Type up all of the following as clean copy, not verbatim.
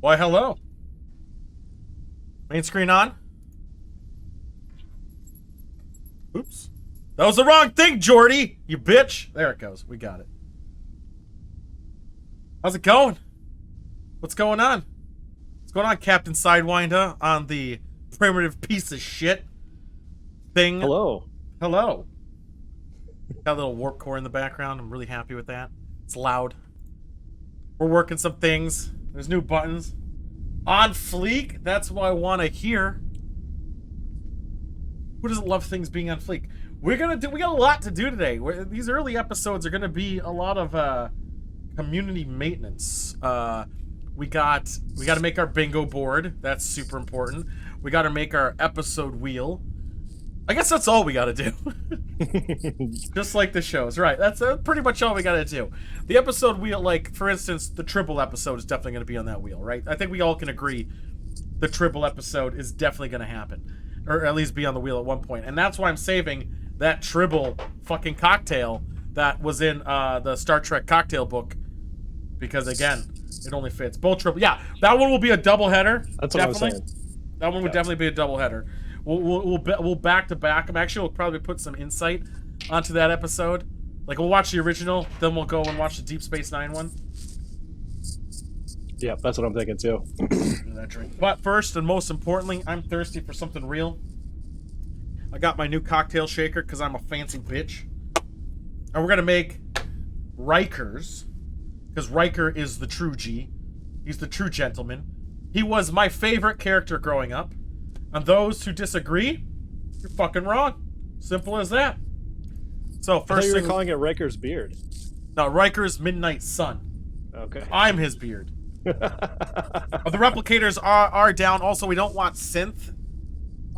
Why, hello. Main screen on. Oops. That was the wrong thing, Jordy! You bitch! There it goes. We got it. How's it going? What's going on? What's going on, Captain Sidewinder, on the primitive piece of shit thing? Hello. Hello. Got a little warp core in the background. I'm really happy with that. It's loud. We're working some things. There's new buttons. On fleek. That's what I want to hear. Who doesn't love things being on fleek? We got a lot to do today. These early episodes are gonna be a lot of community maintenance. We got to make our bingo board. That's super important. We got to make our episode wheel. I guess that's all we got to do. Just like the shows, right? That's pretty much all we got to do. The episode wheel, like for instance, the triple episode is definitely going to be on that wheel, right? I think we all can agree the triple episode is definitely going to happen, or at least be on the wheel at one point. And that's why I'm saving that triple fucking cocktail that was in the Star Trek cocktail book, because again, it only fits both triple. Yeah, that one will be a double header. That's what I was saying. That one would definitely be a double header. We'll back to back. We'll probably put some insight onto that episode. Like we'll watch the original, then we'll go and watch the Deep Space Nine one. Yeah, that's what I'm thinking too. But first and most importantly, I'm thirsty for something real. I got my new cocktail shaker because I'm a fancy bitch, and we're gonna make Rikers, because Riker is the true G. He's the true gentleman. He was my favorite character growing up. And those who disagree, you're fucking wrong. Simple as that. So first, I thought you were calling it Riker's beard. No, Riker's Midnight Sun. Okay. I'm his beard. The replicators are down. Also, we don't want synth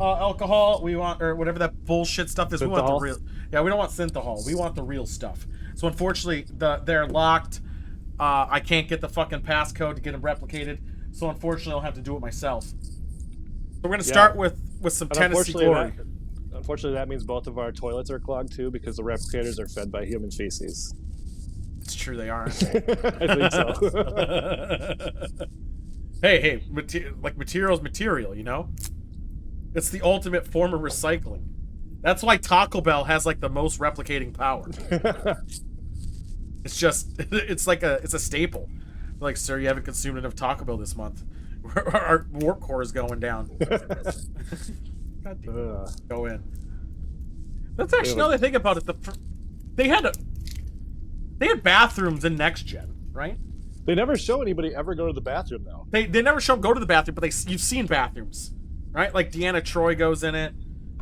alcohol. We want, or whatever that bullshit stuff is. We want the real. Yeah, we don't want synthahol. We want the real stuff. So unfortunately, they're locked. I can't get the fucking passcode to get them replicated. So unfortunately, I'll have to do it myself. So we're gonna start with some Tennessee Glory. Unfortunately, that means both of our toilets are clogged too, because the replicators are fed by human feces. It's true, they are. I think so. hey, material's material, you know? It's the ultimate form of recycling. That's why Taco Bell has like the most replicating power. It's just, it's a staple. Like, sir, you haven't consumed enough Taco Bell this month. Our warp core is going down. God damn. Go in. That's actually, now that I think about it, they had bathrooms in Next Gen, right? They never show anybody ever go to the bathroom though. They never show them go to the bathroom, but you've seen bathrooms, right? Like Deanna Troi goes in it,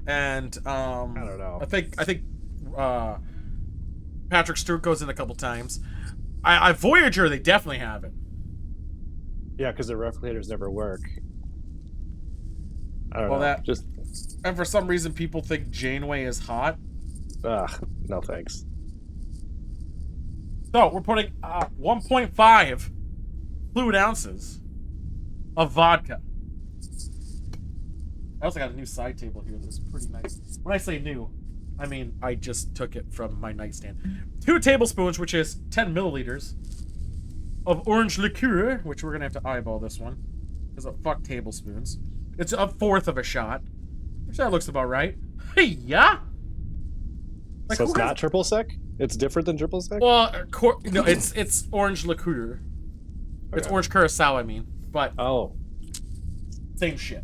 and I don't know. I think Patrick Stewart goes in a couple times. Voyager, they definitely have it. Yeah, because the replicators never work. I don't know. That just, and for some reason, people think Janeway is hot. Ugh, no thanks. So we're putting 1.5 fluid ounces of vodka. I also got a new side table here that's pretty nice. When I say new, I mean I just took it from my nightstand. 2 tablespoons, which is 10 milliliters, of orange liqueur, which we're gonna have to eyeball this one, because fuck tablespoons. It's 1/4 of a shot, which that looks about right. Hey, yeah. Like, so it's not triple sec? It's different than triple sec? Well, no, it's orange liqueur. Okay. It's orange curacao, I mean, but same shit.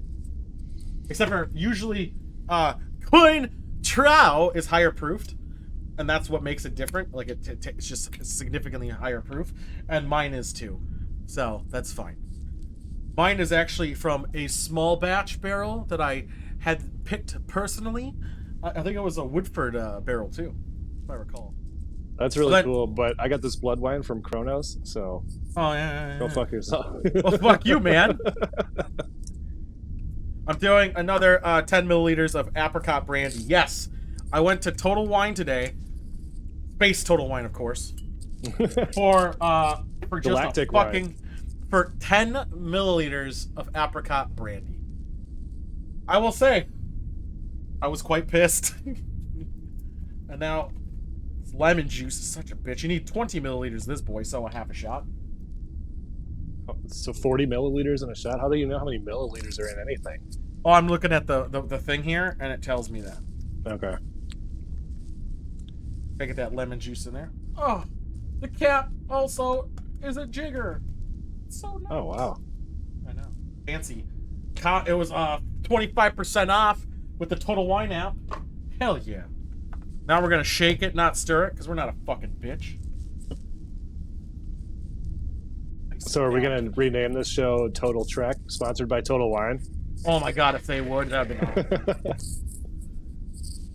Except for usually, Coin Trow is higher proofed, and that's what makes it different. Like it's just significantly higher proof, and mine is too, so that's fine. Mine is actually from a small batch barrel that I had picked personally. I think it was a Woodford barrel too, if I recall. That's really cool, but I got this blood wine from Kronos, so go fuck yourself. Well, fuck you, man. I'm doing another 10 milliliters of apricot brandy. Yes, I went to Total Wine today, Space Total Wine, of course, for just Galactic fucking wine. For 10 milliliters of apricot brandy. I will say, I was quite pissed. And now, lemon juice is such a bitch. You need 20 milliliters of this boy, so a half a shot. So 40 milliliters in a shot? How do you know how many milliliters are in anything? Oh, I'm looking at the thing here, and it tells me that. Okay. I get that lemon juice in there. Oh, the cap also is a jigger. It's so nice. Oh, wow. I know. Fancy. It was 25% off with the Total Wine app. Hell yeah. Now we're going to shake it, not stir it, because we're not a fucking bitch. So are we going to rename this show Total Trek, sponsored by Total Wine? Oh my god, if they would, that'd be awesome.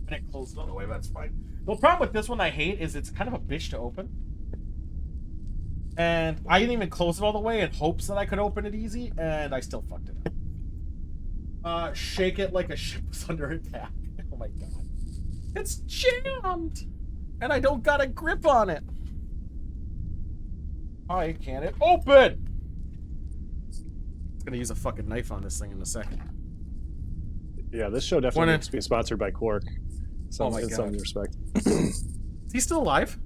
And it closed all the way, that's fine. The problem with this one I hate is it's kind of a bitch to open. And I didn't even close it all the way in hopes that I could open it easy, and I still fucked it up. Shake it like a ship was under attack. Oh my god. It's jammed! And I don't got a grip on it. Why can't it open? I'm gonna use a fucking knife on this thing in a second. Yeah, this show definitely needs to be sponsored by Quark. Oh my in god. some respect. Is he still alive?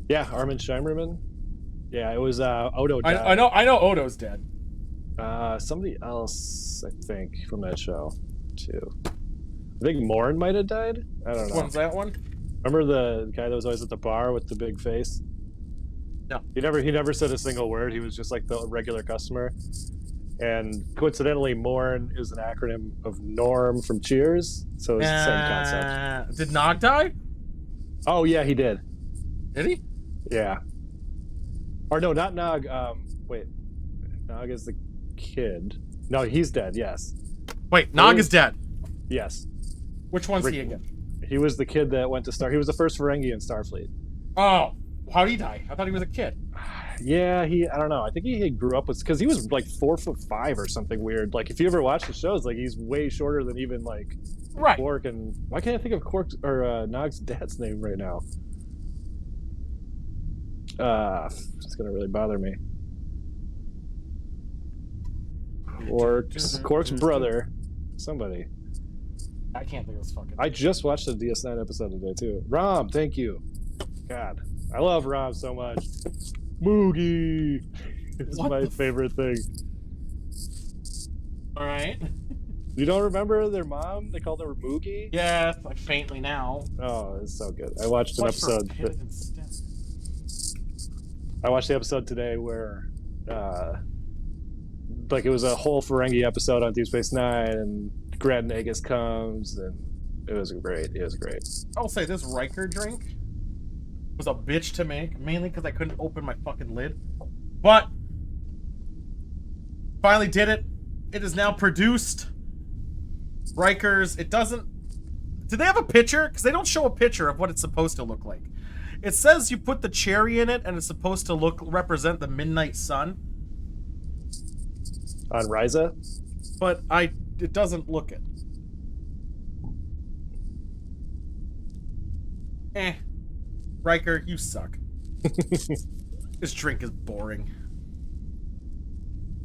Yeah, Armin Shimmerman. Yeah, it was Odo died. I know Odo's dead. Somebody else, I think, from that show, too. I think Morn might have died. I don't know. Which one's that one? Remember the guy that was always at the bar with the big face? No. He never said a single word. He was just like the regular customer. And coincidentally, Morn is an acronym of Norm from Cheers, so it's the same concept. Did Nog die? Oh yeah, he did. Did he? Yeah. Or no, not Nog. Wait, Nog is the kid. No, he's dead. Yes. Wait, Nog is dead. Yes. Which one's he again? He was the kid that went to Star. He was the first Ferengi in Starfleet. Oh, how did he die? I thought he was a kid. Yeah, I don't know. I think he grew up with, because he was like 4'5" or something weird. Like if you ever watch the shows, like he's way shorter than even like Quark. And why can't I think of Quark's or Nog's dad's name right now? It's gonna really bother me. Quark's brother, somebody. I can't think of this fucking. I just watched the DS9 episode today too. Rom, thank you. God, I love Rom so much. Moogie is my favorite thing. All right. You don't remember their mom? They called her Moogie? Yeah, like faintly now. Oh, it's so good. I watched an episode. I watched the episode today where, like, it was a whole Ferengi episode on Deep Space Nine, and Grant Nagus comes, and it was great. It was great. I will say this Riker drink was a bitch to make, mainly because I couldn't open my fucking lid. But finally did it. It is now produced. Riker's. It doesn't. Do they have a picture? Because they don't show a picture of what it's supposed to look like. It says you put the cherry in it, and it's supposed to represent the midnight sun. On Ryza? But it doesn't look it. Riker, you suck. This drink is boring.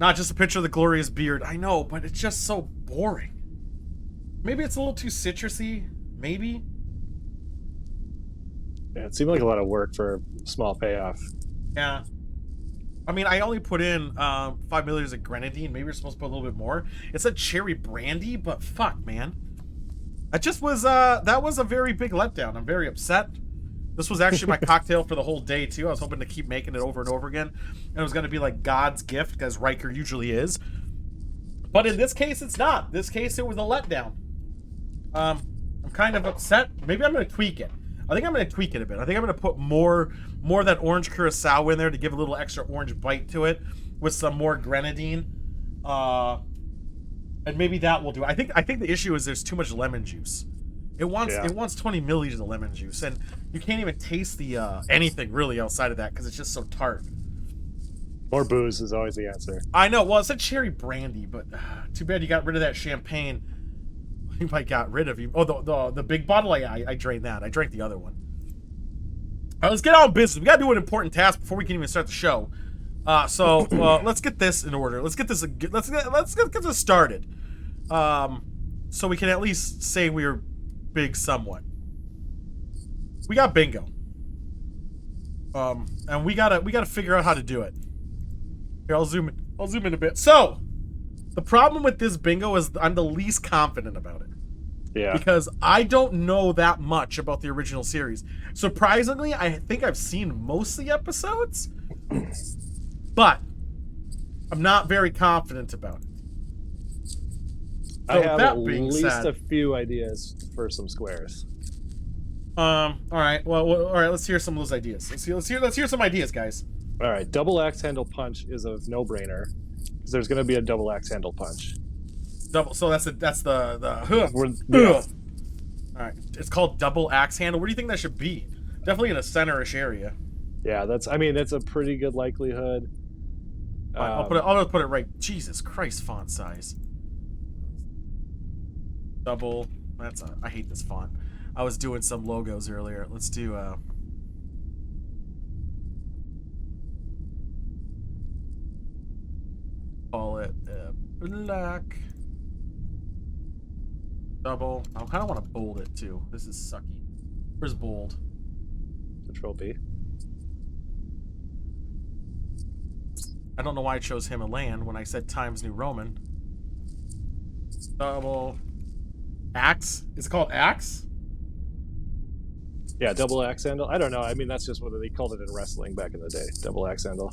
Not just a picture of the glorious beard. I know, but it's just so boring. Maybe it's a little too citrusy. Maybe. Yeah, it seemed like a lot of work for a small payoff. Yeah. I mean, I only put in 5 milliliters of grenadine. Maybe we're supposed to put a little bit more. It said cherry brandy, but fuck, man. It just was, that was a very big letdown. I'm very upset. This was actually my cocktail for the whole day, too. I was hoping to keep making it over and over again. And it was going to be like God's gift, because Riker usually is. But in this case, it's not. This case, it was a letdown. I'm kind of upset. Maybe I'm going to tweak it. I think I'm going to tweak it a bit. I think I'm going to put more of that orange curacao in there to give a little extra orange bite to it with some more grenadine. And maybe that will do. I think the issue is there's too much lemon juice. It wants 20 milliliters of lemon juice, and you can't even taste the anything really outside of that because it's just so tart. More booze is always the answer. I know. Well, it's a cherry brandy, but too bad you got rid of that champagne. You might got rid of you. Oh, the big bottle. I drained that. I drank the other one. All right, let's get on business. We gotta do an important task before we can even start the show. So let's get this in order. Let's get this. Let's get this started. So we can at least say we were big somewhat. We got bingo. And we gotta figure out how to do it. Here, I'll zoom in. I'll zoom in a bit. So, the problem with this bingo is I'm the least confident about it. Yeah. Because I don't know that much about the original series. Surprisingly, I think I've seen most of the episodes, but I'm not very confident about it. So I have at least a few ideas for some squares. All right. Well, all right. Let's hear some of those ideas. Let's hear some ideas, guys. All right. Double axe handle punch is a no-brainer because there's going to be a double axe handle punch. So that's the. Yeah. All right. It's called double axe handle. Where do you think that should be? Definitely in a center-ish area. Yeah, that's. I mean, that's a pretty good likelihood. I'll put it right. Jesus Christ, font size. Double. I hate this font. I was doing some logos earlier. Let's do call it black. Double. I kind of want to bold it too. This is sucky. Where's bold? Control B. I don't know why I chose Himalayan when I said Times New Roman. Double axe. Is it called axe? Yeah, double axe handle. I don't know. I mean, that's just what they called it in wrestling back in the day. Double axe handle.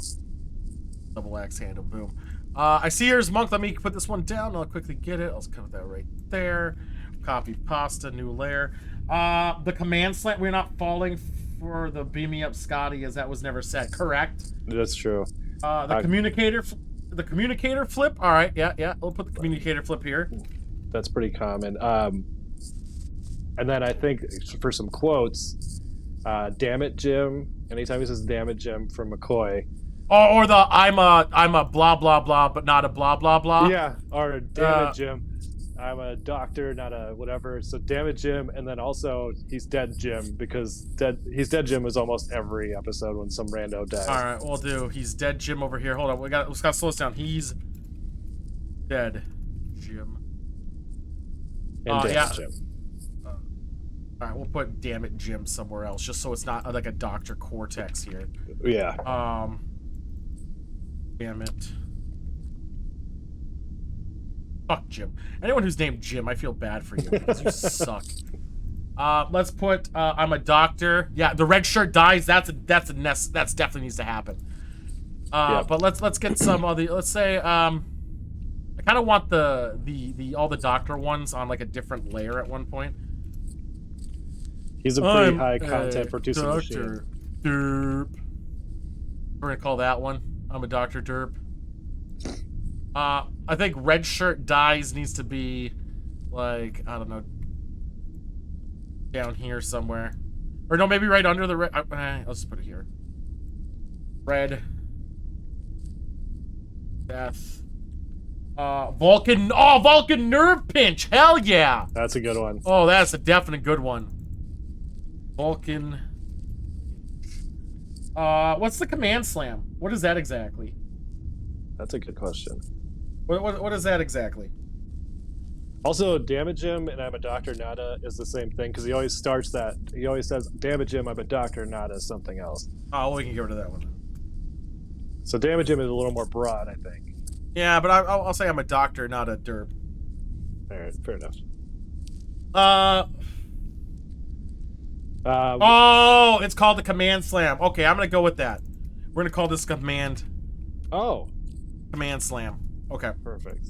Double axe handle. Boom. I see here's monk. Let me put this one down. I'll quickly get it. I'll cut that right there. Copy pasta. New layer. The command slant. We're not falling for the beam me up, Scotty, as that was never set. Correct. That's true. The communicator. The communicator flip. All right. Yeah. We'll put the communicator flip here. That's pretty common. And then I think for some quotes, damn it, Jim. Anytime he says damn it, Jim from McCoy. Oh, or the I'm a blah blah blah, but not a blah blah blah. Yeah, or damn it, Jim. I'm a doctor, not a whatever. So damn it, Jim. And then also he's dead, Jim, because he's dead, Jim was almost every episode when some rando died. All right, we'll do. He's dead, Jim over here. Hold on, we got to slow this down. He's dead, Jim. And damn it, Jim. All right, we'll put damn it, Jim somewhere else, just so it's not like a Dr. Cortex here. Yeah. Damn it. Fuck Jim. Anyone who's named Jim, I feel bad for you because you suck. Let's put I'm a doctor. Yeah, the red shirt dies. That's definitely needs to happen. Yep. But let's get some of the. Let's say I kind of want the all the doctor ones on like a different layer at one point. He's a pretty high content producing machine. Derp. We're gonna call that one. I'm a Dr. Derp. I think red shirt dies needs to be like, I don't know, down here somewhere. Or no, maybe right under the red. I'll just put it here. Red. Death. Vulcan. Oh, Vulcan nerve pinch. Hell yeah. That's a good one. Oh, that's a definite good one. Vulcan. What's the command slam? What is that exactly? That's a good question. What is that exactly? Also, damage him and I'm a doctor, nada is the same thing because he always starts that. He always says, damage him, I'm a doctor, nada is something else. Oh, well, we can get rid of that one. So damage him is a little more broad, I think. Yeah, but I'll say I'm a doctor, not a derp. Alright, fair enough. Oh, it's called the command slam. Okay, I'm gonna go with that. We're gonna call this command. Oh. Command slam. Okay. Perfect.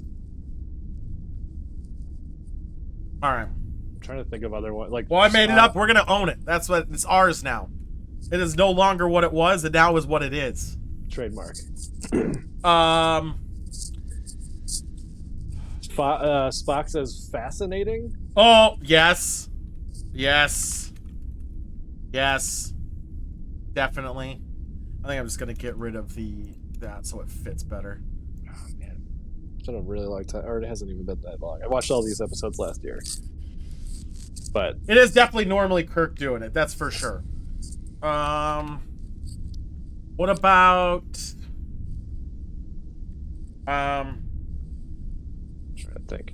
All right. I'm trying to think of other ones. Like, well, I made it up. We're gonna own it. That's what it's ours now. It is no longer what it was. It now is what it is. Trademark. Spock says fascinating. Oh yes, yes, yes, definitely. I think I'm just gonna get rid of that so it fits better. Oh man, it's been a really long time. Or it hasn't even been that long. I watched all these episodes last year, but it is definitely normally Kirk doing it. That's for sure. What about I'm trying to think.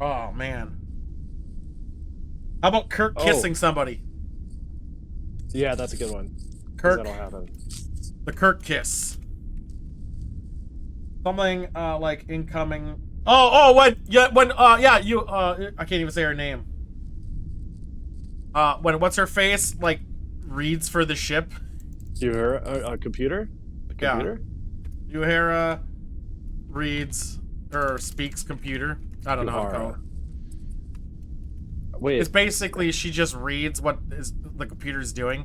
Oh man. How about Kirk kissing somebody? Yeah, that's a good one. Kirk. That'll happen. The Kirk kiss. Something like incoming. I can't even say her name. When what's her face like reads for the ship. A computer? The computer? Yeah. Uhura reads or speaks computer. I don't know how to call it. Wait. It's basically she just reads what is the computer's doing,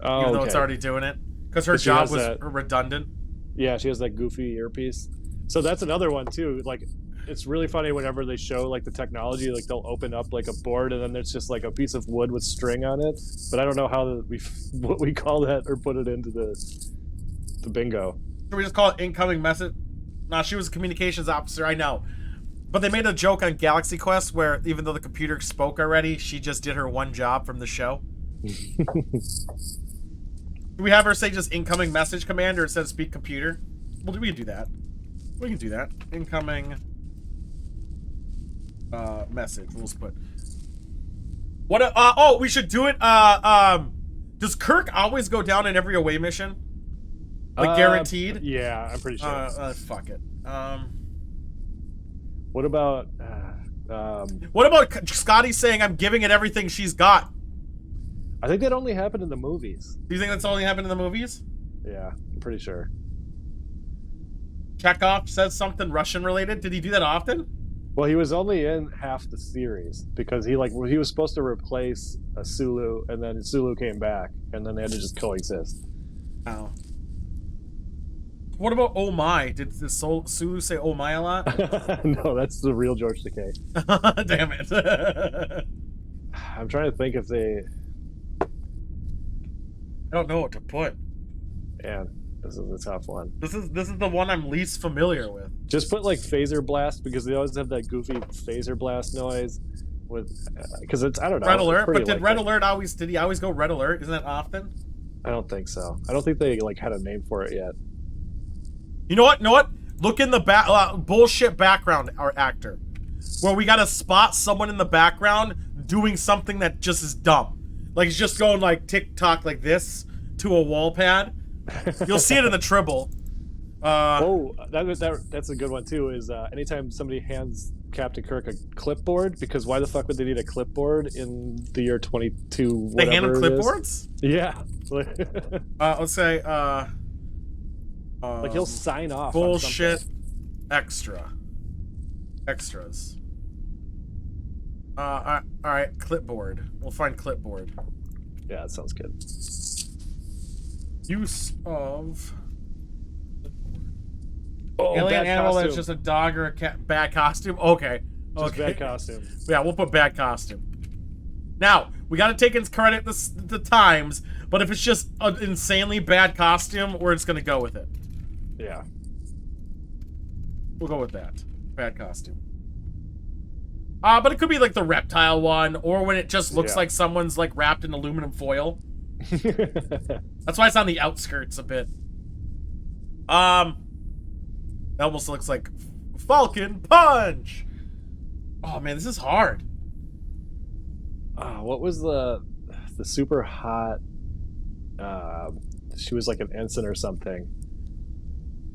even though it's already doing it, because her job was redundant. Yeah, she has that goofy earpiece. So that's another one too. Like, it's really funny whenever they show like the technology. Like they'll open up like a board and then there's just like a piece of wood with string on it. But I don't know how what we call that or put it into the bingo. Should we just call it incoming message? Nah, she was a communications officer. I know. But they made a joke on Galaxy Quest where even though the computer spoke already, she just did her one job from the show. Do we have her say just incoming message command or instead of speak computer? Well, we can do that. We can do that. Incoming message. We'll just put. What? Oh, we should do it. Does Kirk always go down in every away mission? Like guaranteed? Yeah, I'm pretty sure. Fuck it. What about Scotty saying I'm giving it everything she's got? I think that only happened in the movies. Do you think that's only happened in the movies? Yeah, I'm pretty sure. Chekhov says something Russian related. Did he do that often? Well, he was only in half the series because he was supposed to replace a Sulu, and then Sulu came back, and then they had to just coexist. Oh. What about oh my? Did Sulu say oh my a lot? No, that's the real George Takei. Damn it. I'm trying to think if they... I don't know what to put. Man, this is a tough one. This is the one I'm least familiar with. Just put like phaser blast because they always have that goofy phaser blast noise with because it's I don't know. Red alert, but did Red Alert always did he always go Red Alert? Isn't that often? I don't think so. I don't think they like had a name for it yet. You know what? Look in the bullshit background actor, where we gotta spot someone in the background doing something that just is dumb. Like he's just going like TikTok like this to a wall pad. You'll see it in the Tribble. That's a good one too. Is anytime somebody hands Captain Kirk a clipboard, because why the fuck would they need a clipboard in the year 22? They hand him clipboards? Yeah. Let's say like he'll sign off. Bullshit. Extras. All right, clipboard. We'll find clipboard. Yeah, that sounds good. Use of alien animal costume. that's just a dog or a cat. Bad costume. Okay. Just bad costume. Yeah, we'll put bad costume. Now we got to take into credit the times, but if it's just an insanely bad costume, we're just gonna go with it. Yeah. We'll go with that. Bad costume. But it could be like the reptile one, or when it just looks like someone's like wrapped in aluminum foil. That's why it's on the outskirts a bit. That almost looks like Falcon Punch. Oh man, this is hard. What was the super hot? She was like an ensign or something.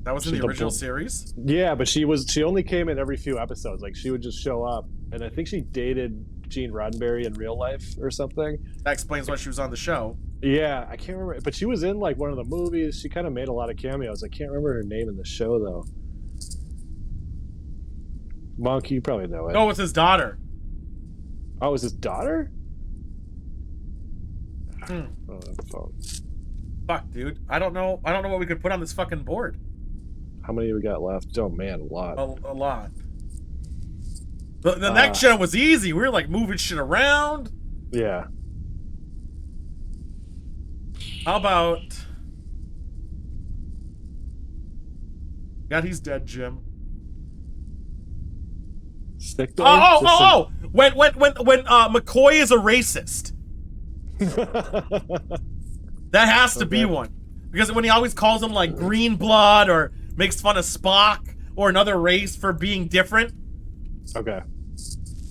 That was in the original series? Yeah, but she only came in every few episodes. Like she would just show up, and I think she dated Gene Roddenberry in real life or something. That explains why she was on the show. Yeah, I can't remember, but she was in like one of the movies. She kind of made a lot of cameos. I can't remember her name in the show though. Monk, you probably know it. No, it's his daughter. Oh, it's his daughter? Hmm. Oh, that's the phone. Fuck, dude. I don't know what we could put on this fucking board. How many we got left? Oh man, a lot. A lot. The next show was easy. We were like moving shit around. Yeah. How about... God, he's dead, Jim. Stick Oh! When McCoy is a racist. That has to be one. Because when he always calls him like green blood or makes fun of Spock or another race for being different. Okay.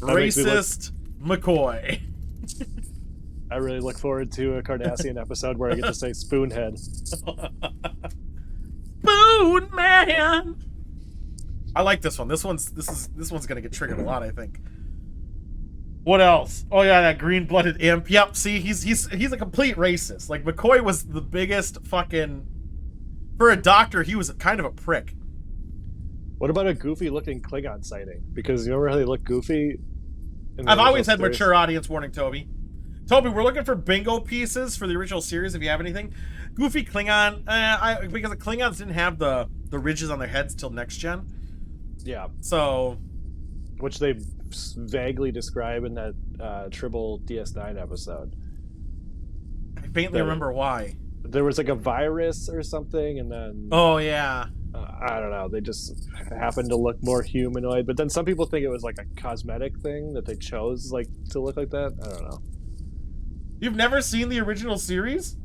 Racist McCoy. I really look forward to a Cardassian episode where I get to say Spoonhead. Spoon Man! I like this one. This one's gonna get triggered a lot, I think. What else? Oh yeah, that green-blooded imp. Yep. See, he's a complete racist. Like McCoy was the biggest fucking. For a doctor, he was kind of a prick. What about a goofy-looking Klingon sighting? Because you remember how they look goofy. I've always had mature audience warning, Toby. Toby, we're looking for bingo pieces for the original series. If you have anything, goofy Klingon. Because the Klingons didn't have the ridges on their heads till next gen. Yeah. So. Which they vaguely describe in that Tribble DS9 episode. I faintly remember why. There was like a virus or something, and then... Oh, yeah. I don't know. They just happened to look more humanoid. But then some people think it was like a cosmetic thing that they chose like to look like that. I don't know. You've never seen the original series?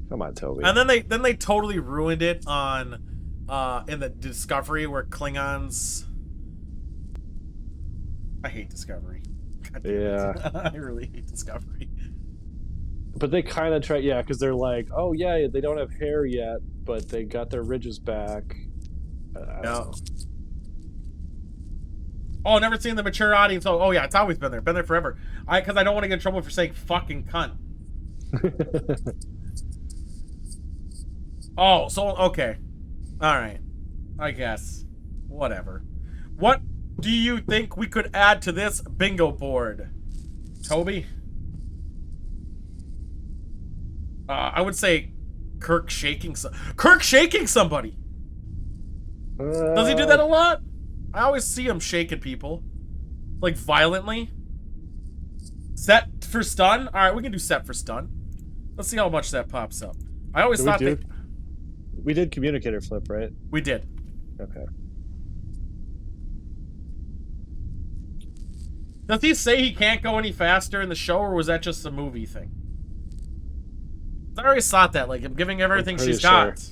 Come on, Toby. And then they totally ruined it on in the Discovery where Klingons. I hate Discovery. God damn it. I really hate Discovery. But they kind of try, yeah, because they're like, oh yeah, they don't have hair yet, but they got their ridges back. I don't know. Oh, never seen the mature audience. Oh yeah, it's always been there forever. Because I don't want to get in trouble for saying fucking cunt. Oh, so okay, all right, I guess, whatever. What do you think we could add to this bingo board, Toby? I would say Kirk shaking somebody. Does he do that a lot? I always see him shaking people, like violently. Set for stun. All right, we can do set for stun. Let's see how much that pops up. I always thought we did communicator flip, right? We did. Okay. Does he say he can't go any faster in the show, or was that just a movie thing? I always thought that, like, I'm giving everything she's got.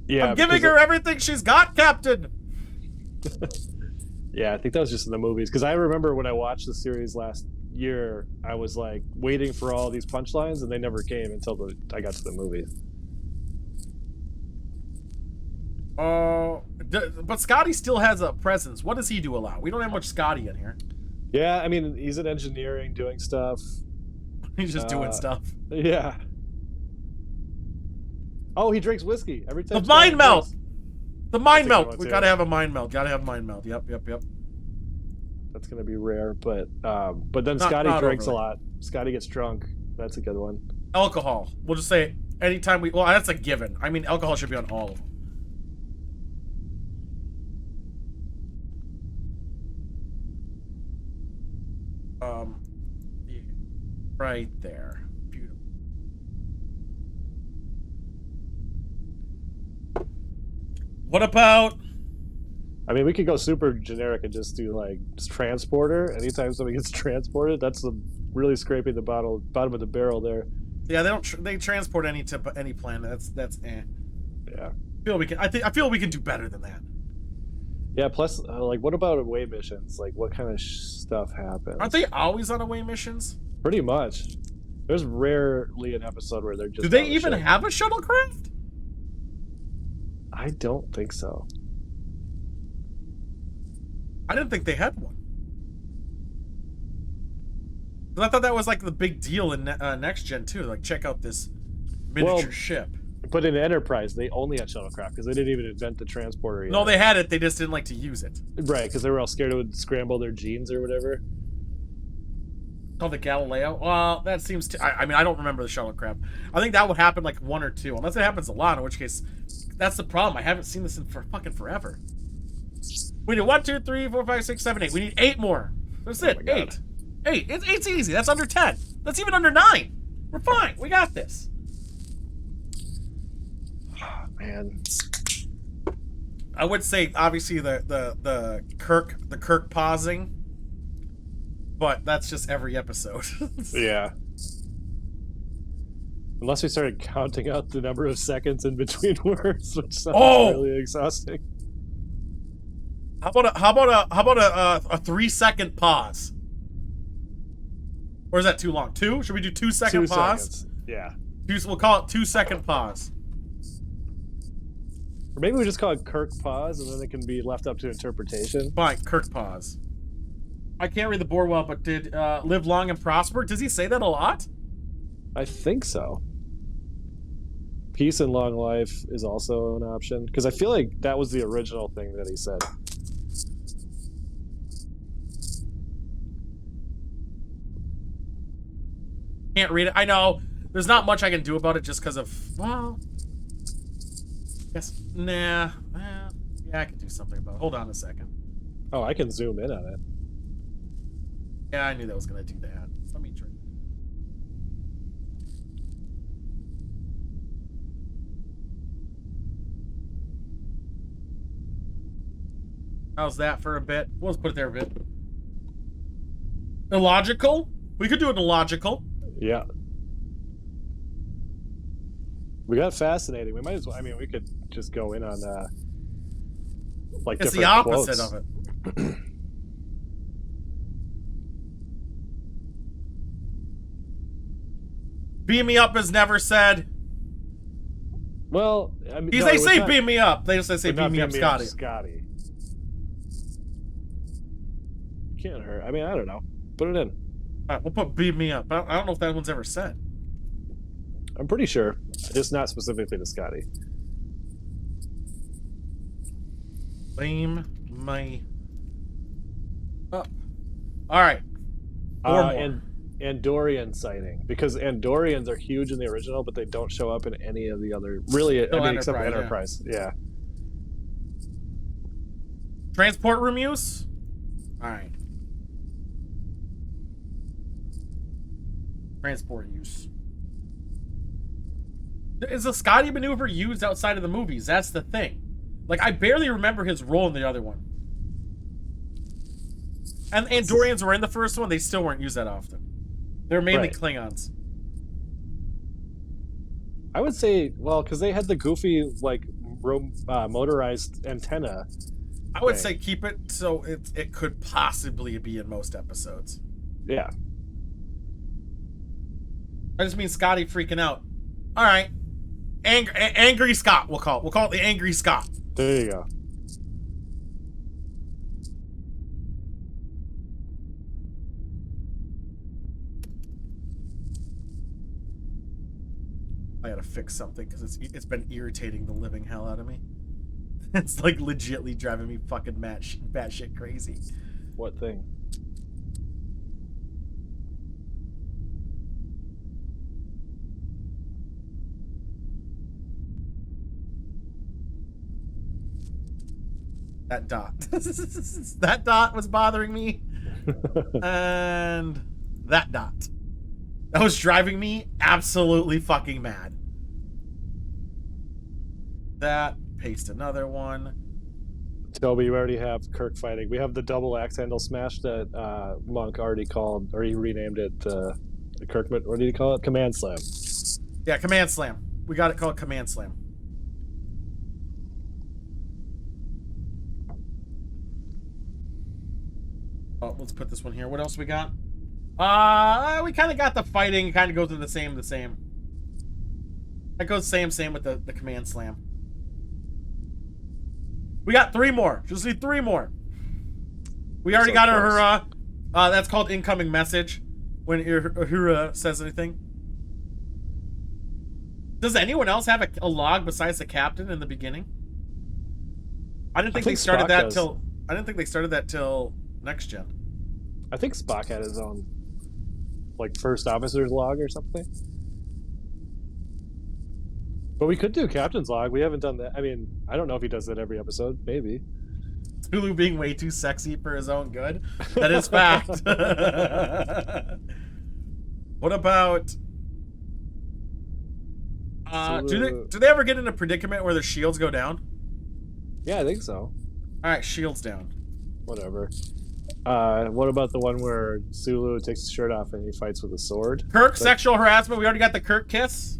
Yeah, I'm giving her everything she's got, Captain. Yeah, I think that was just in the movies. Because I remember when I watched the series last year, I was like waiting for all these punchlines, and they never came until I got to the movies. But Scotty still has a presence. What does he do a lot? We don't have much Scotty in here. Yeah, I mean, he's in engineering, doing stuff. He's just doing stuff. Yeah. Oh, he drinks whiskey every time. The mind melt. The mind melt. We gotta have a mind melt. Gotta have mind melt. Yep. That's gonna be rare, but then Scotty drinks a lot. Scotty gets drunk. That's a good one. Alcohol. We'll just say anytime we. Well, that's a given. I mean, alcohol should be on all of them. Yeah, right there. Beautiful. What about? I mean, we could go super generic and just do like just transporter. Anytime somebody gets transported, that's really scraping the bottom of the barrel there. Yeah, they don't. They transport any planet. That's eh. Yeah. I feel we can do better than that. Yeah. Plus, like, what about away missions? Like, what kind of stuff happens? Aren't they always on away missions? Pretty much. There's rarely an episode where they're just. Do they even have a shuttlecraft? I don't think so. I didn't think they had one. But I thought that was like the big deal in Next Gen too. Like, check out this miniature ship. But in Enterprise, they only had shuttlecraft because they didn't even invent the transporter yet. No, they had it. They just didn't like to use it. Right, because they were all scared it would scramble their genes or whatever. Oh, the Galileo? Well, that seems to... I mean, I don't remember the shuttlecraft. I think that would happen like one or two. Unless it happens a lot, in which case... That's the problem. I haven't seen this in fucking forever. We need 1, 2, 3, 4, 5, 6, 7, 8. We need 8 more. That's it. 8. 8. It's easy. That's under 10. That's even under 9. We're fine. We got this. Oh, man. I would say obviously the Kirk pausing, but that's just every episode. Yeah. Unless we started counting out the number of seconds in between words, which sounds really exhausting. How about a 3-second pause? Or is that too long? 2? Should we do 2-second pause? Seconds. Yeah. We'll call it 2-second pause. Or maybe we just call it Kirk pause, and then it can be left up to interpretation. Fine, Kirk pause. I can't read the board well, but did live long and prosper? Does he say that a lot? I think so. Peace and long life is also an option, because I feel like that was the original thing that he said. Can't read it. I know. There's not much I can do about it just because of, well, guess, nah. Yeah, I can do something about it. Hold on a second. Oh, I can zoom in on it. Yeah, I knew that was going to do that. Let me try. How's that for a bit? We'll just put it there a bit. Illogical? We could do it illogical. Yeah. We got fascinating. We might as well. I mean, we could just go in on like it's different the opposite quotes. of it. Beam me up is never said. Well, I mean, they say beam me up. They just say beam me up, Scotty. Scotty. Can't hurt. I mean, I don't know. Put it in. All right, we'll put beam me up. I don't know if that one's ever said. I'm pretty sure. Just not specifically to Scotty. Beam me up. All right. And Andorian sighting, because Andorians are huge in the original, but they don't show up in any of the other. Really, I mean, except for Enterprise. Yeah. Transport room use. All right. Transport use. Is the Scotty maneuver used outside of the movies? That's the thing. Like, I barely remember his role in the other one. And Andorians were in the first one. They still weren't used that often. They're mainly Klingons. I would say, well, because they had the goofy, like, motorized antenna. I would say keep it so it could possibly be in most episodes. Yeah. I just mean Scotty freaking out. All right. Angry Scott, we'll call it the Angry Scott. There you go. I gotta fix something because it's been irritating the living hell out of me. It's like legitly driving me fucking batshit crazy. What thing? That dot. That dot was bothering me. And that dot. That was driving me absolutely fucking mad. That, paste another one. Toby, you already have Kirk fighting. We have the double axe handle smash that Monk already called, or he renamed it the Kirk, what did he call it? Command Slam. Yeah, Command Slam. We got it called Command Slam. Oh, let's put this one here. What else we got? We kind of got the fighting. Kind of goes to the same. That goes same with the Command Slam. We got 3 more. Just need 3 more. We already got Uhura. That's called incoming message. When Uhura says anything. Does anyone else have a log besides the captain in the beginning? I didn't think they started that till. I didn't think they started that till next gen. I think Spock had his own, like, first officer's log or something. But we could do captain's log. We haven't done that. I mean, I don't know if he does that every episode. Maybe. Sulu being way too sexy for his own good. That is fact. What about? Do they ever get in a predicament where their shields go down? Yeah, I think so. All right, shields down. Whatever. What about the one where Sulu takes his shirt off and he fights with a sword? Kirk, sexual harassment. We already got the Kirk kiss.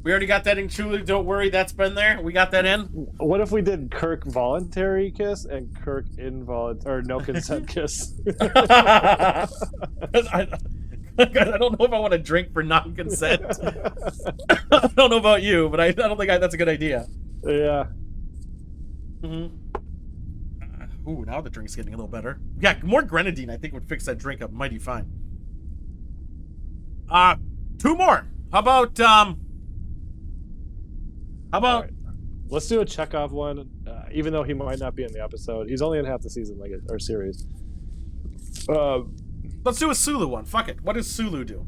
We already got that in Chulu. Don't worry, that's been there. We got that in. What if we did Kirk voluntary kiss and Kirk involuntary or no consent kiss? I don't know if I want to drink for non-consent. I don't know about you, but I don't think that's a good idea. Yeah. Ooh, now the drink's getting a little better. Yeah, more grenadine I think would fix that drink up mighty fine. 2 more. How about right. Let's do a Chekhov one, even though he might not be in the episode. He's only in half the season, like our series. Let's do a Sulu one. Fuck it. What does Sulu do?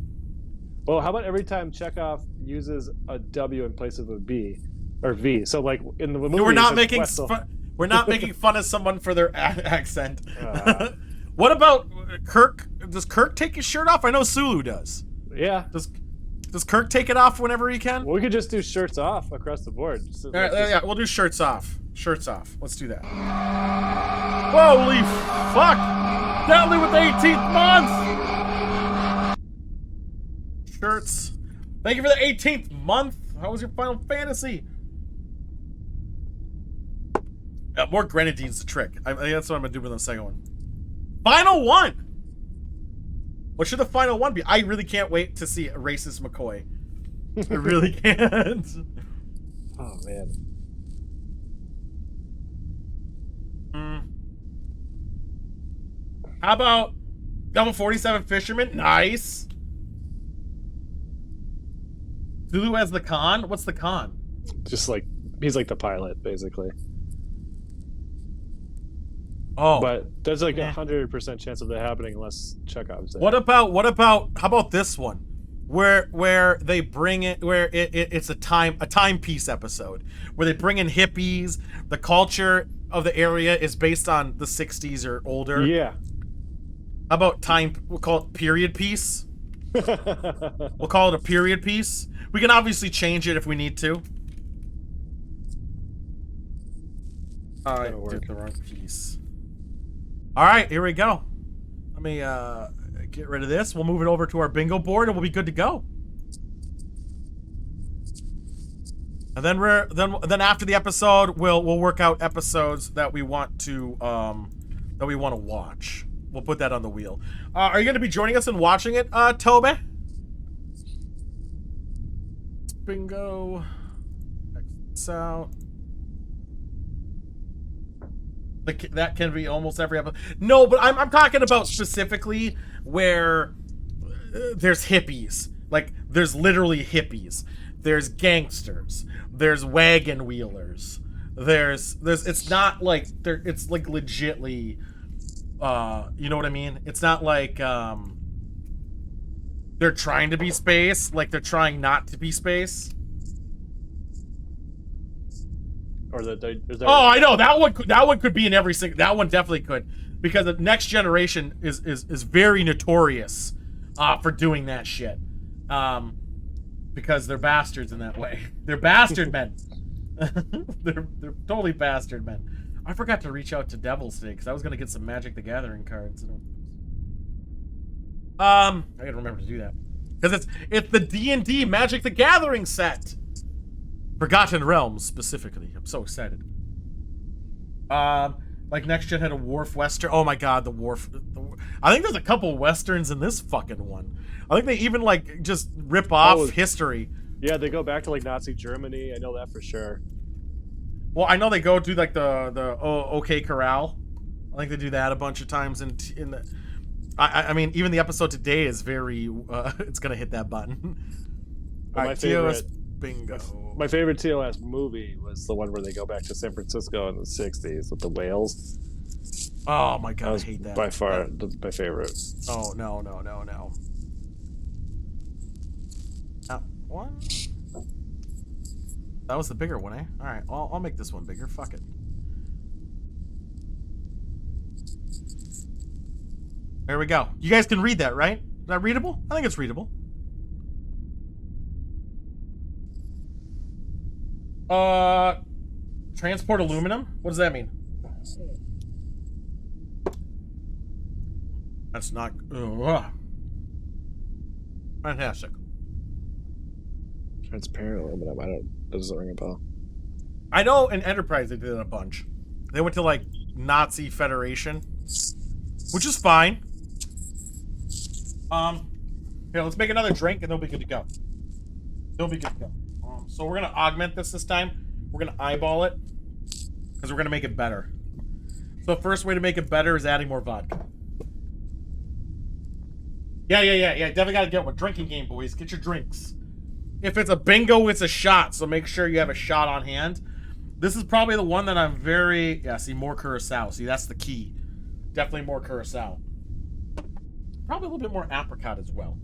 Well, how about every time Chekhov uses a W in place of a B or V? So like in the movie, we're not making we're not making fun of someone for their accent. What about Kirk? Does Kirk take his shirt off? I know Sulu does. Yeah. Does Kirk take it off whenever he can? Well, we could just do shirts off across the board. All right, yeah, we'll do shirts off. Shirts off. Let's do that. Holy fuck! Deadly with the 18th month! Shirts. Thank you for the 18th month. How was your Final Fantasy? More grenadine's the trick. I think that's what I'm gonna do with the second one. Final one! What should the final one be? I really can't wait to see a racist McCoy. I really can't. Oh, man. How about Level 47 Fisherman? Nice. Zulu as the con? What's the con? Just like, he's like the pilot, basically. Oh. But there's like 100% chance of that happening unless Chekhov's there. What about, how about this one? Where they bring it, where it's a timepiece episode. Where they bring in hippies, the culture of the area is based on the 60s or older. Yeah. How about we'll call it period piece? We'll call it a period piece. We can obviously change it if we need to. I did the wrong piece. All right, here we go. Let me get rid of this. We'll move it over to our bingo board, and we'll be good to go. And then then after the episode, we'll work out episodes that we want to watch. We'll put that on the wheel. Are you going to be joining us and watching it, Toby? Bingo. Check this out. That can be almost every episode. No, but I'm talking about specifically where there's hippies. Like, there's literally hippies. There's gangsters. There's wagon wheelers. There's it's not like it's like legitly you know what I mean? It's not like they're trying to be space, like they're trying not to be space. Or oh, I know that one could be in every single. That one definitely could, because the Next Generation is very notorious for doing that shit. Because they're bastards in that way. They're bastard men. they're totally bastard men. I forgot to reach out to Devils today because I was gonna get some Magic the Gathering cards. I gotta remember to do that because it's the D&D Magic the Gathering set. Forgotten Realms, specifically. I'm so excited. Like Next Gen had a Wharf Western. Oh my god, the Wharf. I think there's a couple Westerns in this fucking one. I think they even, like, just rip off history. Yeah, they go back to, like, Nazi Germany. I know that for sure. Well, I know they go do, like, the OK Corral. I think they do that a bunch of times in the... I mean, even the episode today is very... it's gonna hit that button. All right, TOS bingo. My favorite TOS movie was the one where they go back to San Francisco in the 60s with the whales. Oh my god, I hate that. By far my favorite. Oh, no. That one? That was the bigger one, eh? Alright, I'll make this one bigger. Fuck it. There we go. You guys can read that, right? Is that readable? I think it's readable. Transport aluminum? What does that mean? That's not... Fantastic. Transparent aluminum. That doesn't ring a bell. I know in Enterprise they did it a bunch. They went to, like, Nazi Federation, which is fine. Here, let's make another drink and they'll be good to go. They'll be good to go. So we're gonna augment this time. We're gonna eyeball it because we're gonna make it better. So the first way to make it better is adding more vodka. Yeah. Definitely gotta get one. Drinking game, boys. Get your drinks. If it's a bingo, it's a shot. So make sure you have a shot on hand. This is probably the one that I'm very... Yeah, see, more Curacao. See, that's the key. Definitely more Curacao. Probably a little bit more apricot as well.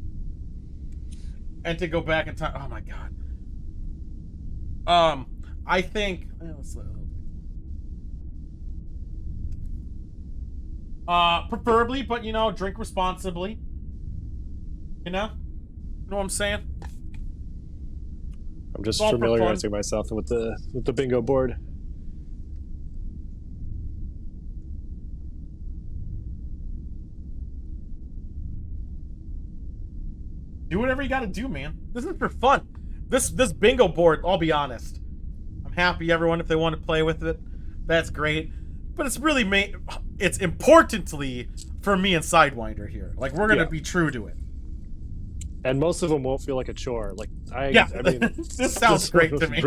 And to go back in time... Oh, my God. I think... preferably, but, you know, drink responsibly. You know? You know what I'm saying? I'm just familiarizing myself with the bingo board. Do whatever you gotta do, man. This is for fun. This bingo board, I'll be honest. I'm happy everyone, if they want to play with it, that's great. But it's really it's importantly for me and Sidewinder here. Like, we're gonna be true to it. And most of them won't feel like a chore. Like I mean, this sounds great to me.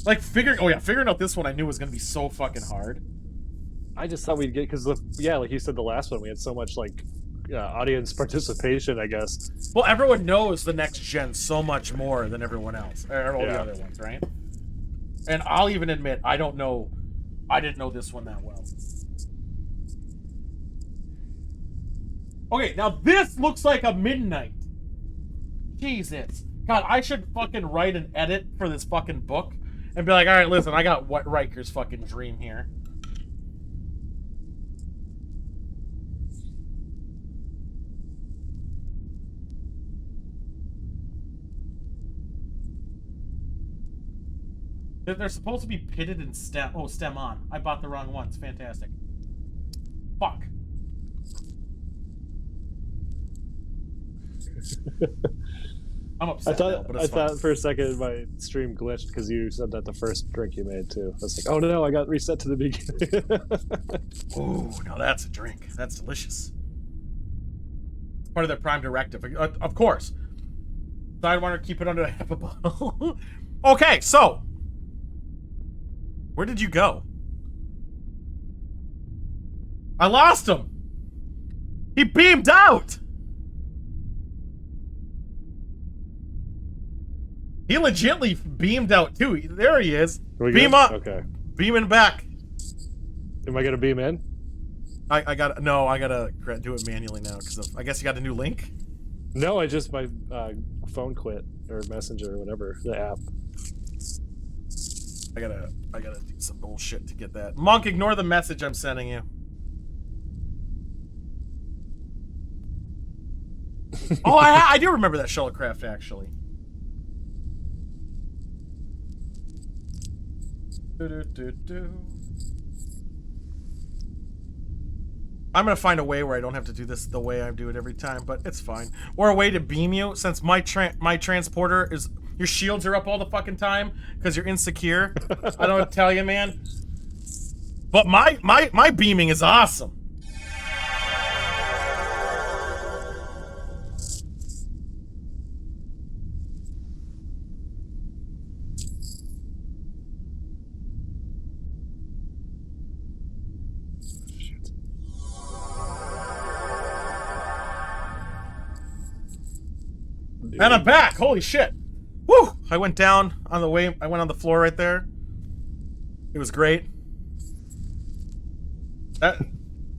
Like figuring out this one I knew was gonna be so fucking hard. I just thought we'd get like you said, the last one we had so much like audience participation, I guess. Well, everyone knows the next gen so much more than everyone else, or all the other ones, right? And I'll even admit I didn't know this one that well. Okay, now this looks like a midnight. Jesus. God, I should fucking write an edit for this fucking book and be like, all right, listen, I got what Riker's fucking dream here. They're supposed to be pitted and stem. Oh, stem on. I bought the wrong ones. Fantastic. Fuck. I'm upset. I thought for a second my stream glitched because you said that the first drink you made too. I was like, oh no, I got reset to the beginning. Oh, now that's a drink. That's delicious. It's part of their Prime Directive, of course. Sidewinder, keep it under half a bottle. Okay, so where did you go? I lost him. He beamed out. He legitimately beamed out too. There he is. Beam up. Okay. Beaming back. Am I gonna beam in? I gotta do it manually now because I guess you got a new link. No, my phone quit, or Messenger or whatever, the app. I gotta do some bullshit to get that. Monk, ignore the message I'm sending you. Oh, I do remember that shuttlecraft actually. I'm gonna find a way where I don't have to do this the way I do it every time, but it's fine. Or a way to beam you, since my transporter is... Your shields are up all the fucking time because you're insecure. I don't know what to tell you, man. But my beaming is awesome. And I'm back. Holy shit. Woo! I went down on the way. I went on the floor right there. It was great. That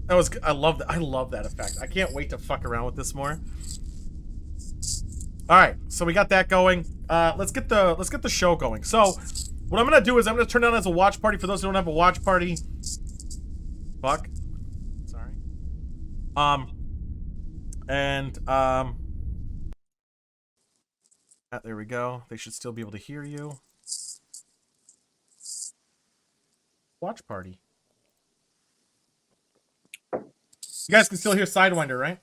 was. I love that. I love that effect. I can't wait to fuck around with this more. All right, so we got that going. Let's get the show going. So, what I'm gonna do is I'm gonna turn it on as a watch party for those who don't have a watch party. Fuck. Sorry. There we go. They should still be able to hear you. Watch party. You guys can still hear Sidewinder, right?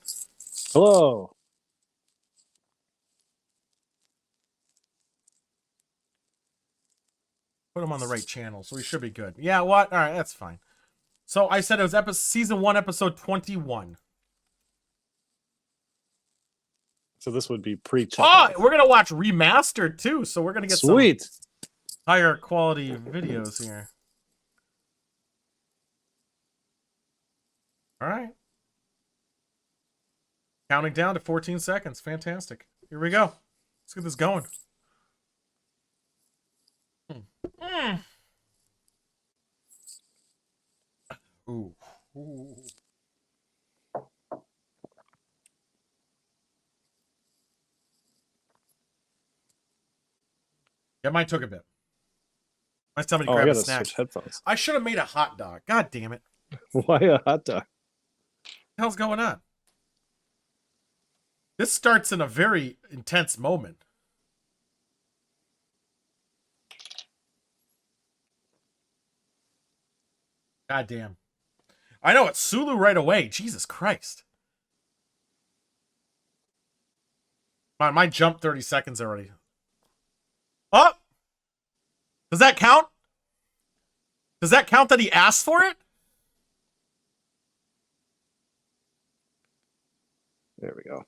Hello. Put him on the right channel, so we should be good. Yeah, what? All right, that's fine. So I said it was season 1, episode 21. So this would be pre. Oh, we're gonna watch remastered too, so we're gonna get sweet some higher quality videos here. All right. Counting down to 14 seconds. Fantastic. Here we go. Let's get this going. Ooh. Ooh. Yeah, mine took a bit. My stomach grabbed a snack. Switch headphones. I should have made a hot dog. God damn it. Why a hot dog? What the hell's going on? This starts in a very intense moment. God damn. I know, it's Sulu right away. Jesus Christ. Mine jumped 30 seconds already. Oh! Does that count? Does that count that he asked for it? There we go.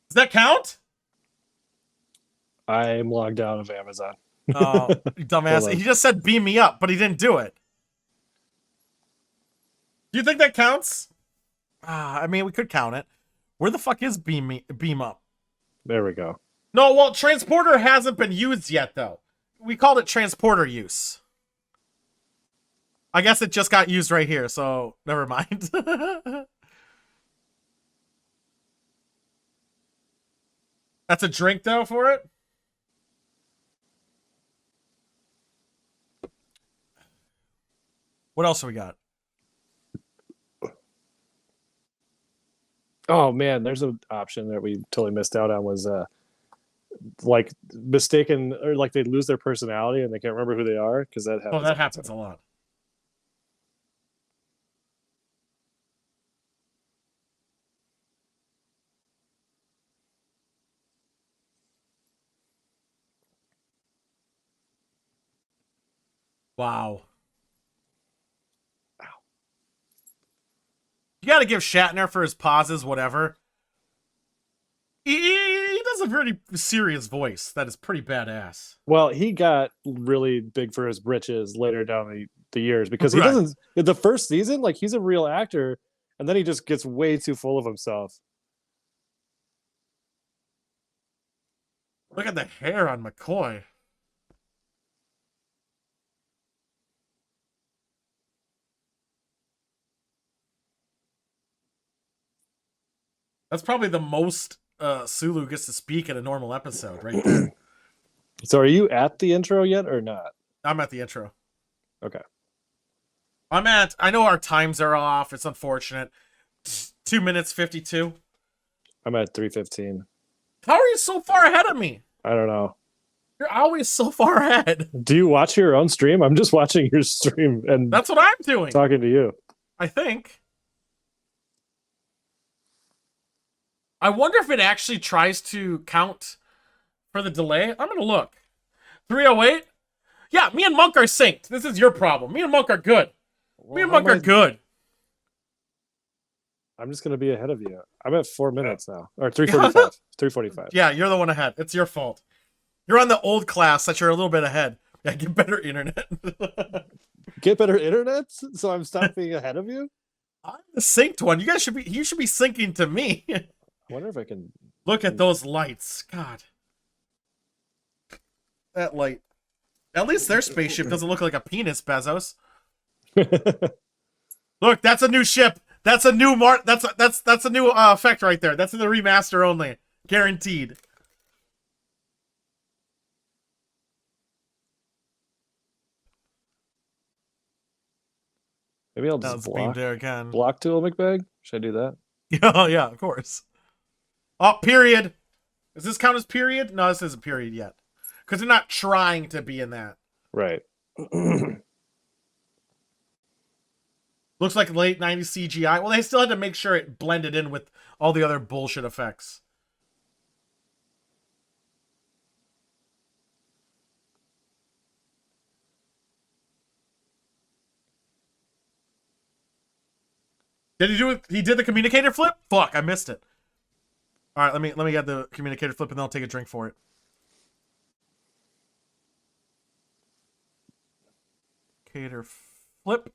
Does that count? I'm logged out of Amazon. Oh, dumbass. He just said beam me up, but he didn't do it. Do you think that counts? I mean, we could count it. Where the fuck is beam up? There we go. No, well, transporter hasn't been used yet, though. We called it transporter use. I guess it just got used right here, so never mind. That's a drink, though, for it? What else have we got? Oh man, there's an option that we totally missed out on was like mistaken, or like they lose their personality and they can't remember who they are, because that happens. Oh, that happens a lot. Wow. You got to give Shatner for his pauses, whatever. He does a very serious voice that is pretty badass. Well, he got really big for his britches later down the years, because he doesn't. In the first season, like, he's a real actor, and then he just gets way too full of himself. Look at the hair on McCoy. That's probably the most Sulu gets to speak in a normal episode, right there. So are you at the intro yet or not? I'm at the intro. Okay. I know our times are off. It's unfortunate. 2 minutes 52. I'm at 3:15. How are you so far ahead of me? I don't know. You're always so far ahead. Do you watch your own stream? I'm just watching your stream and that's what I'm doing. Talking to you. I think. I wonder if it actually tries to count for the delay. I'm going to look. 308? Yeah, me and Monk are synced. This is your problem. Me and Monk are good. Well, me and Monk are good. I'm just going to be ahead of you. I'm at 4 minutes now. Or 3:45. 3:45. Yeah, you're the one ahead. It's your fault. You're on the old class that you're a little bit ahead. Yeah, get better internet. Get better internet? So I'm stopped being ahead of you? I'm the synced one. You should be syncing to me. I wonder if I can look at those lights. God. That light. At least their spaceship doesn't look like a penis, Bezos. Look, that's a new ship. That's a new that's a new effect right there. That's in the remaster only. Guaranteed. Maybe I'll just block there again. Block tool, McBag? Should I do that? Yeah, yeah, of course. Oh, period. Does this count as period? No, this isn't period yet. Because they're not trying to be in that. Right. Looks like late 90s CGI. Well, they still had to make sure it blended in with all the other bullshit effects. Did he do it? He did the communicator flip? Fuck, I missed it. All right, let me get the communicator flip and then I'll take a drink for it. Communicator flip.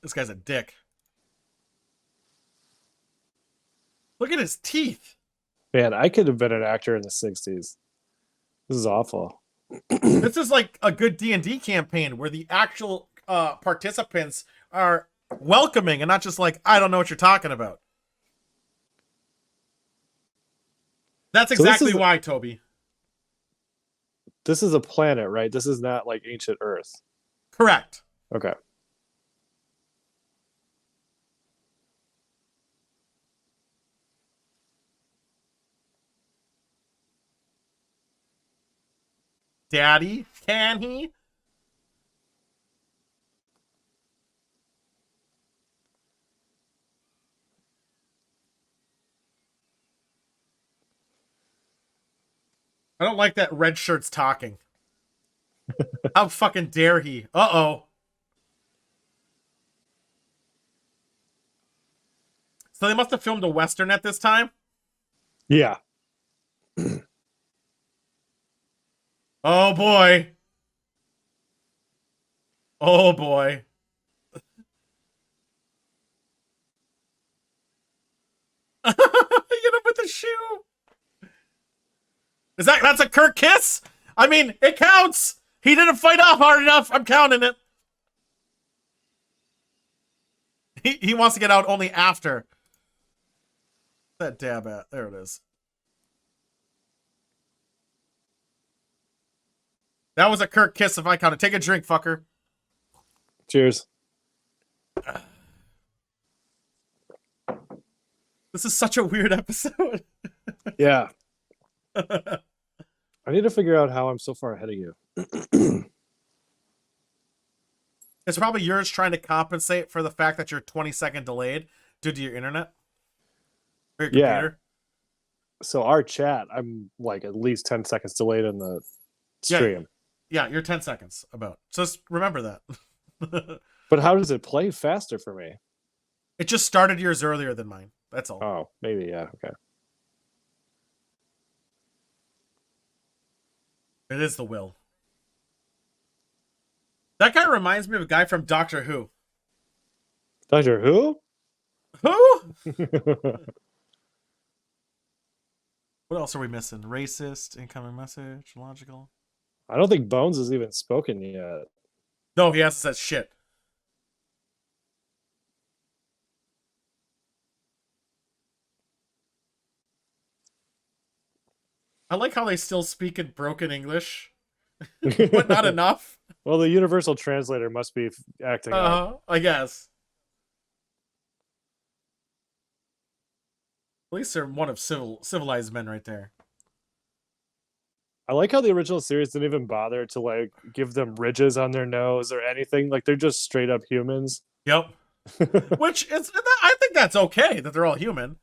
This guy's a dick. Look at his teeth. Man, I could have been an actor in the 60s. This is awful. This is like a good D&D campaign where the actual participants are welcoming and not just like, I don't know what you're talking about. That's exactly why, Toby. This is a planet, right? This is not like ancient Earth. Correct. Okay. Daddy, can he? I don't like that red shirt's talking. How fucking dare he? Uh-oh. So they must have filmed a Western at this time? Yeah. Oh, boy. Oh, boy. Hit him with the shoe. That's a Kirk kiss? I mean, it counts. He didn't fight off hard enough. I'm counting it. He wants to get out only after. That dab at. There it is. That was a Kirk kiss if I counted. Take a drink, fucker. Cheers. This is such a weird episode. Yeah. I need to figure out how I'm so far ahead of you. It's probably yours trying to compensate for the fact that you're 20-second delayed due to your internet. Or your computer. So our chat, I'm like at least 10 seconds delayed in the stream. Yeah, you're 10 seconds about. So just remember that. But how does it play faster for me? It just started yours earlier than mine. That's all. Oh, maybe, yeah, okay. It is the will. That guy reminds me of a guy from Doctor Who. Doctor Who? Who? What else are we missing? Racist, incoming message, logical. I don't think Bones has even spoken yet. No, he hasn't said shit. I like how they still speak in broken English, but not enough. Well, the universal translator must be acting up. I guess. At least they're one of civilized men right there. I like how the original series didn't even bother to like give them ridges on their nose or anything. Like they're just straight up humans. Yep. Which is, I think that's okay that they're all human,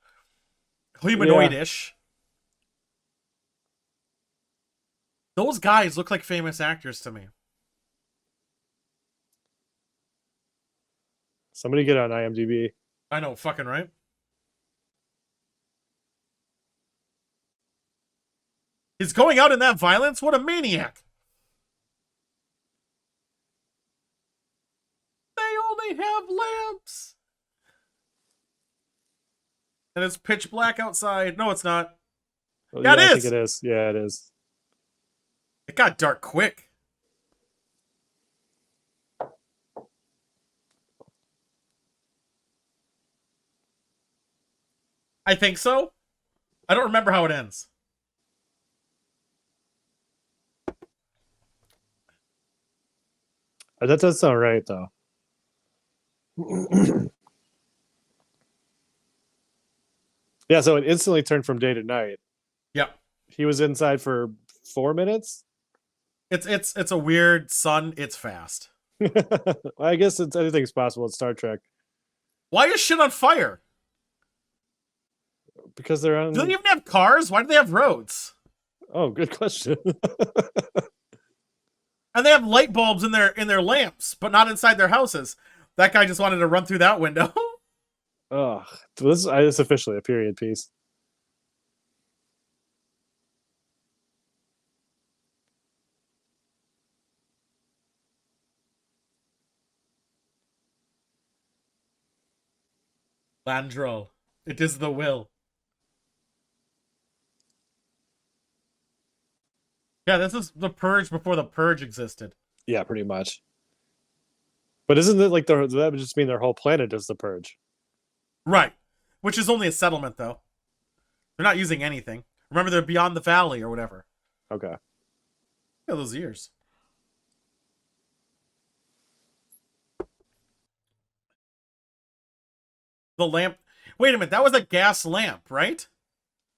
humanoid-ish. Yeah. Those guys look like famous actors to me. Somebody get on IMDb. I know, fucking right. He's going out in that violence? What a maniac. They only have lamps. And it's pitch black outside. No, it's not. Well, yeah, it is. I think it is. Yeah, it is. It got dark quick. I think so. I don't remember how it ends. That does sound right, though. Yeah, so it instantly turned from day to night. Yep. He was inside for 4 minutes. It's a weird sun. It's fast. I guess anything's possible in Star Trek. Why is shit on fire? Because they're on. Do they even have cars? Why do they have roads? Oh, good question. And they have light bulbs in their lamps, but not inside their houses. That guy just wanted to run through that window. Ugh. This is officially a period piece. Landro, it is the will. Yeah, this is the Purge before the Purge existed. Yeah, pretty much. But isn't it like that would just mean their whole planet is the Purge? Right. Which is only a settlement, though. They're not using anything. Remember, they're beyond the valley or whatever. Okay. Look at those ears. The lamp. Wait a minute, that was a gas lamp, right?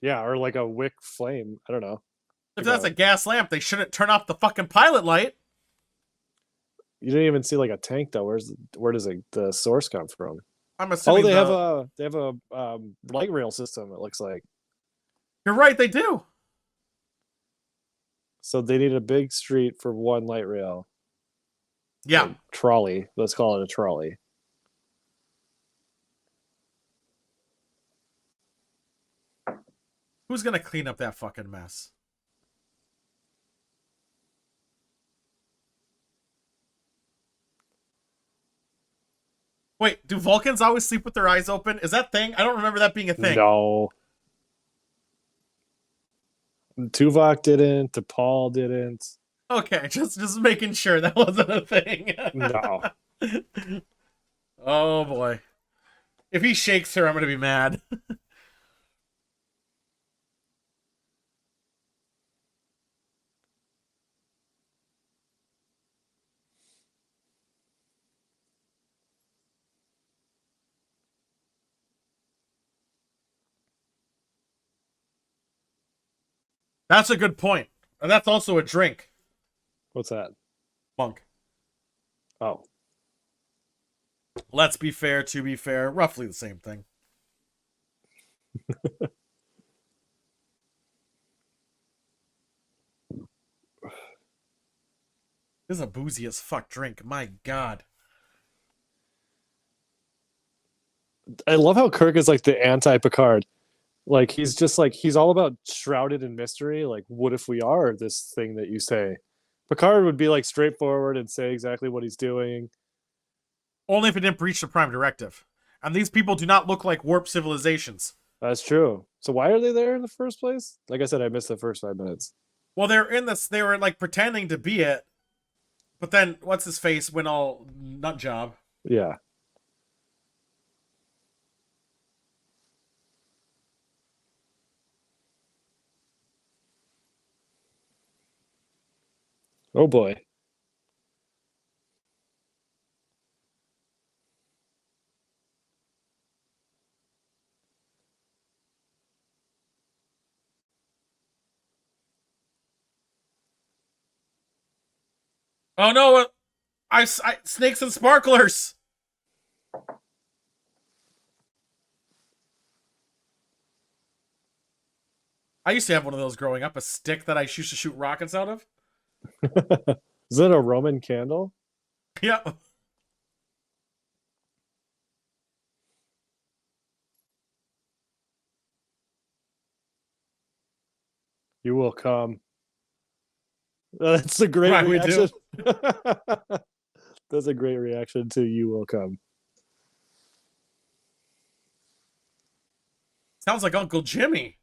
Yeah, or like a wick flame. I don't know. If that's a gas lamp, they shouldn't turn off the fucking pilot light. You didn't even see like a tank though. Where does the source come from? I'm assuming. Oh, they have a light rail system. It looks like. You're right, they do. So they need a big street for one light rail. Yeah. Like trolley. Let's call it a trolley. Who's gonna clean up that fucking mess? Wait, do Vulcans always sleep with their eyes open? Is that thing? I don't remember that being a thing. No. Tuvok didn't. T'Pol didn't. Okay, just making sure that wasn't a thing. No. Oh boy. If he shakes her, I'm gonna be mad. That's a good point. And that's also a drink. What's that? Monk. Oh. Let's be fair, to be fair. Roughly the same thing. This is a boozy as fuck drink. My God. I love how Kirk is like the anti-Picard. Like he's just like he's all about shrouded in mystery. Like, what if we are this thing that you say? Picard would be like straightforward and say exactly what he's doing. Only if it didn't breach the Prime Directive. And these people do not look like warp civilizations. That's true. So why are they there in the first place? Like I said, I missed the first 5 minutes. Well, they were like pretending to be it. But then, what's his face went all nut job. Yeah. Oh boy. Oh no! I snakes and sparklers. I used to have one of those growing up, a stick that I used to shoot rockets out of. Is that a Roman candle? Yeah. You will come. That's a great Right, reaction. That's a great reaction to "You will come." Sounds like Uncle Jimmy.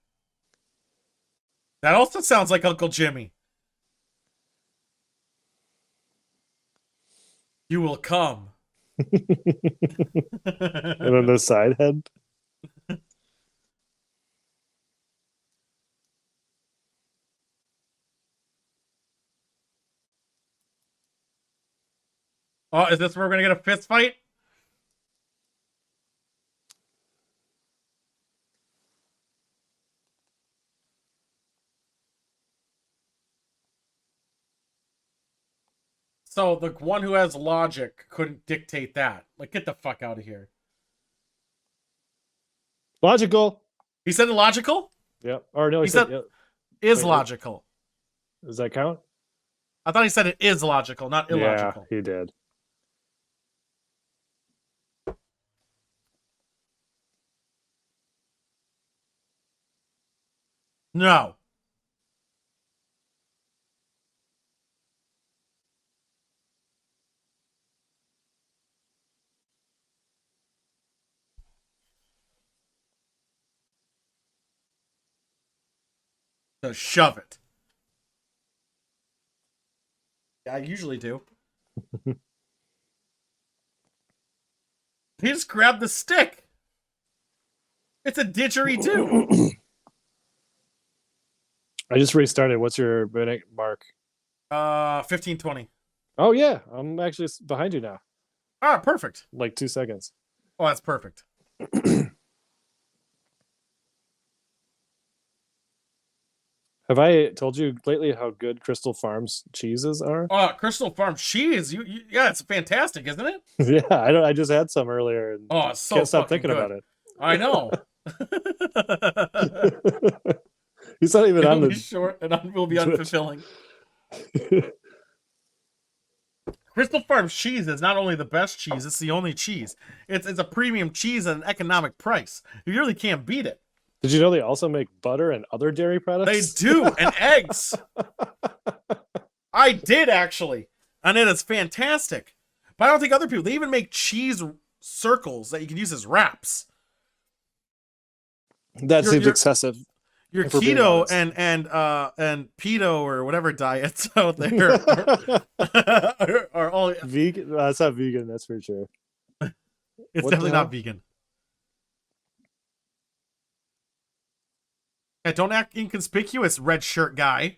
That also sounds like Uncle Jimmy. You will come. And then the side head. Oh, is this where we're gonna get a fist fight? So the one who has logic couldn't dictate that. Like, get the fuck out of here. Logical. He said illogical? Yep. Or no, He said yep. is Wait, logical. Does that count? I thought he said it is logical, not illogical. Yeah, he did. No. So shove it. Yeah, I usually do. He just grabbed the stick. It's a didgeridoo. I just restarted. What's your minute mark? 15:20. Oh yeah, I'm actually behind you now. Ah, perfect. Like 2 seconds. Oh, that's perfect. Have I told you lately how good Crystal Farms cheeses are? Crystal Farm cheese. Yeah, it's fantastic, isn't it? Yeah, I just had some earlier and Oh, it's so can't stop fucking thinking good. about it. I know. He's not even on It'll the be short and will be unfulfilling. Crystal Farm cheese is not only the best cheese, it's the only cheese. It's a premium cheese at an economic price. You really can't beat it. Did you know they also make butter and other dairy products? They do, and eggs. I did, actually. And it is fantastic. But I don't think other people, they even make cheese circles that you can use as wraps. That seems excessive. Your keto and pedo or whatever diets out there are all vegan. It's not vegan, that's for sure. It's definitely not vegan. Yeah, don't act inconspicuous, red shirt guy.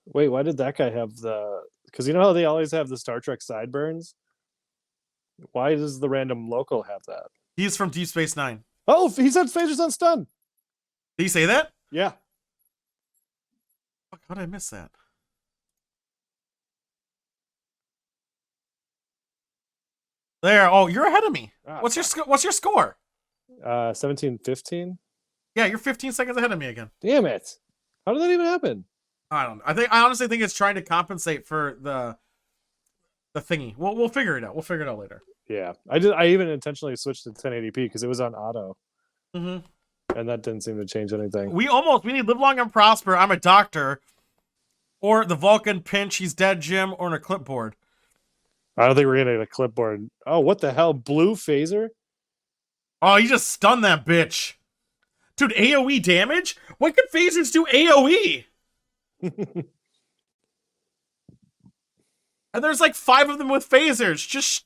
Wait, why did that guy have the... Because you know how they always have the Star Trek sideburns? Why does the random local have that? He's from Deep Space Nine. Oh, he said phasers on stun. Did he say that? Yeah. Fuck, how did I miss that? There. Oh, you're ahead of me. What's your score? 17-15. Yeah, you're 15 seconds ahead of me again. Damn it! How did that even happen? I don't know. I honestly think it's trying to compensate for the thingy. We'll figure it out. We'll figure it out later. Yeah, I even intentionally switched to 1080p because it was on auto. Mm-hmm. And that didn't seem to change anything. We need Live Long and Prosper, I'm a Doctor, or the Vulcan Pinch, He's Dead Jim, or in a clipboard. I don't think we're gonna get a clipboard. Oh, what the hell? Blue phaser? Oh, you just stunned that bitch. Dude, AoE damage? When could phasers do AoE? And there's like 5 of them with phasers. Just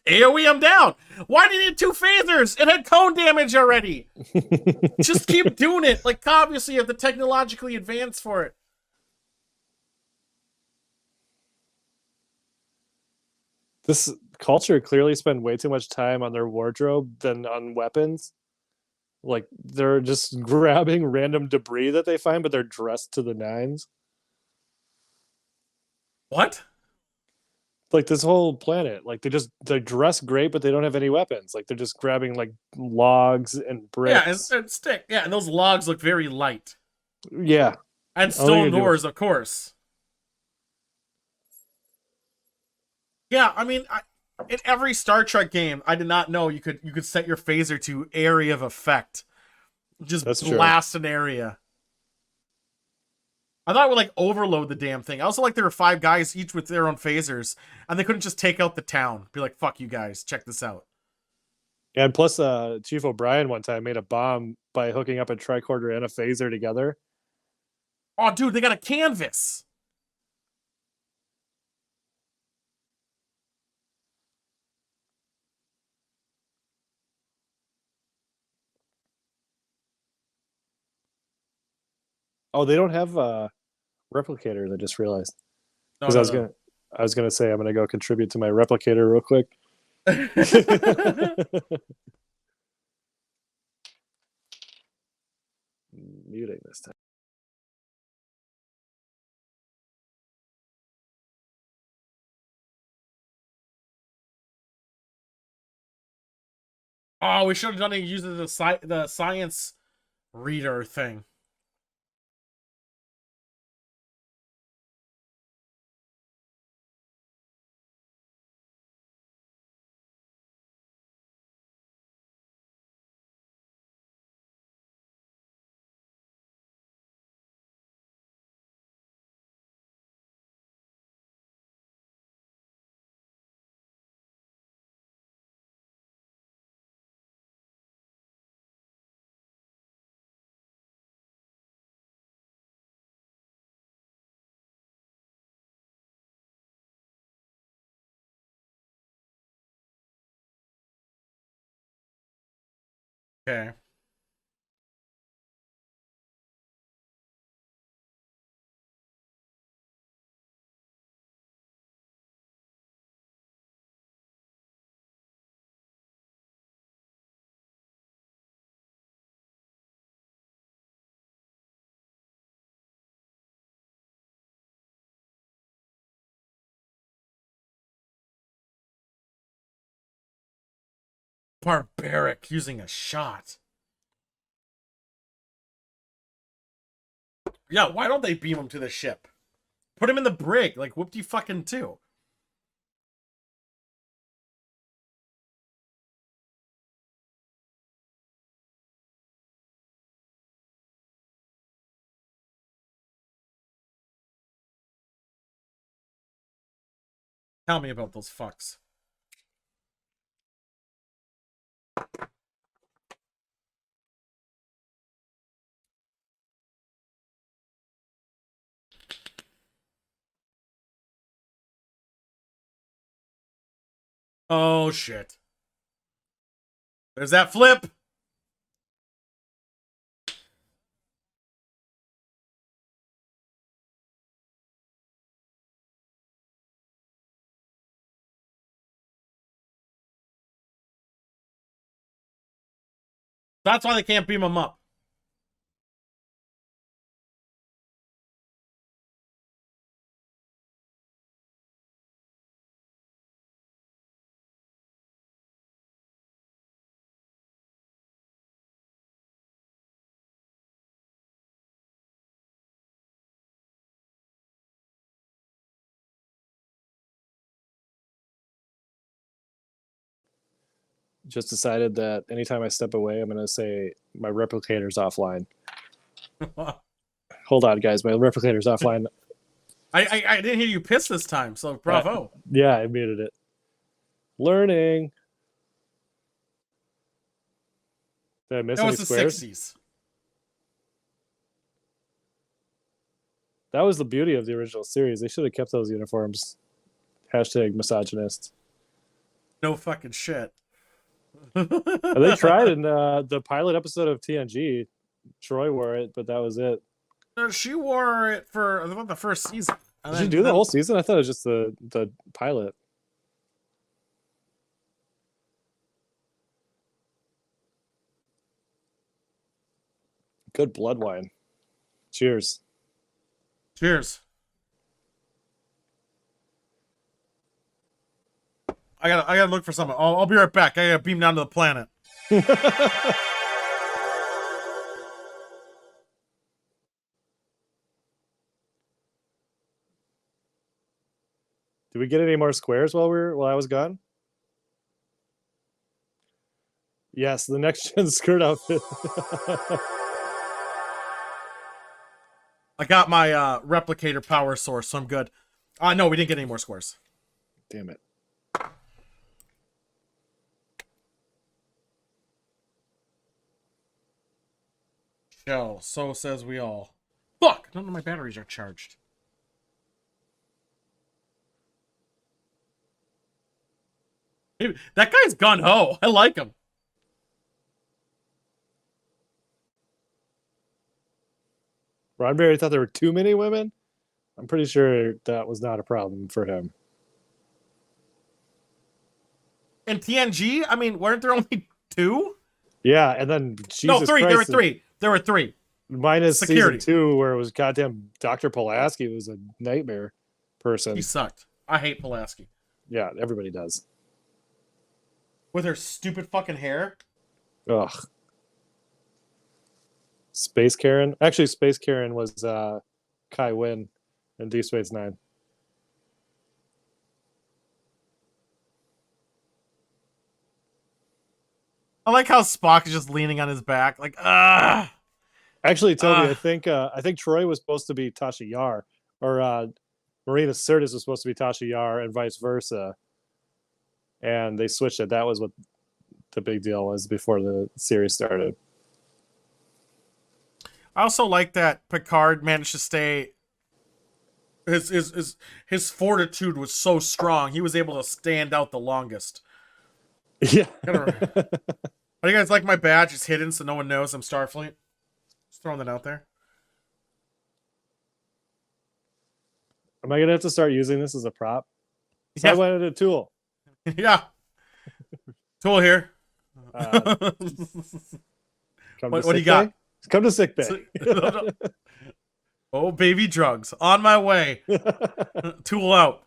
AoE them down. Why did it need 2 phasers? It had cone damage already. Just keep doing it. Like, obviously you have to technologically advance for it. This culture clearly spend way too much time on their wardrobe than on weapons. Like, they're just grabbing random debris that they find, but they're dressed to the nines. What? Like, this whole planet, like, they dress great, but they don't have any weapons. Like, they're just grabbing, like, logs and bricks. Yeah, and stick. Yeah, and those logs look very light. Yeah. And stone doors, of course. Yeah, I mean, in every Star Trek game, I did not know you could set your phaser to area of effect. Just blast an area. I thought it would like overload the damn thing. I also like there were 5 guys each with their own phasers, and they couldn't just take out the town. Be like, fuck you guys, check this out. And plus, Chief O'Brien one time made a bomb by hooking up a tricorder and a phaser together. Oh, dude, they got a canvas. Oh, they don't have replicators. I just realized. Because I was gonna say I'm gonna go contribute to my replicator real quick. Muting this time. Oh, we should have done it using the science reader thing. Okay. Barbaric using a shot. Yeah, why don't they beam him to the ship? Put him in the brig, like whoop-de-fucking-do. Tell me about those fucks. Oh, shit. There's that flip. That's why they can't beam him up. Just decided that anytime I step away, I'm going to say my replicator's offline. Hold on, guys. My replicator's offline. I didn't hear you piss this time, so bravo. Yeah, I muted it. Learning. Did I miss any squares? That was the 60s. That was the beauty of the original series. They should have kept those uniforms. Hashtag misogynist. No fucking shit. They tried in the pilot episode of TNG. Troy wore it, but that was it. She wore it for the first season. Did she do the whole season? I thought it was just the pilot. Good blood wine. Cheers. Cheers. I gotta look for something. I'll be right back. I gotta beam down to the planet. Did we get any more squares while I was gone? Yes, the next gen skirt outfit. I got my replicator power source, so I'm good. No, we didn't get any more squares. Damn it. Shell, so says we all. Fuck! None of my batteries are charged. That guy's gun-ho. I like him. Roddenberry thought there were too many women. I'm pretty sure that was not a problem for him. In TNG, I mean, weren't there only 2? Yeah, and then Jesus no, 3. Christ, There were 3. There were 3. Minus Security. season 2, where it was goddamn Dr. Pulaski was a nightmare person. He sucked. I hate Pulaski. Yeah, everybody does. With her stupid fucking hair. Ugh. Space Karen. Actually, Space Karen was Kai Wynn in Deep Space Nine. I like how Spock is just leaning on his back, like, ah. Actually, Toby, I think Troy was supposed to be Tasha Yar, or Marina Sirtis was supposed to be Tasha Yar, and vice versa. And they switched it. That was what the big deal was before the series started. I also like that Picard managed to stay. His fortitude was so strong. He was able to stand out the longest. Yeah. How do you guys like my badge? It's hidden so no one knows I'm Starfleet. Just throwing that out there. Am I gonna have to start using this as a prop? So I wanted a tool. Yeah. Tool here. What do you got? Come to sick bay. Oh, baby drugs. On my way. Tool out.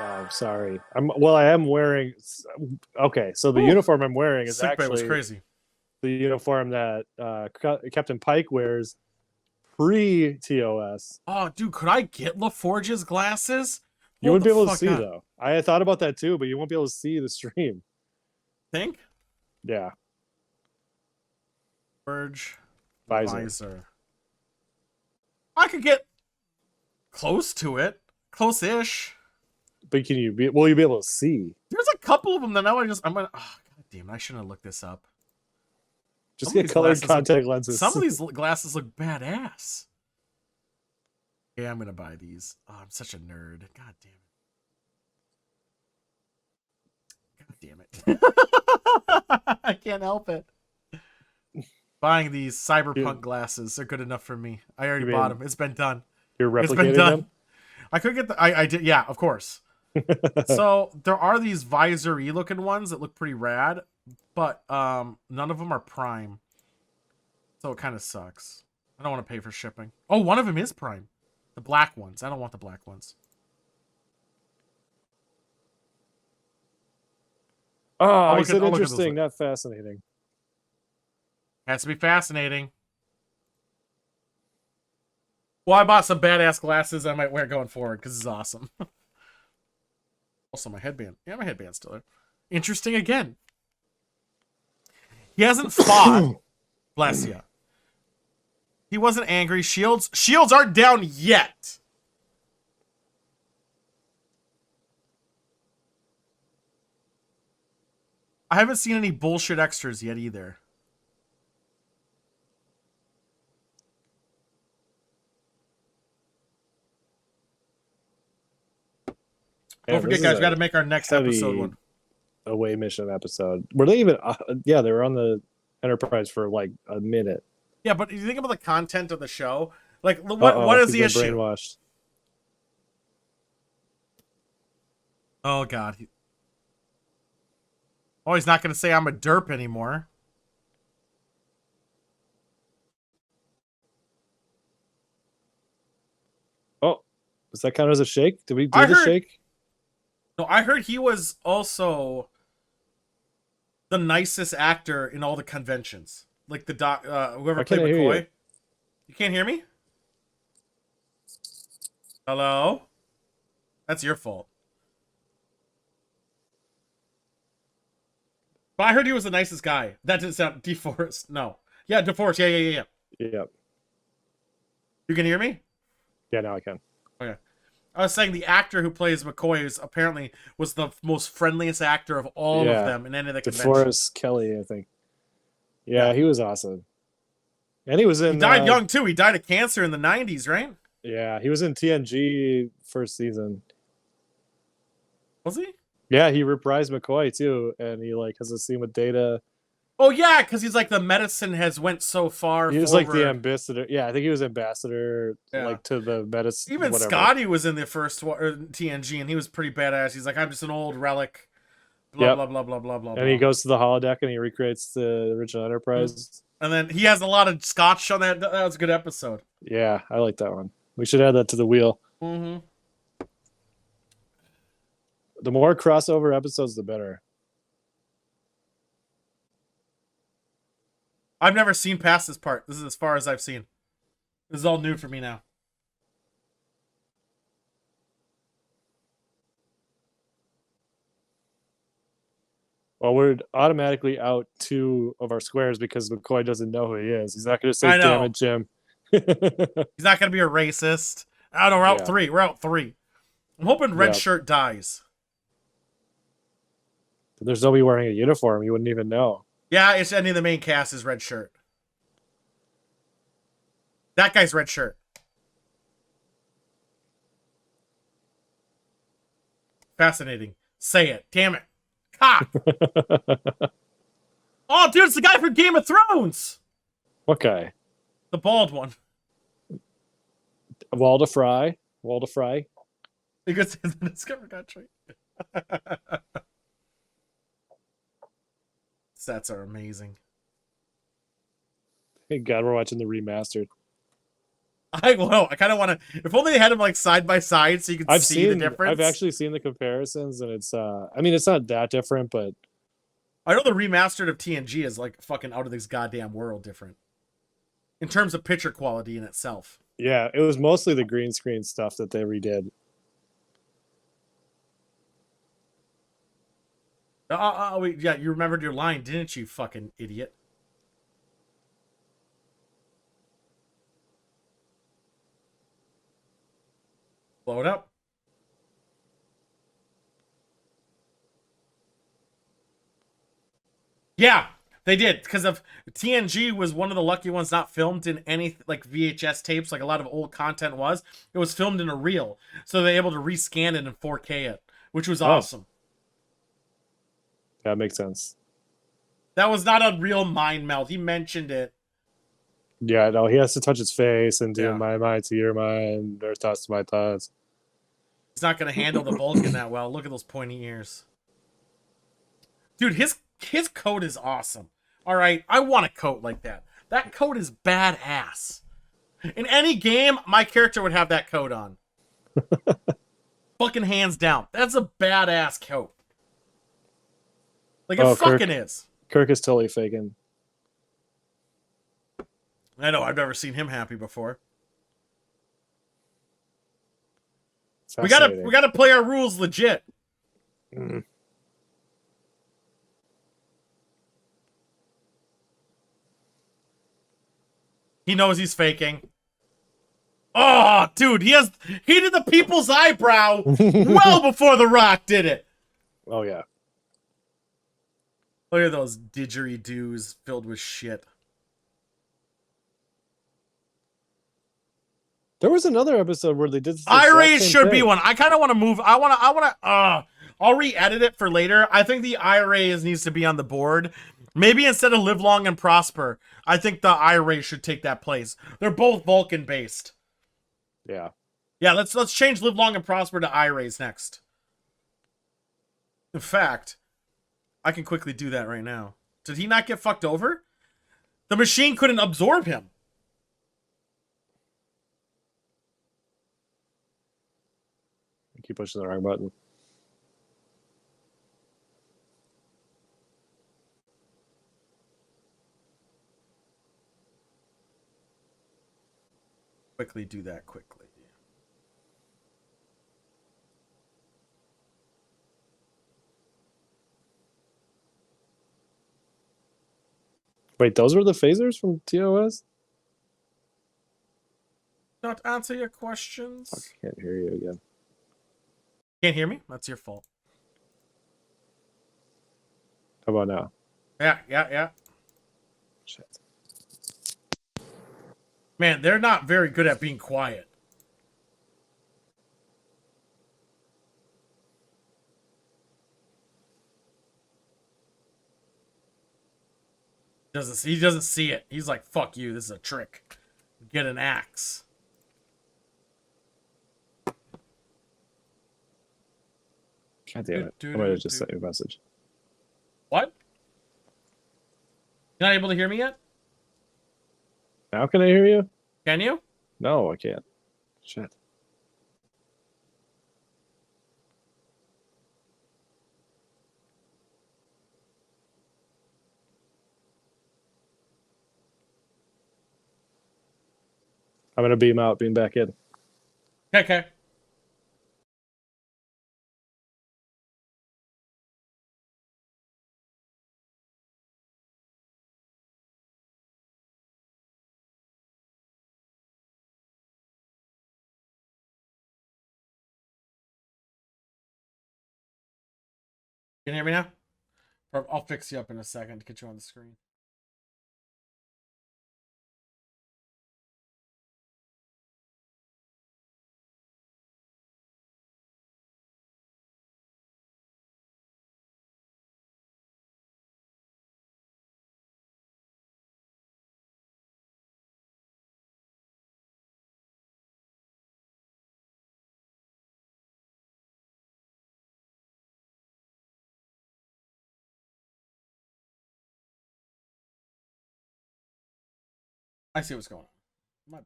I'm sorry. I am wearing. Okay, so the uniform I'm wearing is actually was crazy. The uniform that Captain Pike wears pre-TOS. Oh, dude, could I get LaForge's glasses? You wouldn't be able to see though. I thought about that too, but you won't be able to see the stream. Think? Yeah. Forge visor. I could get close to it, close-ish. But will you be able to see? There's a couple of them that now I'm gonna. Oh, God damn it! I shouldn't have looked this up. Just get colored contact lenses. Some of these glasses look badass. Yeah, I'm gonna buy these. Oh, I'm such a nerd. God damn it. God damn it. I can't help it. Buying these cyberpunk glasses. They're good enough for me. I already bought them. It's been done. You're replicating them? I could get I did. Yeah, of course. So there are these visor-y looking ones that look pretty rad, but none of them are Prime. So it kind of sucks. I don't want to pay for shipping. Oh, one of them is Prime. The black ones. I don't want the black ones. Oh, is it interesting? Not fascinating. Has to be fascinating. Well, I bought some badass glasses I might wear going forward because it's awesome. Also, my headband. Yeah, my headband's still there. Interesting again. He hasn't fought. Bless you. He wasn't angry. Shields aren't down yet. I haven't seen any bullshit extras yet either. Don't forget, guys, we got to make our next episode one. Away mission episode. Were they even? Yeah, they were on the Enterprise for like a minute. Yeah, but if you think about the content of the show, like what is the issue? Brainwashed. Oh God. Oh, he's not going to say I'm a derp anymore. Oh, does that count as a shake? Did we do the shake? No, I heard he was also the nicest actor in all the conventions. Like the whoever played McCoy. You can't hear me? Hello? That's your fault. But I heard he was the nicest guy. That didn't sound DeForest. No. Yeah, DeForest. Yeah. Yep. You can hear me? Yeah, now I can. Okay. I was saying the actor who plays McCoy apparently was the most friendliest actor of all of them in any of the conventions. DeForest Kelly, I think. Yeah, he was awesome. And he was in... He died young, too. He died of cancer in the 90s, right? Yeah, he was in TNG first season. Was he? Yeah, he reprised McCoy, too. And he, like, has a scene with Data. Oh, yeah, because he's like, the medicine has went so far He was like the ambassador. Yeah, I think he was ambassador, like, to the medicine. Even Scotty was in the first TNG, and he was pretty badass. He's like, I'm just an old relic. Blah, blah, blah, blah, blah, blah. And he goes to the holodeck, and he recreates the original Enterprise. And then he has a lot of scotch on that. That was a good episode. Yeah, I like that one. We should add that to the wheel. Mm-hmm. The more crossover episodes, the better. I've never seen past this part. This is as far as I've seen. This is all new for me now. Well, we're automatically out 2 of our squares because McCoy doesn't know who he is. He's not going to say, damn it, Jim. He's not going to be a racist. Oh, no, we're out 3. We're out 3. I'm hoping Red Shirt dies. There's nobody wearing a uniform. You wouldn't even know. Yeah, it's any of the main cast is red shirt. That guy's red shirt. Fascinating. Say it. Damn it. Ha! Oh, dude, it's the guy from Game of Thrones. What guy? The bald one. Walder Fry. Walder Fry. Because it's in the Discover Country. Sets are amazing. Thank God we're watching the remastered. I kind of want to. If only they had them like side by side, so you could see the difference. I've actually seen the comparisons, and it's. I mean, it's not that different, but I know the remastered of TNG is like fucking out of this goddamn world different in terms of picture quality in itself. Yeah, it was mostly the green screen stuff that they redid. Wait, yeah, you remembered your line, didn't you, fucking idiot? Blow it up. Yeah, they did, because of TNG was one of the lucky ones not filmed in any like VHS tapes, like a lot of old content was. It was filmed in a reel, so they were able to rescan it and 4K it, which was awesome. That makes sense. That was not a real mind melt. He mentioned it. Yeah, no, he has to touch his face and do my mind to your mind, their thoughts to my thoughts. He's not going to handle the Vulcan that well. Look at those pointy ears. Dude, his coat is awesome. All right, I want a coat like that. That coat is badass. In any game, my character would have that coat on. Fucking hands down. That's a badass coat. Like, it fucking is. Kirk is totally faking. I know, I've never seen him happy before. We gotta play our rules legit. Mm. He knows he's faking. Oh, dude, he did the people's eyebrow well before The Rock did it. Oh yeah. Look at those didgeridoos filled with shit. There was another episode where they did. I-rays should be one. I kind of want to move. I'll re-edit it for later. I think the I-rays needs to be on the board. Maybe instead of Live Long and Prosper, I think the I-rays should take that place. They're both Vulcan based. Yeah. Yeah, let's change Live Long and Prosper to I-rays next. In fact, I can quickly do that right now. Did he not get fucked over? The machine couldn't absorb him. I keep pushing the wrong button. Quickly do that quickly. Wait, those were the phasers from TOS? Not answer your questions. Fuck, I can't hear you again. Can't hear me? That's your fault. How about now? Yeah. Shit. Man, they're not very good at being quiet. He doesn't see it. He's like, fuck you, this is a trick. Get an axe. God damn it. I'm gonna just send you a message. What? You're not able to hear me yet? Now can I hear you? Can you? No, I can't. Shit. I'm gonna beam out, beam back in. Okay. Can you hear me now? I'll fix you up in a second to get you on the screen. I see what's going on. My bad.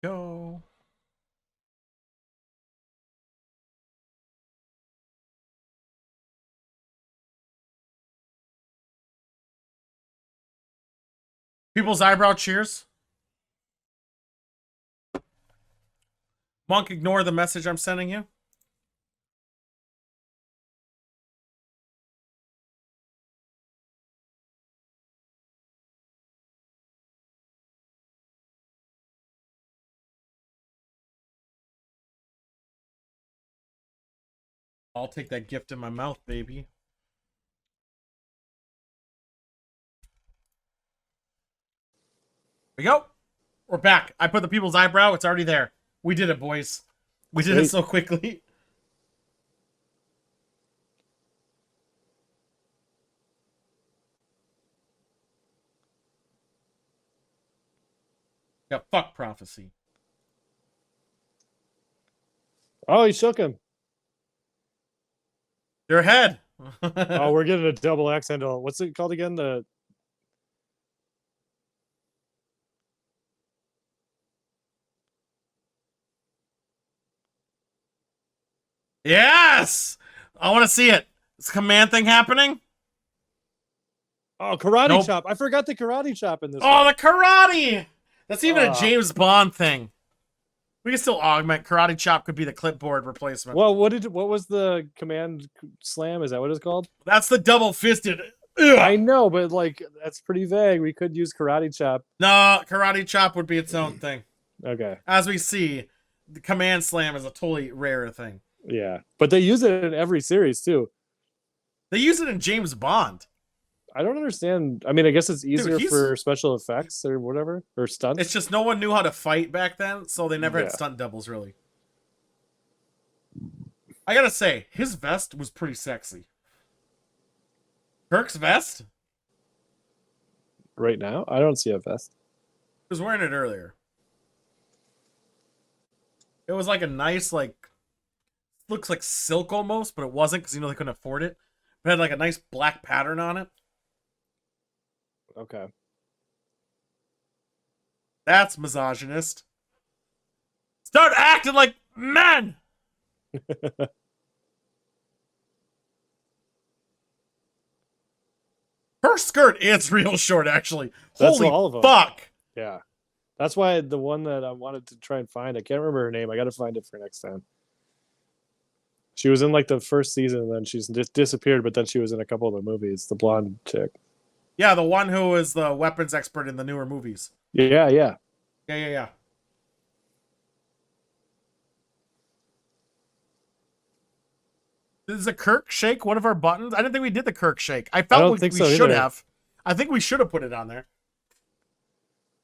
Go. People's eyebrow cheers. Monk, ignore the message I'm sending you. I'll take that gift in my mouth, baby. We go. We're back. I put the people's eyebrow. It's already there. We did it, boys. We did it so quickly. Yeah, fuck prophecy. Oh, he shook him. Your head. Oh, we're getting a double axe handle. What's it called again? The Yes! I want to see it. Is command thing happening? Oh, karate chop. I forgot the karate chop in this one. The karate! That's even a James Bond thing. We can still augment. Karate chop could be the clipboard replacement. Well, what was the command slam? Is that what it's called? That's the double fisted. I know, but like that's pretty vague. We could use karate chop. No, karate chop would be its own thing. Okay. As we see, the command slam is a totally rare thing. Yeah, but they use it in every series too. They use it in James Bond. I don't understand. I mean, I guess it's easier for special effects or whatever, or stunts. It's just no one knew how to fight back then, so they never had stunt doubles, really. I gotta say, his vest was pretty sexy. Kirk's vest? Right now? I don't see a vest. He was wearing it earlier. It was like a nice, like, looks like silk almost, but it wasn't because, you know, they couldn't afford it. It had like a nice black pattern on it. Okay. That's misogynist. Start acting like men! Her skirt is real short, actually. That's Holy all of them. Fuck! Yeah. That's why the one that I wanted to try and find, I can't remember her name. I got to find it for next time. She was in like the first season, and then she's just disappeared, but then she was in a couple of the movies. The blonde chick. Yeah, the one who is the weapons expert in the newer movies. Yeah. Is a Kirk shake one of our buttons? I didn't think we did the Kirk shake. I felt we should have. I think we should have put it on there.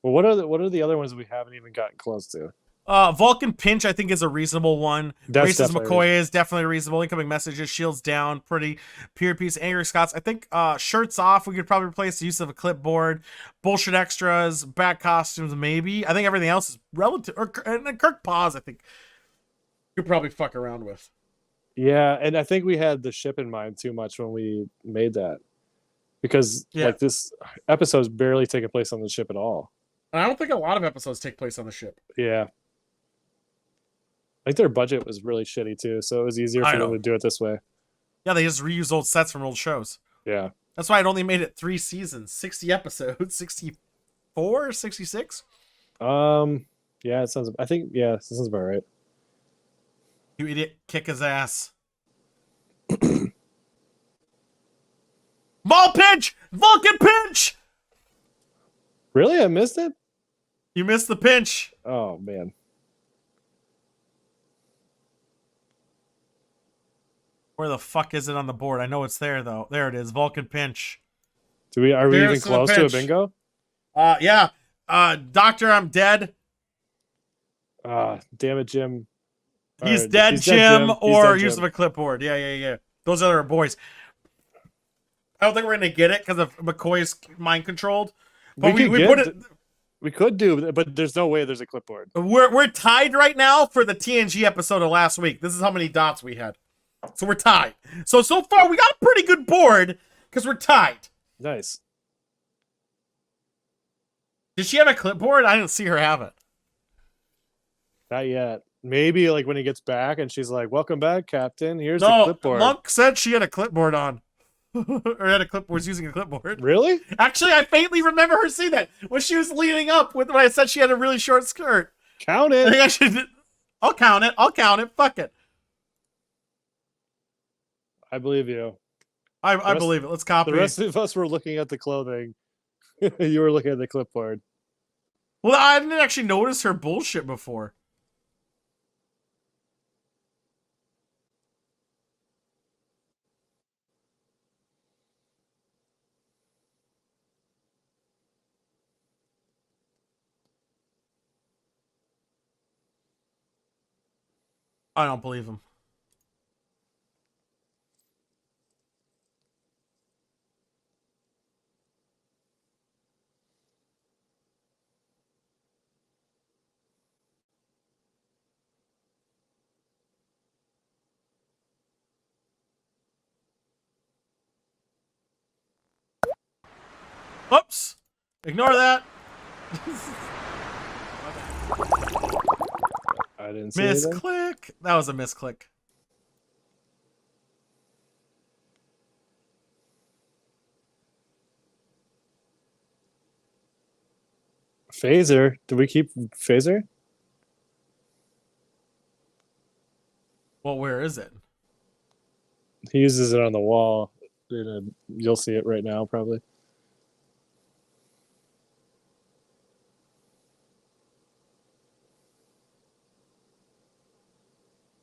Well, what are the other ones we haven't even gotten close to? Vulcan pinch, I think, is a reasonable one. Racist McCoy is definitely reasonable. Incoming messages, shields down, pretty. Period piece, angry Scots. I think shirts off, we could probably replace the use of a clipboard. Bullshit extras, back costumes, maybe. I think everything else is relative. And Kirk pause, I think, you could probably fuck around with. Yeah, and I think we had the ship in mind too much when we made that. Because like this episode's barely taking place on the ship at all. And I don't think a lot of episodes take place on the ship. Yeah. I think their budget was really shitty too, so it was easier for them to do it this way. Yeah, they just reuse old sets from old shows. Yeah. That's why it only made it 3 seasons, 60 episodes, 64, 66? Yeah, it sounds that sounds about right. You idiot, kick his ass. Ball pitch! Vulcan pinch! Really? I missed it? You missed the pinch. Oh, man. Where the fuck is it on the board? I know it's there, though. There it is. Vulcan pinch. Are we even close to a bingo? Yeah. Doctor, I'm dead. Damn it, Jim. He's dead, Jim, or use of a clipboard. Yeah. Those are our boys. I don't think we're going to get it because of McCoy's mind controlled. But we put it... We could do, but there's no way there's a clipboard. We're tied right now for the TNG episode of last week. This is how many dots we had. So we're tied. So far, we got a pretty good board because we're tied. Nice. Did she have a clipboard? I didn't see her have it. Not yet. Maybe like when he gets back and she's like, "Welcome back, Captain. Here's the clipboard." Monk said she had a clipboard on. Or had a clipboard, was using a clipboard. Really? Actually, I faintly remember her saying that when she was leaning up with when I said she had a really short skirt. Count it. I think I should. I'll count it. Fuck it. I believe you. I believe it. Let's copy. The rest of us were looking at the clothing. You were looking at the clipboard. Well, I didn't actually notice her bullshit before. I don't believe him. Oops. Ignore that. I didn't see anything. Misclick. That was a misclick. Phaser. Do we keep Phaser? Well, where is it? He uses it on the wall. You'll see it right now, probably.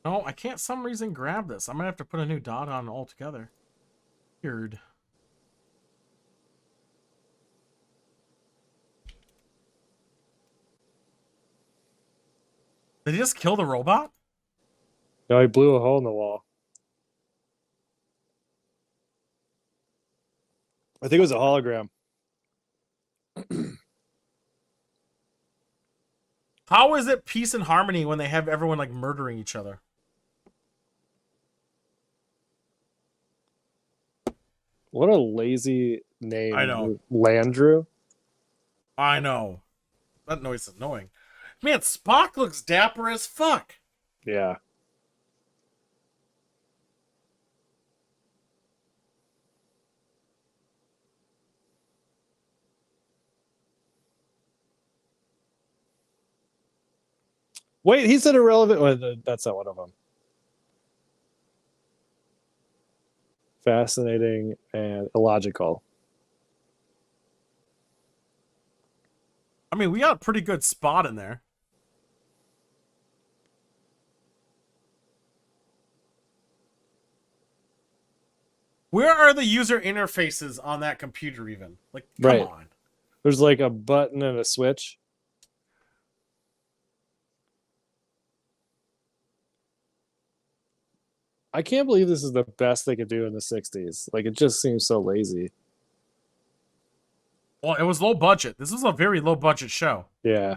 No, I can't some reason grab this. I'm gonna have to put a new dot on altogether. Weird. Did he just kill the robot? No, he blew a hole in the wall. I think it was a hologram. How is it peace and harmony when they have everyone like murdering each other? What a lazy name. I know. Landrew. I know. That noise is annoying. Man, Spock looks dapper as fuck. Yeah. Wait, he said irrelevant. Well, that's not one of them. Fascinating and illogical. I mean, we got a pretty good spot in there. Where are the user interfaces on that computer even? Like, come on. There's like a button and a switch. I can't believe this is the best they could do in the 60s. Like, it just seems so lazy. Well, it was low budget. This was a very low budget show. Yeah.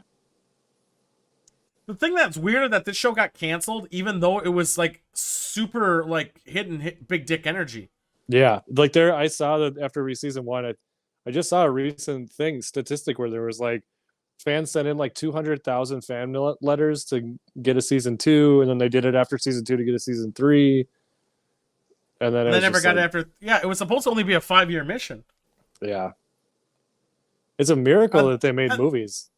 The thing that's weird is that this show got canceled, even though it was like super like hit big dick energy. Yeah. Like there, I saw that after season 1, I just saw a recent statistic where there was like fans sent in like 200,000 fan letters to get a season 2, and then they did it after season 2 to get a season 3, and then they never got it after. Yeah, it was supposed to only be a 5-year mission. Yeah, it's a miracle that they made movies.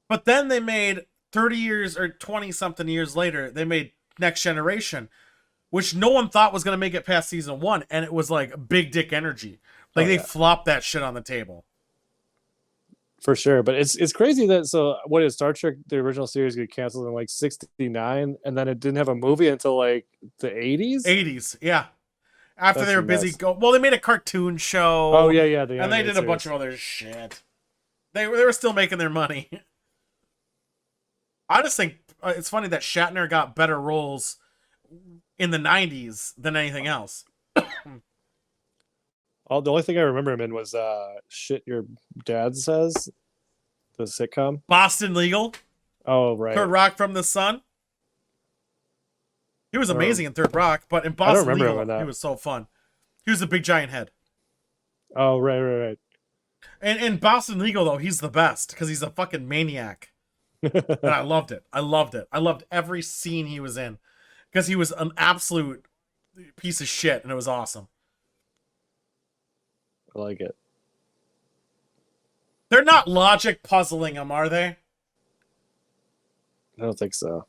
But then they made 30 years or 20 something years later, they made Next Generation, which no one thought was going to make it past season 1, and it was like big dick energy. Like they flopped that shit on the table. For sure, but it's crazy that what is Star Trek the original series get canceled in like '69, and then it didn't have a movie until like the '80s. '80s, yeah. After they were busy well, they made a cartoon show. Oh yeah, and they did a bunch of other shit. They were still making their money. I just think it's funny that Shatner got better roles in the '90s than anything else. The only thing I remember him in was Shit Your Dad Says, the sitcom. Boston Legal. Oh, right. Third Rock from the Sun. He was amazing in Third Rock, but in Boston Legal, he was so fun. He was a big giant head. Oh, right. And in Boston Legal, though, he's the best because he's a fucking maniac. And I loved it. I loved every scene he was in because he was an absolute piece of shit, and it was awesome. I like it. They're not logic puzzling him, are they? I don't think so.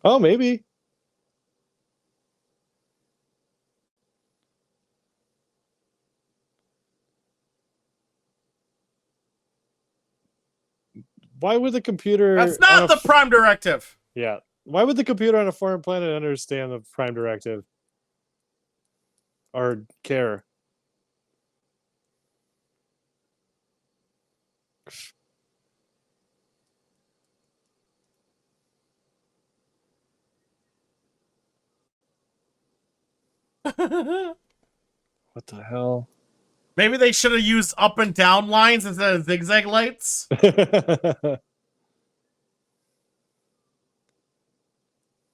Oh, maybe. Why would the computer... That's not the Prime Directive. Yeah. Why would the computer on a foreign planet understand the Prime Directive? Or care? What the hell? Maybe they should have used up and down lines instead of zigzag lights.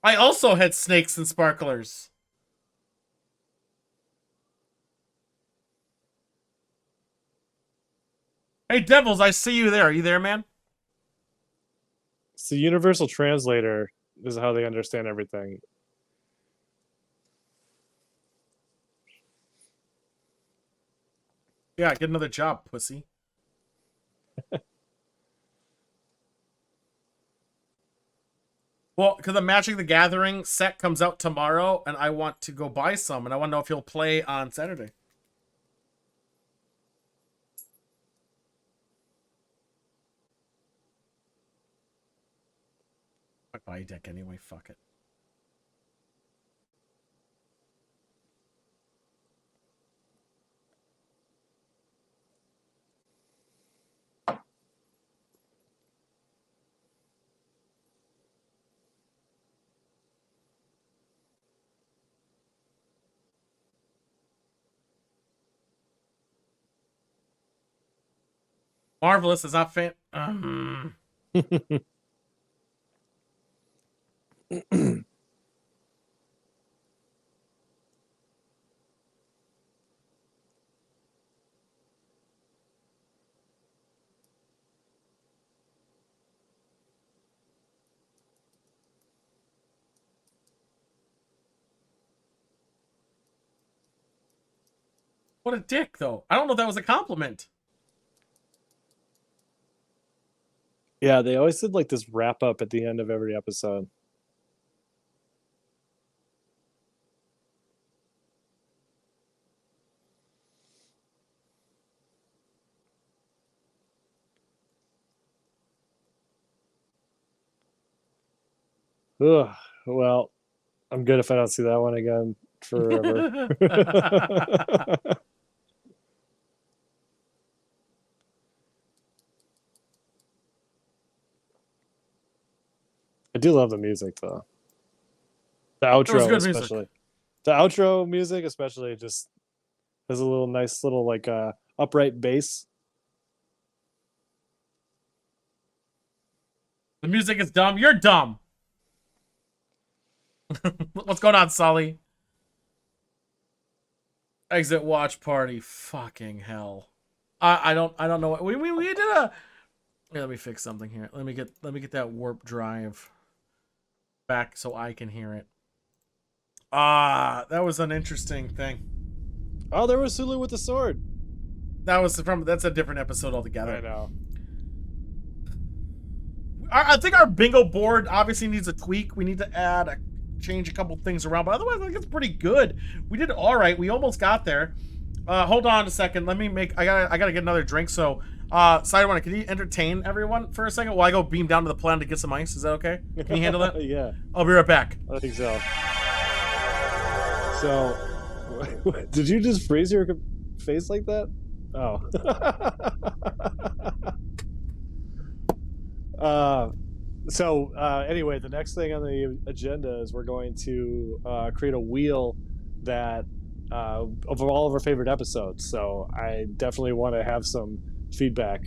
I also had snakes and sparklers. Hey, Devils, I see you there. Are you there, man? It's the universal translator. This is how they understand everything. Yeah, get another job, pussy. Well, because the Magic the Gathering set comes out tomorrow, and I want to go buy some, and I want to know if you'll play on Saturday. I buy a deck anyway, fuck it. Marvelous is not fan. What a dick, though. I don't know if that was a compliment. Yeah, they always did like this wrap up at the end of every episode. Ugh, well, I'm good if I don't see that one again forever. I do love the music though. The outro especially. Music. The outro music especially just has a little nice little like upright bass. The music is dumb. You're dumb. What's going on, Sully? Exit watch party. Fucking hell. I don't know what we did a. Yeah, let me fix something here. Let me get that warp drive back so I can hear it. That was an interesting thing. Oh, there was Sulu with the sword. That's a different episode altogether. I know. I think our bingo board obviously needs a tweak. We need to add change a couple things around, but otherwise I think it's pretty good. We did all right. We almost got there. Hold on a second. Let me make. I gotta get another drink. So, Sidewinder, can you entertain everyone for a second while I go beam down to the planet to get some ice? Is that okay? Can you handle that? Yeah. I'll be right back. I think so. So, did you just freeze your face like that? Oh. Anyway, the next thing on the agenda is we're going to create a wheel that of all of our favorite episodes. So I definitely want to have some feedback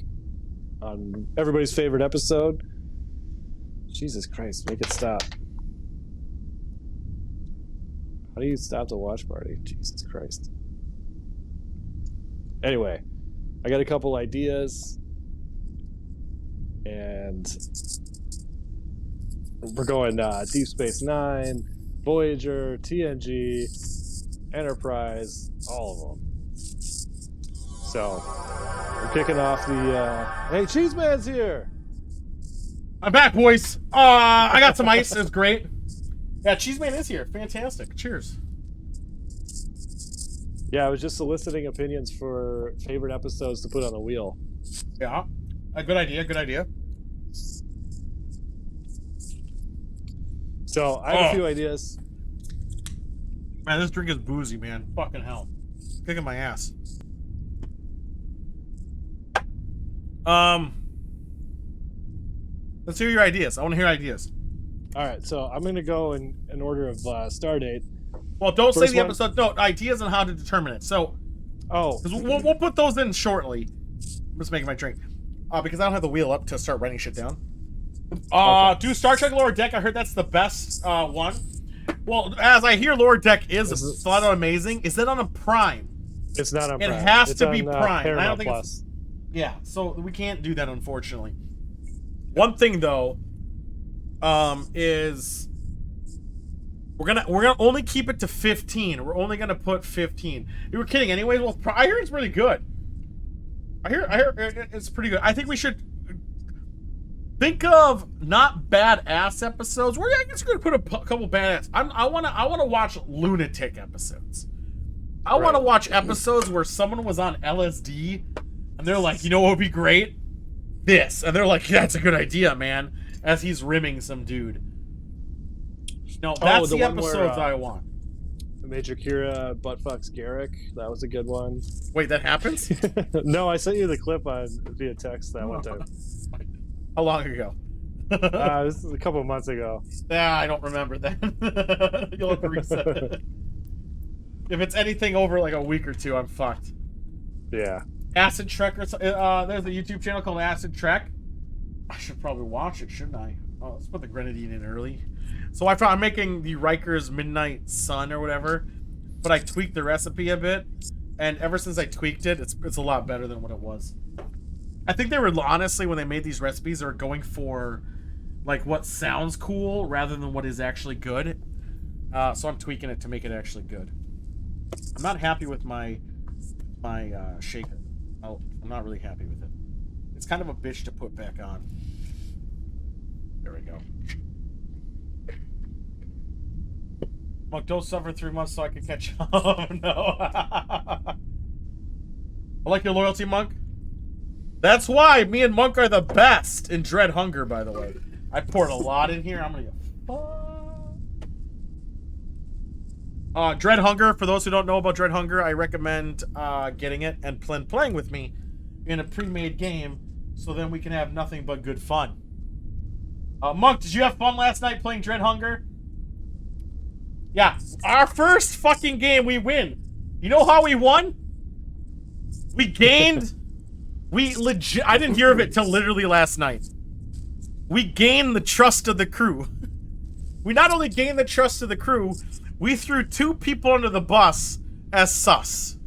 on everybody's favorite episode. Jesus Christ, make it stop. How do you stop the watch party? Jesus Christ. Anyway, I got a couple ideas, and we're going Deep Space Nine, Voyager, TNG, Enterprise, all of them. So, we're kicking off the, hey, Cheeseman's here! I'm back, boys! I got some ice, it's great. Yeah, Cheeseman is here, fantastic, cheers. Yeah, I was just soliciting opinions for favorite episodes to put on the wheel. Yeah, a good idea, good idea. So, I have a few ideas. Man, this drink is boozy, man. Fucking hell. It's kicking my ass. Let's hear your ideas. I want to hear ideas. Alright, so I'm going to go in order of star date. Well, don't say the episode. No, ideas on how to determine it. So, because we'll put those in shortly. I'm just making my drink. Because I don't have the wheel up to start writing shit down. Do Star Trek Lower Deck. I heard that's the best one. Well, as I hear, Lower Deck is flat out amazing. Is that on a Prime? It's not on Prime. It has to be Prime. I don't think Plus. Yeah, so we can't do that, unfortunately. One thing though, is we're gonna only keep it to 15. We're only gonna put 15. You were kidding, anyways. Well, I hear it's really good. I hear it's pretty good. I think we should think of not badass episodes. We're I guess we're gonna put a couple badass. I wanna watch lunatic episodes. I wanna watch episodes where someone was on LSD and they're like, you know what would be great? This. And they're like, yeah, that's a good idea, man. As he's rimming some dude. No, that's the episodes I want. Major Kira buttfucks Garrick. That was a good one. Wait, that happens? No, I sent you the clip via text that one time. How long ago? This is a couple of months ago. Yeah, I don't remember that. You'll have to reset it. If it's anything over like a week or two, I'm fucked. Yeah. Acid Trek, there's a YouTube channel called Acid Trek. I should probably watch it, shouldn't I? Oh, let's put the grenadine in early. So I'm making the Riker's Midnight Sun or whatever, but I tweaked the recipe a bit, and ever since I tweaked it, it's a lot better than what it was. I think they were, honestly, when they made these recipes, they were going for like what sounds cool rather than what is actually good. So I'm tweaking it to make it actually good. I'm not happy with my shaker. Oh, I'm not really happy with it. It's kind of a bitch to put back on. There we go. Monk, don't suffer 3 months so I can catch up. Oh, no. I like your loyalty, Monk. That's why me and Monk are the best in Dread Hunger, by the way. I poured a lot in here. I'm gonna get fucked. Dread Hunger, for those who don't know about Dread Hunger, I recommend getting it and playing with me in a pre-made game, so then we can have nothing but good fun. Monk, did you have fun last night playing Dread Hunger? Yeah, our first fucking game we win. You know how we won? We gained... I didn't hear of it till literally last night. We gained the trust of the crew. We not only gained the trust of the crew, we threw 2 people under the bus as sus.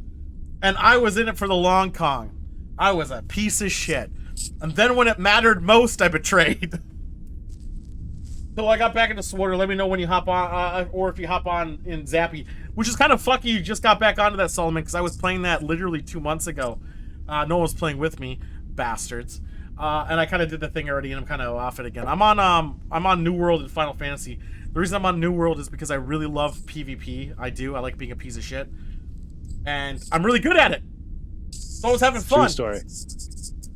And I was in it for the long con. I was a piece of shit. And then when it mattered most, I betrayed. So I got back into Sworder. Let me know when you hop on, or if you hop on in Zappy. Which is kind of fucky you just got back onto that, Solomon, because I was playing that literally 2 months ago. No one was playing with me, bastards. And I kind of did the thing already, and I'm kind of off it again. I'm on New World in Final Fantasy. The reason I'm on New World is because I really love PvP. I do. I like being a piece of shit, and I'm really good at it. So I was having fun. True story.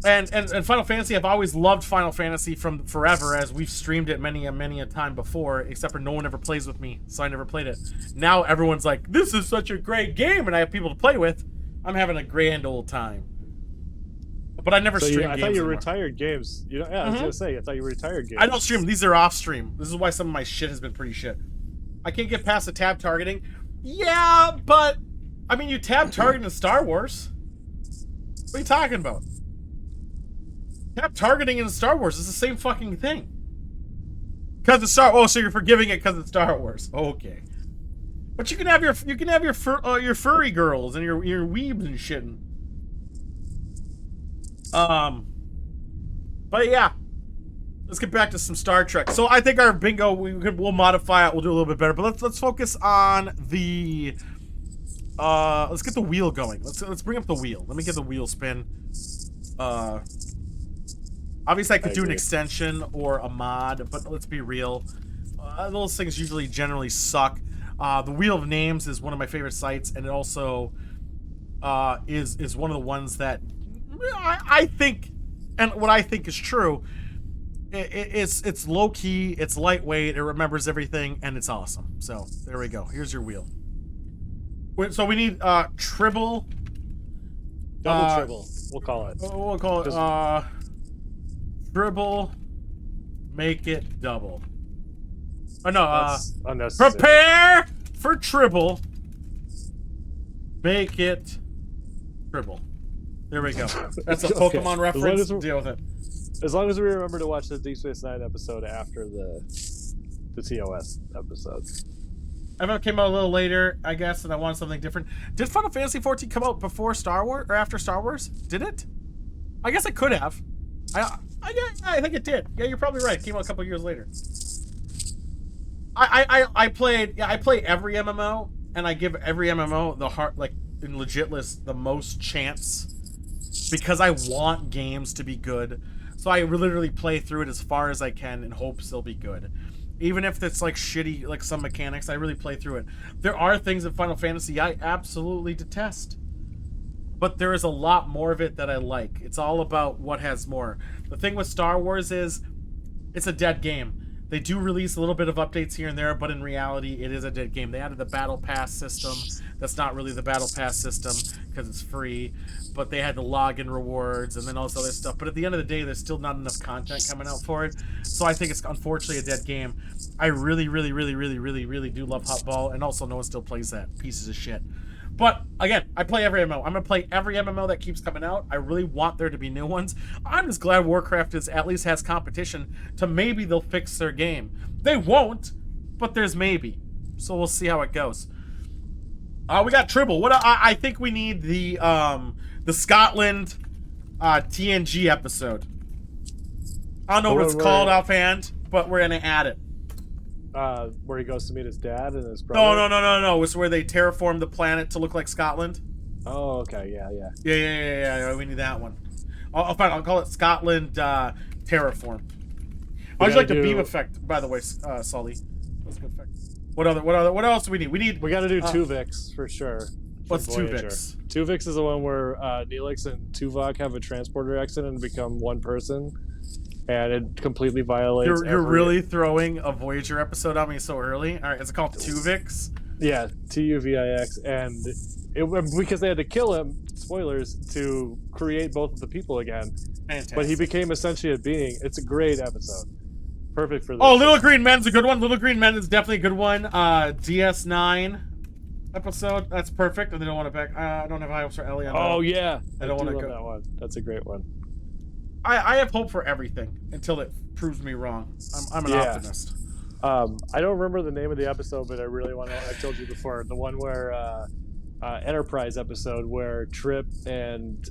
And Final Fantasy, I've always loved Final Fantasy from forever, as we've streamed it many a time before, except for no one ever plays with me, so I never played it. Now everyone's like, this is such a great game, and I have people to play with. I'm having a grand old time. But I never stream games I thought you anymore. retired games. You know, yeah, I was going to say, I thought you retired games. I don't stream. These are off stream. This is why some of my shit has been pretty shit. I can't get past the tab targeting. Yeah, but, I mean, you tab target in Star Wars. What are you talking about? Tab targeting in Star Wars is the same fucking thing. Because it's Star. Oh, so you're forgiving it because it's Star Wars? Okay. But you can have your furry girls and your weebs and shit. But yeah, let's get back to some Star Trek. So I think our bingo we'll modify it. We'll do a little bit better. But let's focus on the. Let's get the wheel going. Let's bring up the wheel. Let me get the wheel spin. Obviously, I could do an extension or a mod, but let's be real. Those things usually generally suck. The Wheel of Names is one of my favorite sites, and it also is one of the ones that I think, and what I think is true, it's low key, it's lightweight, it remembers everything, and it's awesome. So there we go. Here's your wheel. So we need tribble, double tribble. We'll call it. We'll call it. Tribble, make it double. Oh no, unnecessary. Prepare for tribble, make it tribble. There we go. That's a Pokemon reference. Deal with it. As long as we remember to watch the Deep Space Nine episode after the TOS episode. I know it came out a little later, I guess, and I wanted something different. Did Final Fantasy 14 come out before Star Wars or after Star Wars? Did it? I guess it could have. I think it did. Yeah, you're probably right. It came out a couple years later. I play every MMO, and I give every MMO the heart, like in legit list, the most chance, because I want games to be good. So I literally play through it as far as I can in hopes they'll be good. Even if it's like shitty, like some mechanics, I really play through it. There are things in Final Fantasy I absolutely detest, but there is a lot more of it that I like. It's all about what has more. The thing with Star Wars is it's a dead game. They do release a little bit of updates here and there, but in reality, it is a dead game. They added the Battle Pass system. That's not really the Battle Pass system because it's free, but they had the login rewards and then all this other stuff. But at the end of the day, there's still not enough content coming out for it. So I think it's unfortunately a dead game. I really do love Hotball, and also no one still plays that. Pieces of shit. But again, I play every MMO. I'm gonna play every MMO that keeps coming out. I really want there to be new ones. I'm just glad Warcraft at least has competition to maybe they'll fix their game. They won't, but there's maybe. So we'll see how it goes. We got Tribble. What I think we need the Scotland TNG episode. I don't know what it's called offhand, but we're gonna add it. Where he goes to meet his dad and his brother? No. It's where they terraform the planet to look like Scotland. Oh, okay, yeah. Yeah. We need that one. I'll call it Scotland Terraform. I would like the beam effect, by the way, Sully. That's a good effect. What else do we need? We gotta do Tuvix for sure. What's Tuvix? Tuvix is the one where Neelix and Tuvok have a transporter accident and become one person. And it completely violates. You're really throwing a Voyager episode on me so early. All right, is it called Tuvix? Yeah, Tuvix, and because they had to kill him. Spoilers to create both of the people again. Fantastic. But he became essentially a being. It's a great episode. Perfect for this. Oh, Little Green Men's a good one. Little Green Men is definitely a good one. DS9 episode. That's perfect. And they don't want to back. I don't have high hopes for Ellie on that. Oh yeah, I don't want to go that one. That's a great one. I have hope for everything until it proves me wrong. I'm an optimist. I don't remember the name of the episode, but I really want to. I told you before, the one where Enterprise episode where Trip and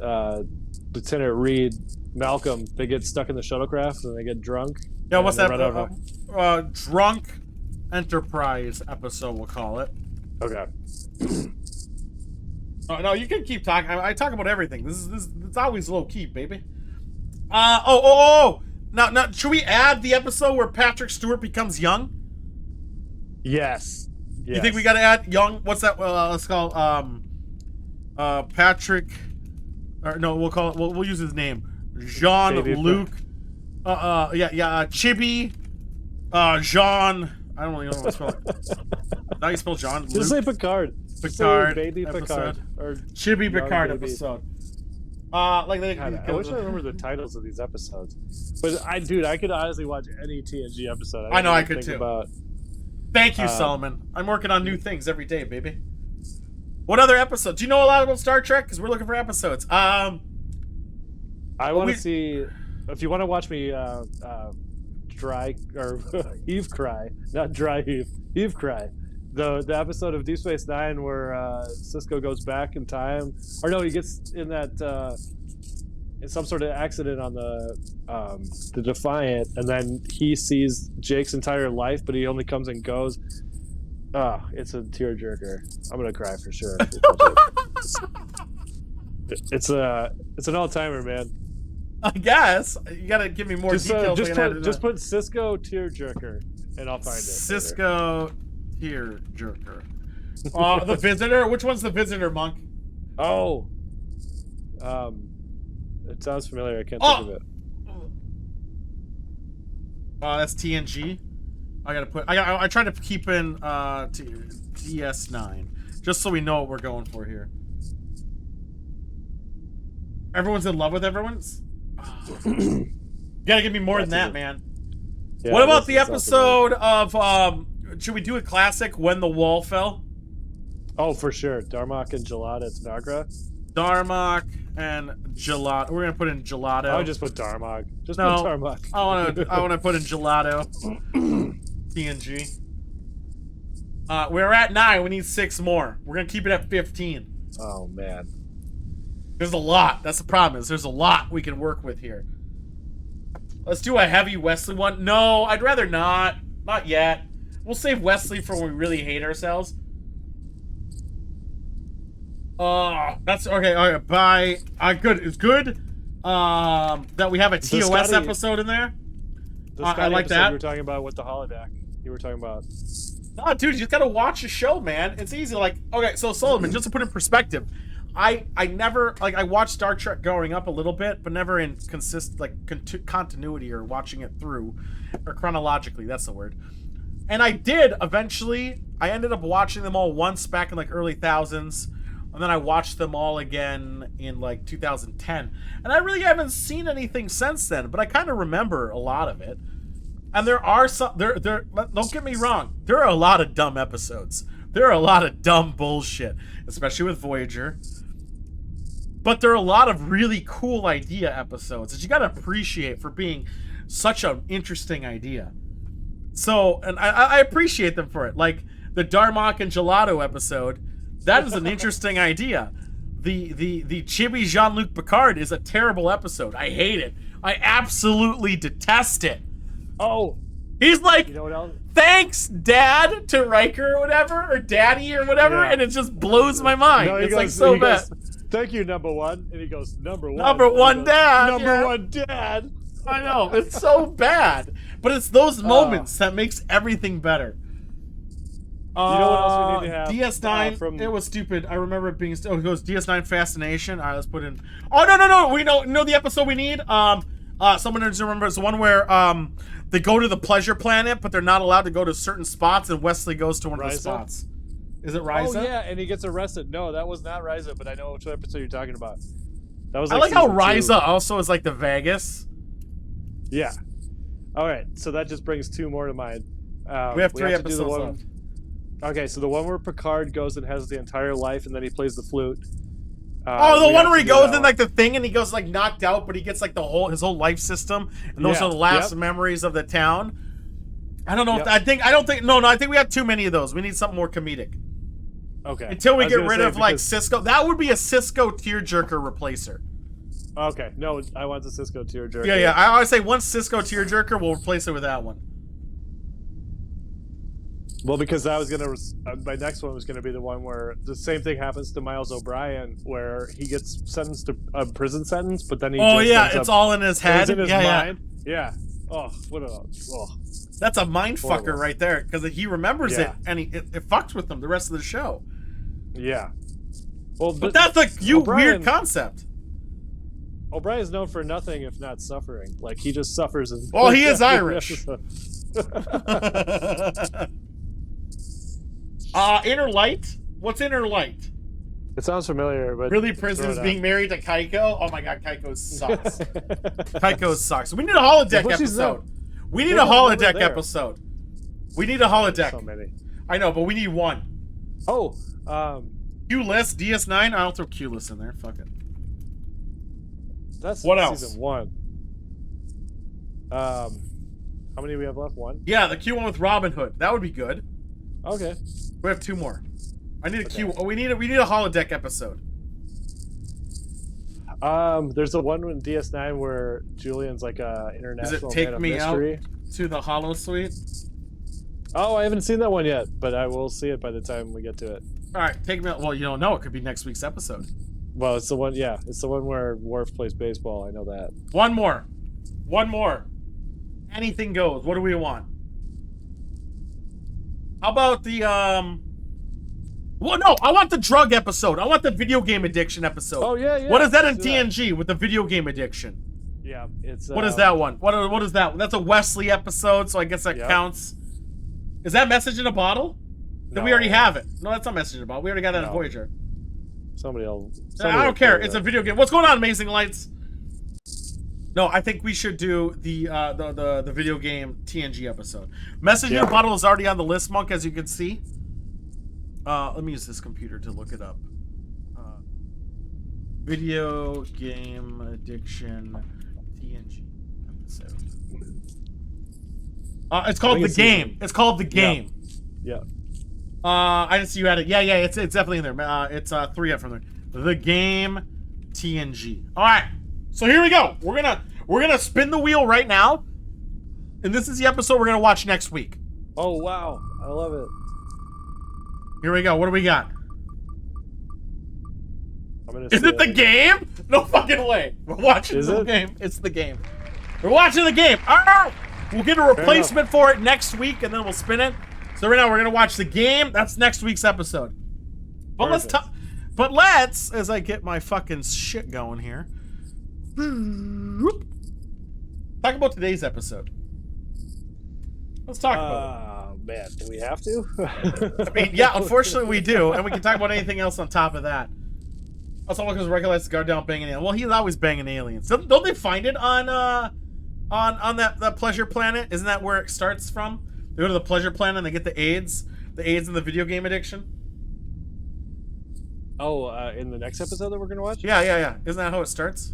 Lieutenant Reed, Malcolm, they get stuck in the shuttlecraft and they get drunk. Yeah, what's that? Drunk Enterprise episode, we'll call it. Okay. No, you can keep talking. I talk about everything. This it's always low key, baby. Now, should we add the episode where Patrick Stewart becomes young? Yes. You think we got to add young? What's that? Let's call Patrick. Or no, we'll call it. We'll use his name. Jean-Luc. Chibi. Jean. I don't really know what to spell it. How you spell John? Just say Picard. Picard. Baby episode. Picard. Or Chibi Picard baby. episode. I wish I remember the titles of these episodes. But I could honestly watch any TNG episode. I know I could too. Thank you, Um, Solomon. I'm working on new things every day, baby. What other episodes? Do you know a lot about Star Trek? Because we're looking for episodes. I want to see. If you want to watch me dry or heave cry, not dry heave cry. The episode of Deep Space Nine where Cisco goes back in time, or no, he gets in that in some sort of accident on the Defiant, and then he sees Jake's entire life, but he only comes and goes. It's a tearjerker. I'm gonna cry for sure. It's an all timer, man. I guess you gotta give me more details. Just put Cisco tearjerker, and I'll find it. Cisco tearjerker. The Visitor. Which one's the Visitor, Monk? Oh, it sounds familiar. I can't think of it. That's TNG. I try to keep in DS9 just so we know what we're going for here. Everyone's in love with everyone's. You gotta give me more than that, man. Yeah, what about the episode of should we do a classic, When the Wall Fell? Oh, for sure. Darmok and Gelada Tanagra. Darmok and Gelato. We're gonna put in Gelato. I would just put Darmok. Put Darmok. I wanna put in Gelato. TNG. We're at 9. We need 6 more. We're gonna keep it at 15. Oh man. There's a lot. That's the problem. There's a lot we can work with here. Let's do a heavy Wesley one. No, I'd rather not. Not yet. We'll save Wesley for when we really hate ourselves. That's okay. All right, bye. Good. It's good. That we have a TOS episode in there. I like that. You were talking about with the holodeck. You were talking about. Oh, dude, you just gotta watch the show, man. It's easy. Like, okay, so Solomon, just to put in perspective, I never I watched Star Trek growing up a little bit, but never in continuity or watching it through or chronologically. That's the word. And I did eventually. I ended up watching them all once back in like early thousands, and then I watched them all again in like 2010. And I really haven't seen anything since then, but I kind of remember a lot of it. And there are some. Don't get me wrong. There are a lot of dumb episodes. There are a lot of dumb bullshit, especially with Voyager. But there are a lot of really cool idea episodes that you gotta appreciate for being such an interesting idea. So, and I appreciate them for it. Like the Darmok and Gelato episode, that is an interesting idea. The Chibi Jean-Luc Picard is a terrible episode. I hate it. I absolutely detest it. Oh, he's like, you know what else? Thanks, Dad, to Riker or whatever, or Daddy or whatever, and it just blows my mind. No, it's like so bad. Thank you, number one. And he goes, number one. Number one, Dad. Number one, Dad. I know, it's so bad. But it's those moments that makes everything better. You know what else we need to have? DS9, it was stupid. I remember it being, it goes DS9 Fascination. All right, let's put in, oh, no. We know the episode we need. Someone doesn't remember. It's the one where, they go to the pleasure planet, but they're not allowed to go to certain spots, and Wesley goes to one of the spots. Is it Ryza? Oh, yeah, and he gets arrested. No, that was not Ryza, but I know which episode you're talking about. That was I like how Ryza also is like the Vegas. Yeah. All right, so that just brings 2 more to mind. We have 3 episodes left. Okay, so the one where Picard goes and has the entire life, and then he plays the flute. The one where he goes in like the thing, and he goes like knocked out, but he gets like his whole life system, and those are the last memories of the town. I don't know if I think we have too many of those. We need something more comedic. Okay. Until we get rid of like Cisco, that would be a Cisco tearjerker replacer. Okay, no, I want the Cisco tearjerker. Yeah. I always say one Cisco tearjerker, we'll replace it with that one. Well, because I was gonna, my next one was gonna be the one where the same thing happens to Miles O'Brien, where he gets sentenced to a prison sentence, but then he. Oh yeah, it's all in his head. It's in his mind. Yeah. Oh, what a. Oh. That's a mind fucker right there, because he remembers it and it fucks with him the rest of the show. Yeah. Well, but that's a weird concept. O'Brien's known for nothing if not suffering. Like he just suffers. Well, he is Irish. Inner Light? What's Inner Light? It sounds familiar, but really, Prison's being married to Kaiko? Oh my god, Kaiko sucks. Kaiko sucks. We need a holodeck episode. We need a holodeck episode. We need a holodeck. So many. I know, but we need one. Oh, Q-list, DS9. I'll throw Q-list in there. Fuck it. That's what else? Season 1. How many do we have left? One? Yeah, the Q one with Robin Hood. That would be good. Okay. We have 2 more. I need a Q. Oh, we need a holodeck episode. There's the one in DS9 where Julian's like a international. Does it take man me of mystery. out to the Hollow Suite? Oh, I haven't seen that one yet, but I will see it by the time we get to it. All right, take me out. Well, you don't know. It could be next week's episode. Well, it's the one. Yeah, it's the one where Worf plays baseball. I know that. One more. Anything goes. What do we want? How about the Well, no, I want the drug episode. I want the video game addiction episode. Oh yeah. What is that in TNG with the video game addiction? Yeah, it's. What is that one? What is that? That's a Wesley episode, so I guess that counts. Is that Message in a Bottle? Then we already have it. No, that's not Message in a Bottle. We already got that in Voyager. Somebody else. I don't care. It's a video game. What's going on, Amazing Lights? No, I think we should do the video game TNG episode. Message in a Bottle is already on the list, Monk, as you can see. Let me use this computer to look it up. Video game addiction TNG episode. It's called The Game. It's called The Game. Yeah. I didn't see you had it. Yeah, it's definitely in there. It's 3 up from there. The Game TNG. All right. So here we go. We're gonna spin the wheel right now, and this is the episode we're gonna watch next week. Oh wow, I love it. Here we go. What do we got? Is it The Game? No fucking way. We're watching The Game. It's The Game. We're watching The Game. We'll get a replacement for it next week, and then we'll spin it. So right now we're gonna watch The Game. That's next week's episode. But let's as I get my fucking shit going here. Talk about today's episode. Let's talk about it. Man, do we have to? I mean, yeah, unfortunately we do, and we can talk about anything else on top of that. Also, because Riker lets the guard down banging aliens. Well, he's always banging aliens. Don't they find it on that pleasure planet? Isn't that where it starts from? They go to the pleasure planet and they get the AIDS and the video game addiction. Oh, in the next episode that we're gonna watch? Yeah. Isn't that how it starts?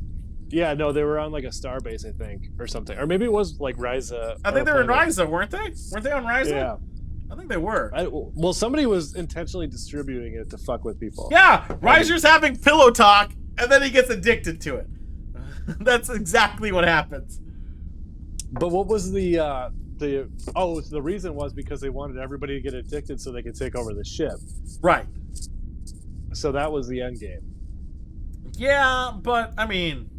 Yeah, no, they were on like a star base, I think, or something, or maybe it was like Ryza. I think they were in Ryza, weren't they? Weren't they on Ryza? Yeah, I think they were. Well, somebody was intentionally distributing it to fuck with people. Yeah, Ryzer's having pillow talk, and then he gets addicted to it. That's exactly what happens. But what was the reason was because they wanted everybody to get addicted so they could take over the ship. Right. So that was the end game. Yeah, but I mean,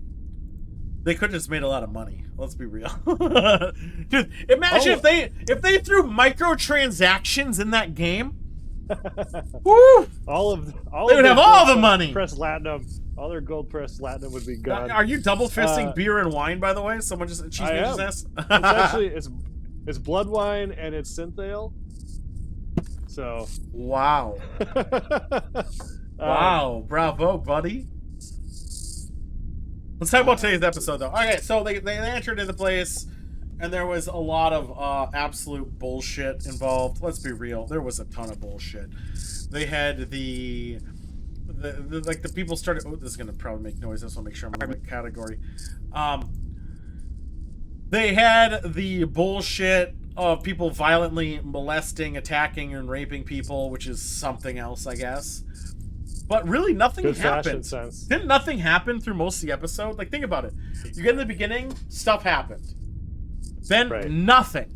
they could have just made a lot of money. Let's be real. Dude, imagine if they threw microtransactions in that game. Woo! They would have all the money. Press Platinum. All their gold press Platinum would be gone. Are you double fisting beer and wine, by the way? Someone just It's actually it's blood wine and it's synthale. So wow. Wow, bravo, buddy. Let's talk about today's episode, though. Okay, so they entered into place, and there was a lot of absolute bullshit involved. Let's be real, there was a ton of bullshit. They had the people started. Oh, this is gonna probably make noise. I just want to make sure I'm in the right category. They had the bullshit of people violently molesting, attacking, and raping people, which is something else, I guess. But really, nothing happened. Didn't nothing happen through most of the episode? Like, think about it. You get in the beginning, stuff happened. Then nothing.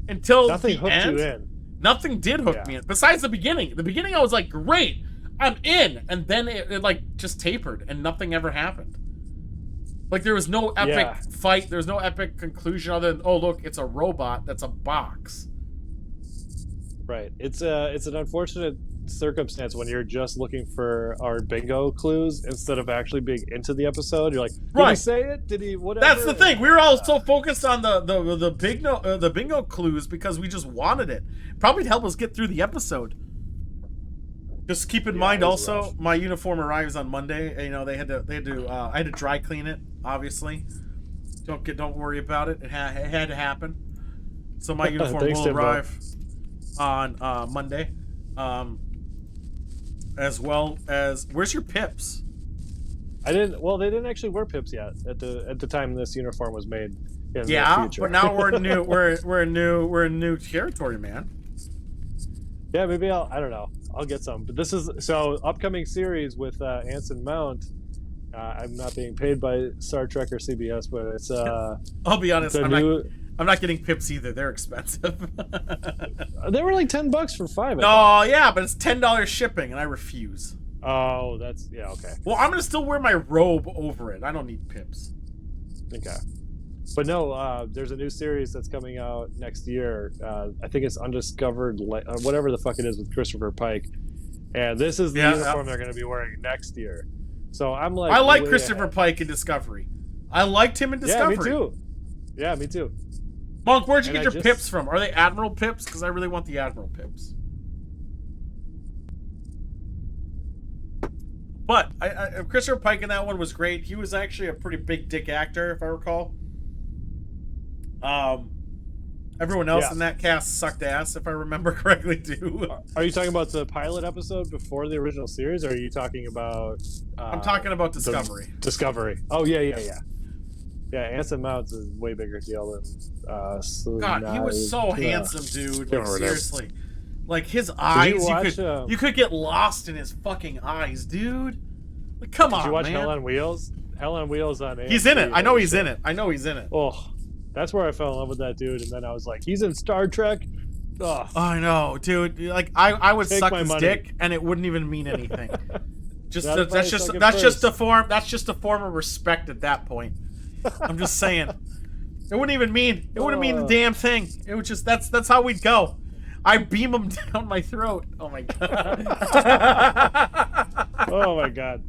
Until nothing the hooked end. You in. Nothing did hook me in. Besides the beginning. The beginning I was like, great, I'm in. And then it like just tapered and nothing ever happened. Like there was no epic fight. There was no epic conclusion other than, oh look, it's a robot that's a box. Right. It's an unfortunate circumstance when you're just looking for our bingo clues instead of actually being into the episode. You're like, did he say it? Did he whatever? That's the thing. We were all so focused on the bingo clues because we just wanted it. Probably to help us get through the episode. Just keep in mind also, rough. My uniform arrives on Monday. You know, I had to dry clean it, obviously. Don't worry about it. It had to happen. So my uniform will arrive on Monday. As well as, where's your pips? They didn't actually wear pips yet at the time this uniform was made. In the future. But now we're in new territory, man. Yeah, maybe I don't know. I'll get some. But this is so upcoming series with Anson Mount. I'm not being paid by Star Trek or CBS, but it's I'll be honest, I'm not getting pips either. They're expensive. They were like $10 for 5. Oh yeah, but it's $10 shipping, and I refuse. Oh, that's okay. Well, I'm gonna still wear my robe over it. I don't need pips. Okay, but no, there's a new series that's coming out next year. I think it's Undiscovered, whatever the fuck it is, with Christopher Pike, and this is the uniform they're gonna be wearing next year. So I'm like, I like Christopher Pike in Discovery. I liked him in Discovery. Yeah, me too. Yeah, me too. Monk, where'd you get your pips from? Are they Admiral pips? Because I really want the Admiral pips. But Christopher Pike in that one was great. He was actually a pretty big dick actor, if I recall. Everyone else in that cast sucked ass, if I remember correctly, too. Are you talking about the pilot episode before the original series, or are you talking about... I'm talking about Discovery. Discovery. Oh, yeah. Yeah, Anson Mount's a way bigger deal than... God, he was so handsome, dude. Like, seriously. Like, his eyes, you could get lost in his fucking eyes, dude. Like, come on, man. Did you watch Hell on Wheels? Hell on Wheels on AMC. He's in it. I know he's in it. Oh, that's where I fell in love with that dude, and then I was like, he's in Star Trek? Ugh. I know, dude. Like, I would suck his dick, and it wouldn't even mean anything. That's just a form of respect at that point. I'm just saying. It wouldn't even mean the damn thing. It would just that's how we'd go. I beam him down my throat. Oh my god. Oh my god.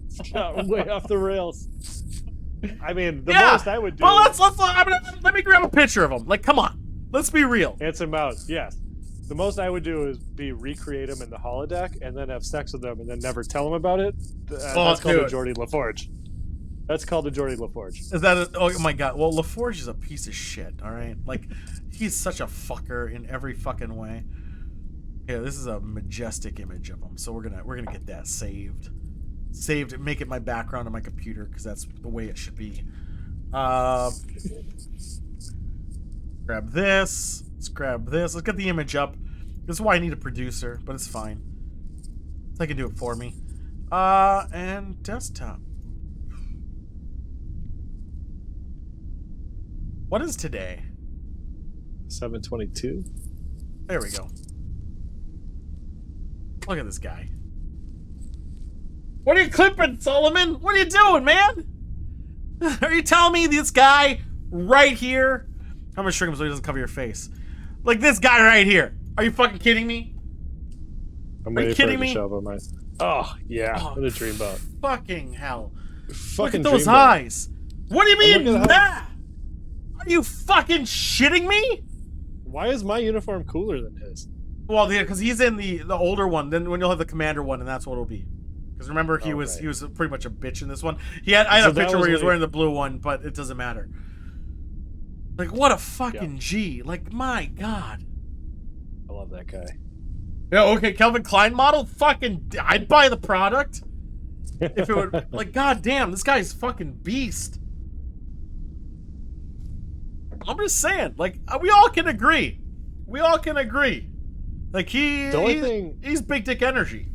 It's got way off the rails. I mean, the most I would do. Well, let me grab a picture of him. Like, come on. Let's be real. Anson Mount, yes. The most I would do is recreate him in the holodeck and then have sex with him and then never tell him about it. That's called a Geordie LaForge. That's called a Geordie LaForge. Is that oh my god. Well, LaForge is a piece of shit, alright? Like, he's such a fucker in every fucking way. Yeah, this is a majestic image of him, so we're gonna get that saved. Saved and make it my background on my computer, because that's the way it should be. Grab this. Let's grab this. Let's get the image up. This is why I need a producer, but it's fine. They can do it for me. And desktop. What is today? 7/22. There we go. Look at this guy. What are you clipping, Solomon? What are you doing, man? Are you telling me this guy right here? I'm gonna shrink him so he doesn't cover your face. Like this guy right here. Are you fucking kidding me? Are you kidding me? Oh, yeah. What a dreamboat. Fucking hell. Fucking look at those eyes. What do you mean that? Are you fucking shitting me? Why is my uniform cooler than his? Well, yeah, because he's in the older one. Then when you'll have the commander one, and that's what it'll be. Because remember, he was pretty much a bitch in this one. I had a picture where he was wearing the blue one, but it doesn't matter. Like, what a fucking G. Like, my God. I love that guy. Yeah, okay, Calvin Klein model? Fucking, I'd buy the product. If it would, like, goddamn, this guy's fucking beast. I'm just saying, like, we all can agree. We all can agree. Like, he's big dick energy.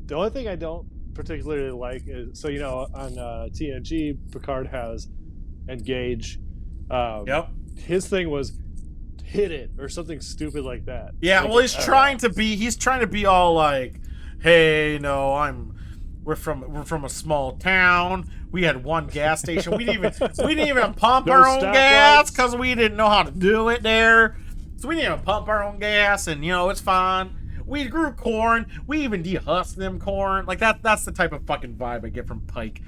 The only thing I don't particularly like is, so, you know, on TNG, Picard has Engage. Yep. His thing was hit it or something stupid like that. Yeah, like, well, he's trying to be all like, hey, we're from a small town. We had one gas station. We didn't even pump our own gas because we didn't know how to do it there. So we didn't even pump our own gas, and it's fine. We grew corn. We even dehusked them corn. Like that's the type of fucking vibe I get from Pike.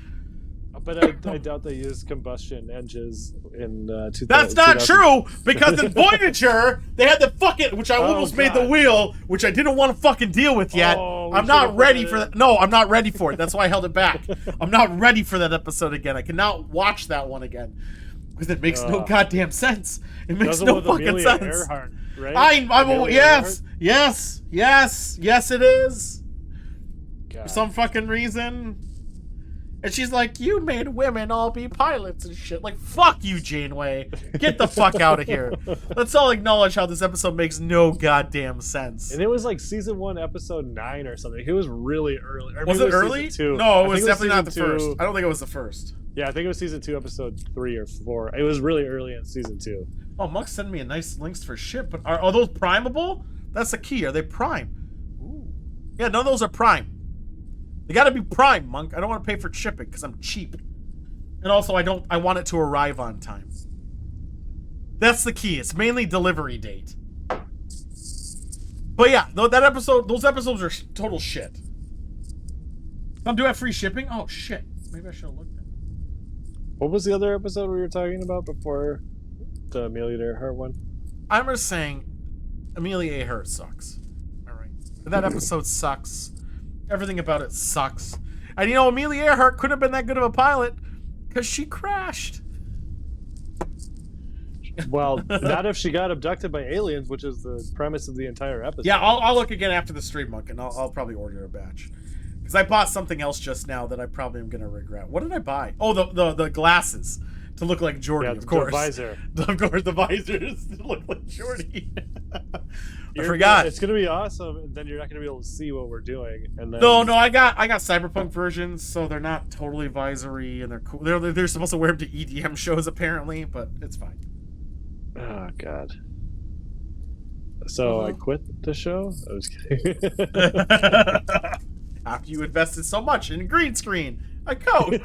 But I doubt they used combustion engines in 2000. That's not true, because in Voyager, they had the fucking, which I almost made the wheel, which I didn't want to fucking deal with yet. I'm not ready for that. No, I'm not ready for it. That's why I held it back. I'm not ready for that episode again. I cannot watch that one again. Because it makes no goddamn sense. It makes no fucking sense. Earhart, right? Yes, it is. God. For some fucking reason. And she's like, you made women all be pilots and shit. Like, fuck you, Janeway. Get the fuck out of here. Let's all acknowledge how this episode makes no goddamn sense. And it was like season 1, episode 9 or something. It was really early. Was it early? No, it was definitely not the first. I don't think it was the first. Yeah, I think it was season 2, episode 3 or 4. It was really early in season 2. Oh, Muck sent me a nice links for shit, but are those primable? That's the key. Are they prime? Ooh. Yeah, none of those are prime. They gotta be prime, Monk. I don't want to pay for shipping because I'm cheap. And also, I want it to arrive on time. That's the key. It's mainly delivery date. But yeah, those episodes are total shit. Don't do have free shipping? Oh, shit. Maybe I should have looked at it. What was the other episode we were talking about before the Amelia Earhart one? I'm just saying, Amelia Earhart sucks. All right. That episode sucks. Everything about it sucks. And Amelia Earhart couldn't have been that good of a pilot because she crashed. Well, not if she got abducted by aliens, which is the premise of the entire episode. Yeah, I'll look again after the stream, Monk, and I'll probably order a batch. Because I bought something else just now that I probably am going to regret. What did I buy? Oh, the glasses to look like Geordi, of course. The visor. Of course, the visors to look like Geordi. I forgot. It's gonna be awesome, and then you're not gonna be able to see what we're doing. And then... No, I got cyberpunk versions, so they're not totally visory, and they're cool. They're supposed to wear them to EDM shows apparently, but it's fine. Oh God. So I quit the show. I was kidding. After you invested so much in green screen, a coat,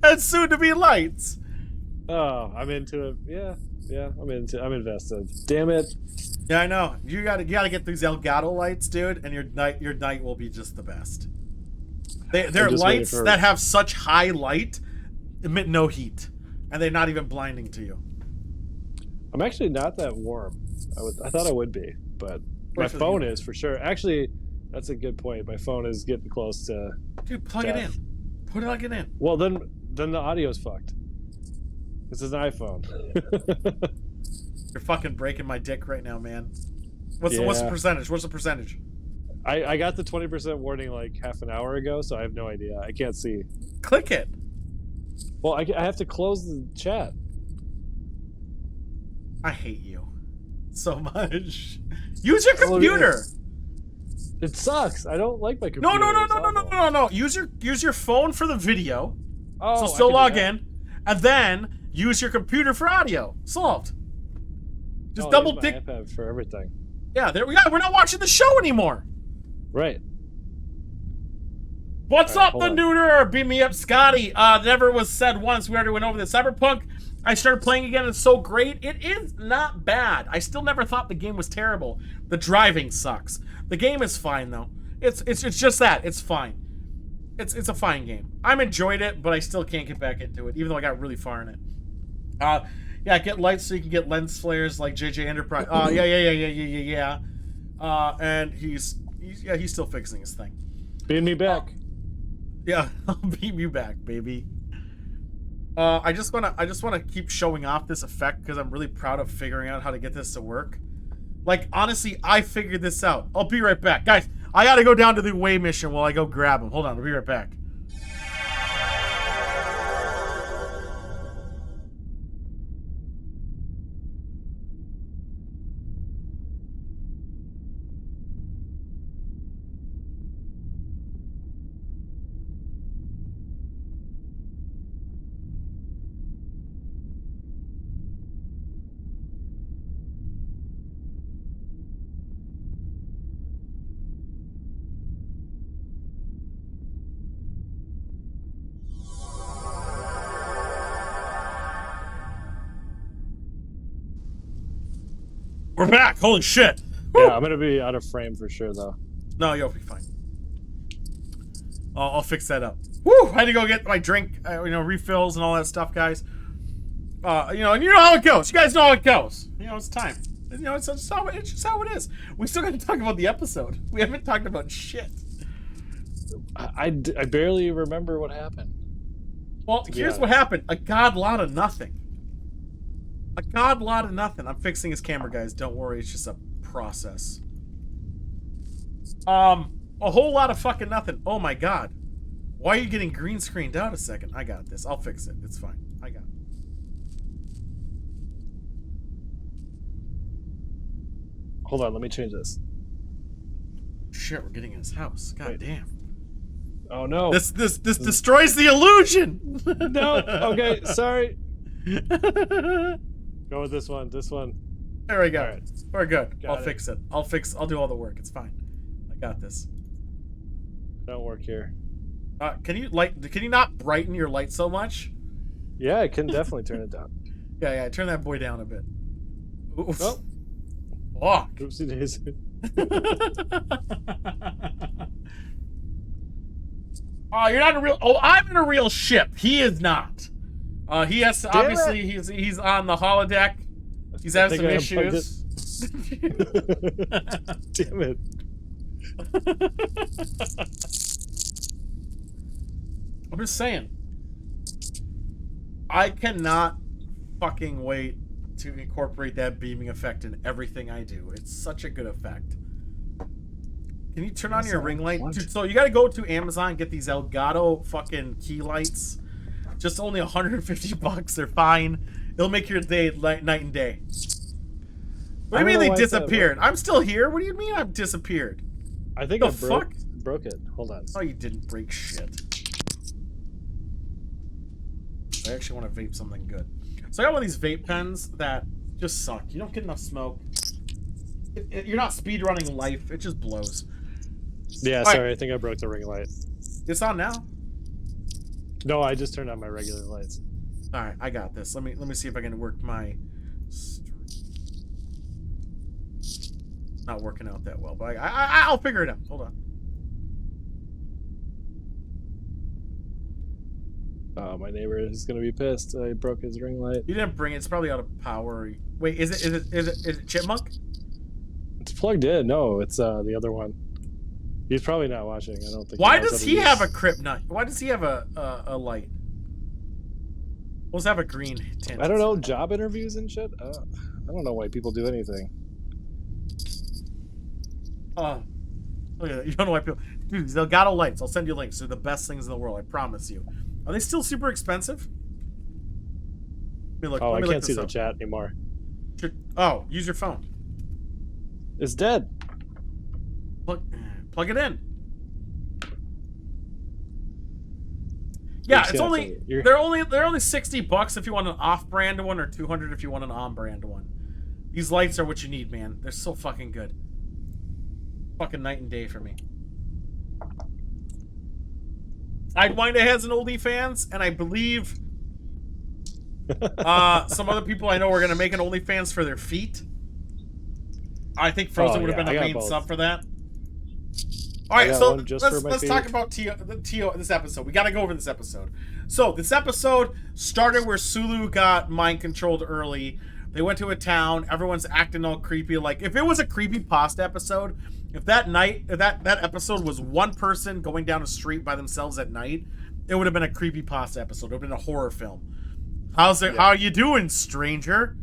and soon to be lights. Oh, I'm into it. Yeah, I'm invested. Damn it. Yeah, I know. You gotta get these Elgato lights, dude, and your night will be just the best. They're lights that have such high light, emit no heat, and they're not even blinding to you. I'm actually not that warm. I thought I would be, but my phone is for sure. Actually, that's a good point. My phone is getting close to. Dude, plug it in. Plug it in. Well, then the audio's fucked. This is an iPhone. You're fucking breaking my dick right now, man. What's the percentage? What's the percentage? I got the 20% warning like half an hour ago, so I have no idea. I can't see. Click it. Well, I have to close the chat. I hate you so much. Use your computer. It sucks. I don't like my computer. No. Use your phone for the video. Oh, so still log in, and then use your computer for audio. Solved. Just double my dick iPad for everything. Yeah, there we go. We're not watching the show anymore. Right. What's up, the neuter? Beat me up, Scotty. Never was said once. We already went over the Cyberpunk. I started playing again. It's so great. It is not bad. I still never thought the game was terrible. The driving sucks. The game is fine though. It's just that. It's fine. It's a fine game. I'm enjoyed it, but I still can't get back into it, even though I got really far in it. Yeah, get lights so you can get lens flares like JJ Enterprise. Yeah. And he's still fixing his thing. Beam me back. Yeah, I'll beam you back, baby. I just wanna keep showing off this effect because I'm really proud of figuring out how to get this to work. Like, honestly, I figured this out. I'll be right back. Guys, I gotta go down to the away mission while I go grab him. Hold on, I'll be right back. We're back. Holy shit. Yeah, I'm gonna be out of frame for sure though. No, you'll be fine. I'll fix that up. Woo! I had to go get my drink, refills and all that stuff, guys. And you know how it goes. You guys know how it goes. It's time. It's just how it is. We still got to talk about the episode. We haven't talked about shit. I barely remember what happened. Well, here's what happened. A god lot of nothing. A god lot of nothing. I'm fixing his camera, guys. Don't worry. It's just a process. A whole lot of fucking nothing. Oh my god. Why are you getting green screened out a second? I got this. I'll fix it. It's fine. I got it. Hold on, let me change this. Shit, we're getting in his house. God damn. Oh no. This destroys the illusion. No. Okay, sorry. Go with this one. This one. There we go. Right. We're good. Got I'll fix it. I'll do all the work. It's fine. I got this. Don't work here. Can you not brighten your light so much? Yeah, I can definitely turn it down. Yeah, turn that boy down a bit. Oof. Oh. Fuck. Oopsie daisy. Oh, you're not a real. Oh, I'm in a real ship. He is not. He has to. Obviously, he's on the holodeck. He's having some issues. Damn it. I'm just saying. I cannot fucking wait to incorporate that beaming effect in everything I do. It's such a good effect. Can you turn on your ring light? Dude, so you gotta go to Amazon and get these Elgato fucking key lights. Just only 150 bucks. They're fine. It'll make your day night and day. What do you mean they disappeared? I'm still here. What do you mean I've disappeared? I think I broke it. Hold on. Oh, you didn't break shit. I actually want to vape something good. So I got one of these vape pens that just suck. You don't get enough smoke. You're not speed running life. It just blows. Yeah, sorry. Right. I think I broke the ring light. It's on now. No, I just turned on my regular lights. All right, I got this. Let me see if I can work my. Not working out that well, but I'll figure it out. Hold on. Oh, my neighbor is gonna be pissed. I broke his ring light. You didn't bring it. It's probably out of power. Wait, is it Chipmunk? It's plugged in. No, it's the other one. He's probably not watching. I don't think. Why does he have a kryptonite? Why does he have a light? We'll have a green tint. I don't know. Job interviews and shit. I don't know why people do anything. Look at that. You don't know why people. Dude, these Elgato lights. I'll send you links. They're the best things in the world. I promise you. Are they still super expensive? Let me look. Oh, I can't see the chat anymore. Oh, use your phone. It's dead. Plug it in. Yeah, it's only they're only 60 bucks if you want an off-brand one, or 200 if you want an on-brand one. These lights are what you need, man. They're so fucking good. Fucking night and day for me. Sidewinder has an oldie fans, and I believe some other people I know are gonna make an OnlyFans for their feet. I think Frozen would have been a main sub for that. All right, so let's talk about this episode. We got to go over this episode. So this episode started where Sulu got mind controlled early. They went to a town. Everyone's acting all creepy. Like if it was a creepypasta episode, if that episode was one person going down a street by themselves at night, it would have been a creepypasta episode. It would have been a horror film. How's it? Yeah. How you doing, stranger?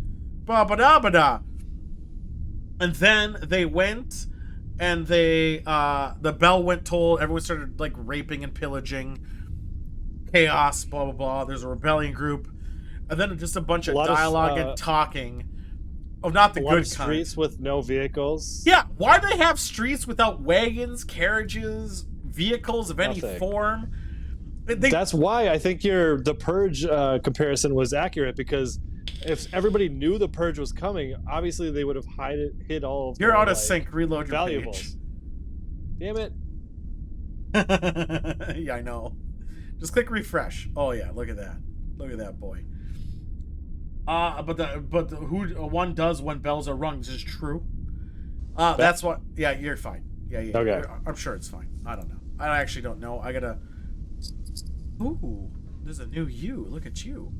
Ba ba da ba da. And then they went. And they, the bell went toll. Everyone started like raping and pillaging. Chaos, blah blah blah. There's a rebellion group, and then just a bunch of dialogue and talking. Oh, not the good kind. Streets with no vehicles. Yeah, why do they have streets without wagons, carriages, vehicles of any form? That's why I think the Purge comparison was accurate, because if everybody knew the Purge was coming, obviously they would have hid all of You're out of sync. Reload your valuables. page. Damn it. Yeah, I know. Just click refresh. Oh, yeah. Look at that. Look at that boy. But who one does when bells are rung. This is true. That's what. Yeah, you're fine. Yeah. Okay. I'm sure it's fine. I don't know. I actually don't know. I gotta. Ooh, there's a new you. Look at you.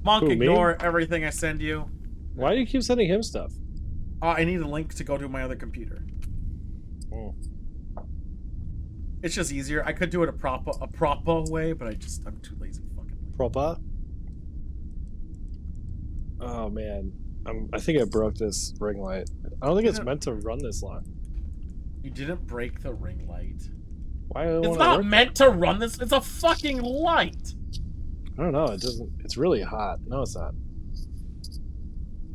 Monk, Who, ignore me? everything I send you. Why do you keep sending him stuff? I need a link to go to my other computer. Oh. It's just easier. I could do it a proper way, but I'm too lazy. Fucking. Proper? Oh man, I think I broke this ring light. I don't think it's meant to run this long. You didn't break the ring light. Why? It's not meant to run this. It's a fucking light. I don't know. It doesn't. It's really hot. No, it's not.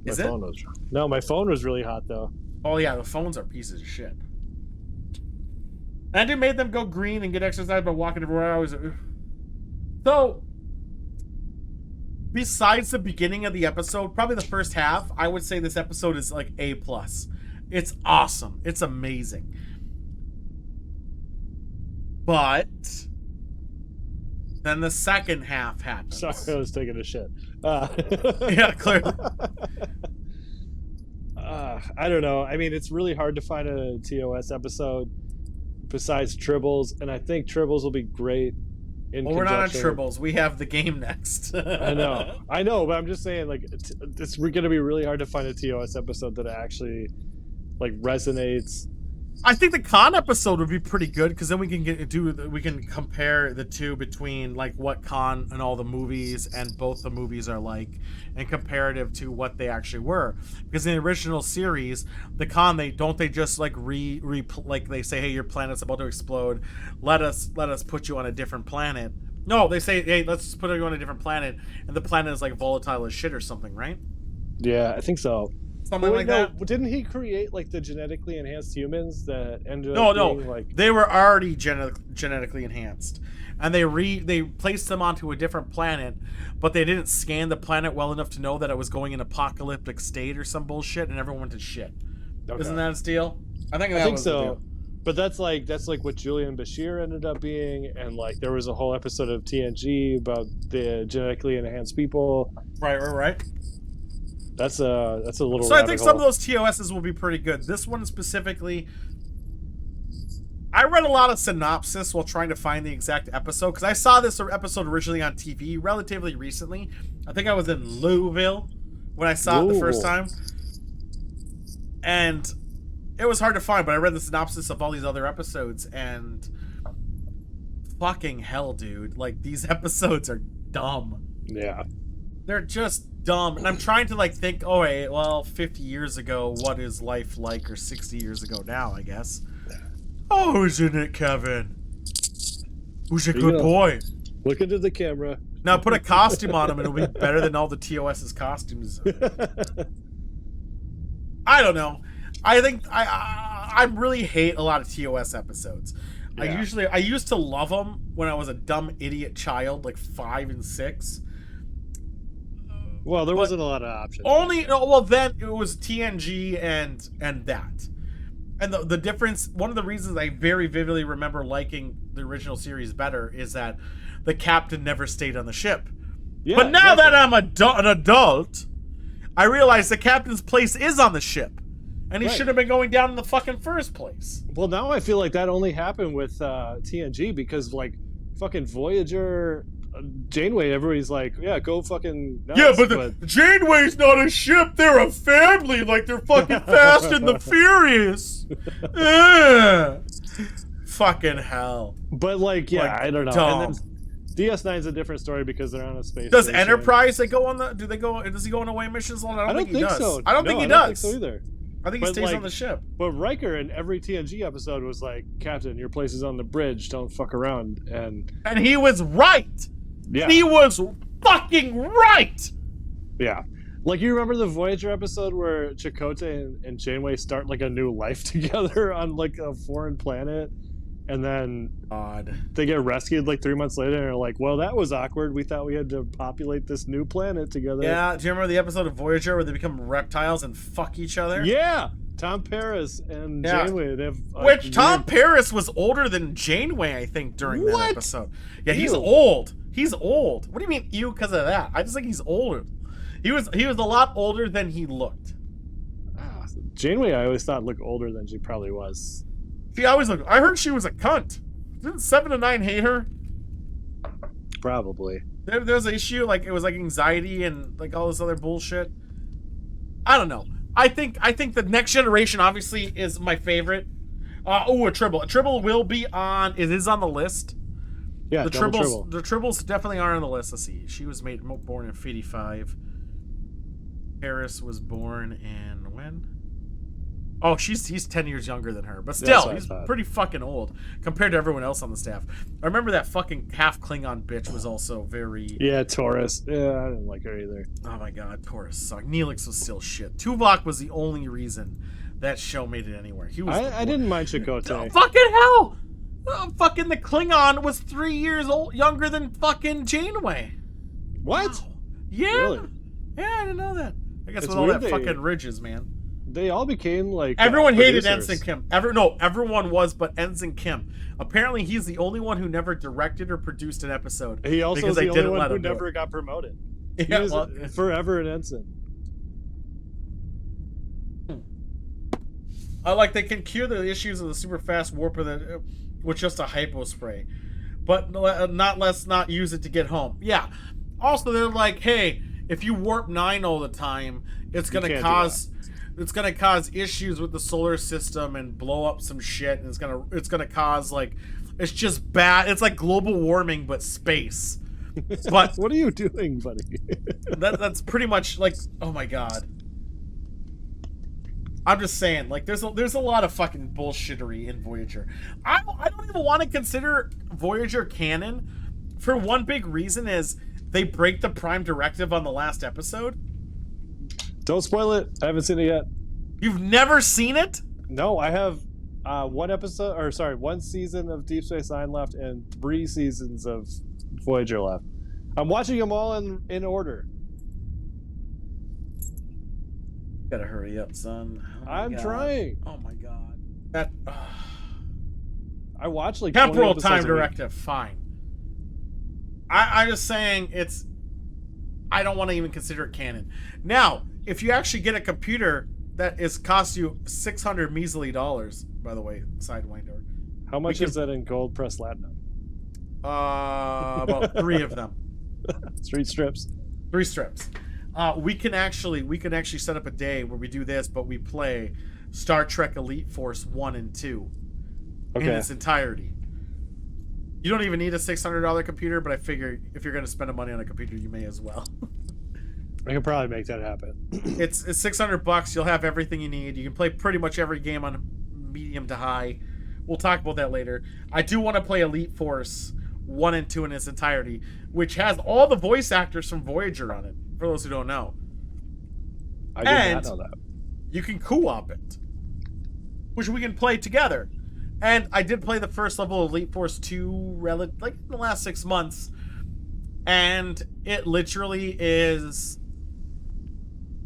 Is it? No, my phone was really hot though. Oh yeah, the phones are pieces of shit. And it made them go green and get exercise by walking everywhere. I was. So, besides the beginning of the episode, probably the first half, I would say this episode is like A+. It's awesome. It's amazing. But then the second half happens. Sorry, I was taking a shit. Yeah, clearly. I don't know. I mean, it's really hard to find a TOS episode besides Tribbles, and I think Tribbles will be great. Well, we're not on Tribbles. We have the game next. I know, but I'm just saying, like, it's going to be really hard to find a TOS episode that actually, like, resonates. I think the con episode would be pretty good because then we can compare the two between like what con and all the movies and both the movies are like, and comparative to what they actually were. Because in the original series, the con they just like like they say, hey, your planet's about to explode, let us put you on a different planet. No, they say, hey, let's put you on a different planet, and the planet is like volatile as shit or something, right? Yeah, I think so. Something like that. Didn't he create like the genetically enhanced humans that ended up being, like... They were already genetically enhanced, and they placed them onto a different planet, but they didn't scan the planet well enough to know that it was going in apocalyptic state or some bullshit, and everyone went to shit. Okay. Isn't that its deal? I think so. The deal. But that's like what Julian Bashir ended up being, and like there was a whole episode of TNG about the genetically enhanced people. Right. That's a little. So I think some of those TOSs will be pretty good. This one specifically, I read a lot of synopsis while trying to find the exact episode because I saw this episode originally on TV relatively recently. I think I was in Louisville when I saw it the first time, and it was hard to find. But I read the synopsis of all these other episodes, and fucking hell, dude! Like these episodes are dumb. Yeah, they're just dumb. And I'm trying to like think, oh wait, well, 50 years ago, what is life like, or 60 years ago now, I guess. Oh, isn't it, Kevin? Who's a good boy? Look into the camera. Now put a costume on him and it'll be better than all the TOS's costumes. I don't know. I think I really hate a lot of TOS episodes. Yeah. I used to love them when I was a dumb idiot child, like 5 and 6. Well, there wasn't a lot of options. Then it was TNG and that. And the difference, one of the reasons I very vividly remember liking the original series better is that the captain never stayed on the ship. Yeah, but now that I'm an adult, I realize the captain's place is on the ship. And he should have been going down in the fucking first place. Well, now I feel like that only happened with TNG because, like, fucking Voyager... Janeway, everybody's like, yeah, go fucking nuts. Yeah, but Janeway's not a ship, they're a family, like they're fucking Fast and the Furious. Fucking hell. But like, yeah, like, I don't know. Dumb. And then DS9's a different story because they're on a space Does station. Enterprise, does he go on away missions? I don't think he does. So. I don't think he does. I don't think so either. I think he stays on the ship. But Riker in every TNG episode was like, Captain, your place is on the bridge, don't fuck around. And he was right. Yeah. He was fucking right! Yeah. Like, you remember the Voyager episode where Chakotay and Janeway start, like, a new life together on, like, a foreign planet? And then they get rescued, like, 3 months later, and they're like, well, that was awkward. We thought we had to populate this new planet together. Yeah, do you remember the episode of Voyager where they become reptiles and fuck each other? Yeah! Tom Paris and Janeway. They have, which, Tom Paris was older than Janeway, I think, during that episode. Yeah, he's old. He's old. What do you mean, because of that? I just think he's older. He was a lot older than he looked. Janeway, I always thought looked older than she probably was. She always looked. I heard she was a cunt. Didn't 7 to 9 hate her? Probably. There was an issue, like it was like anxiety and like all this other bullshit. I don't know. I think the Next Generation obviously is my favorite. A Tribble. A Tribble will be on. It is on the list. Yeah, the Tribbles definitely are on the list. Let's see. She was born in 55. Paris was born in when? Oh, he's 10 years younger than her, but still, he's pretty fucking old compared to everyone else on the staff. I remember that fucking half Klingon bitch was also very. Yeah, Taurus. Yeah, I didn't like her either. Oh my god, Taurus sucked. Neelix was still shit. Tuvok was the only reason that show made it anywhere. He was. I didn't mind Chakotay. Fucking hell! Fucking the Klingon was 3 years younger than fucking Janeway. What? Wow. Yeah. Really? Yeah, I didn't know that. I guess It's with all that weird fucking ridges, man. They all became like everyone hated producers. Ensign Kim. Everyone was, but Ensign Kim. Apparently, he's the only one who never directed or produced an episode. He also was the only one who never got promoted. Yeah, he was forever an ensign. Like they can cure the issues of the super fast warp with just a hypo spray, but not use it to get home. Yeah. Also, they're like, hey, if you warp 9 all the time, it's gonna cause issues with the solar system and blow up some shit, and it's gonna cause like, it's just bad. It's like global warming but space. But what are you doing, buddy? that's pretty much like, oh my god. I'm just saying, like, there's a lot of fucking bullshittery in Voyager. I don't even want to consider Voyager canon for one big reason is they break the Prime Directive on the last episode. Don't spoil it. I haven't seen it yet. You've never seen it? No, I have one season of Deep Space Nine left and 3 seasons of Voyager left. I'm watching them all in order. Gotta hurry up, son. Oh I'm trying. Oh my god. That. I watched like Temporal Time Directive. Fine. I'm just saying it's. I don't want to even consider it canon. Now, if you actually get a computer that costs you $600 measly, by the way, sidewinder. How much is that in gold pressed platinum? About 3 of them. 3 strips. 3 strips. We can actually set up a day where we do this, but we play Star Trek Elite Force 1 and 2 in its entirety. You don't even need a $600 computer, but I figure if you're going to spend the money on a computer, you may as well. I can probably make that happen. It's $600. You'll have everything you need. You can play pretty much every game on medium to high. We'll talk about that later. I do want to play Elite Force 1 and 2 in its entirety, which has all the voice actors from Voyager on it, for those who don't know. I did not know that. You can co-op it, which we can play together. And I did play the first level of Elite Force 2 like in the last 6 months, and it literally is.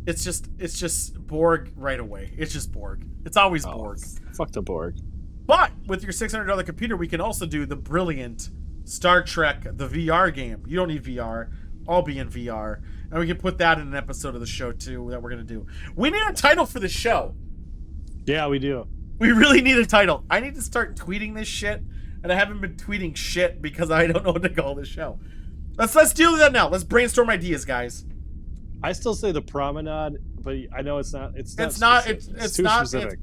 It's just Borg right away. It's just Borg. It's always Borg. Fuck the Borg. But with your $600 computer, we can also do the brilliant Star Trek, the VR game. You don't need VR. I'll be in VR. And we can put that in an episode of the show, too, that we're going to do. We need a title for the show. Yeah, we do. We really need a title. I need to start tweeting this shit, and I haven't been tweeting shit because I don't know what to call this show. Let's do that now. Let's brainstorm ideas, guys. I still say the Promenade, but I know it's not. It's too specific.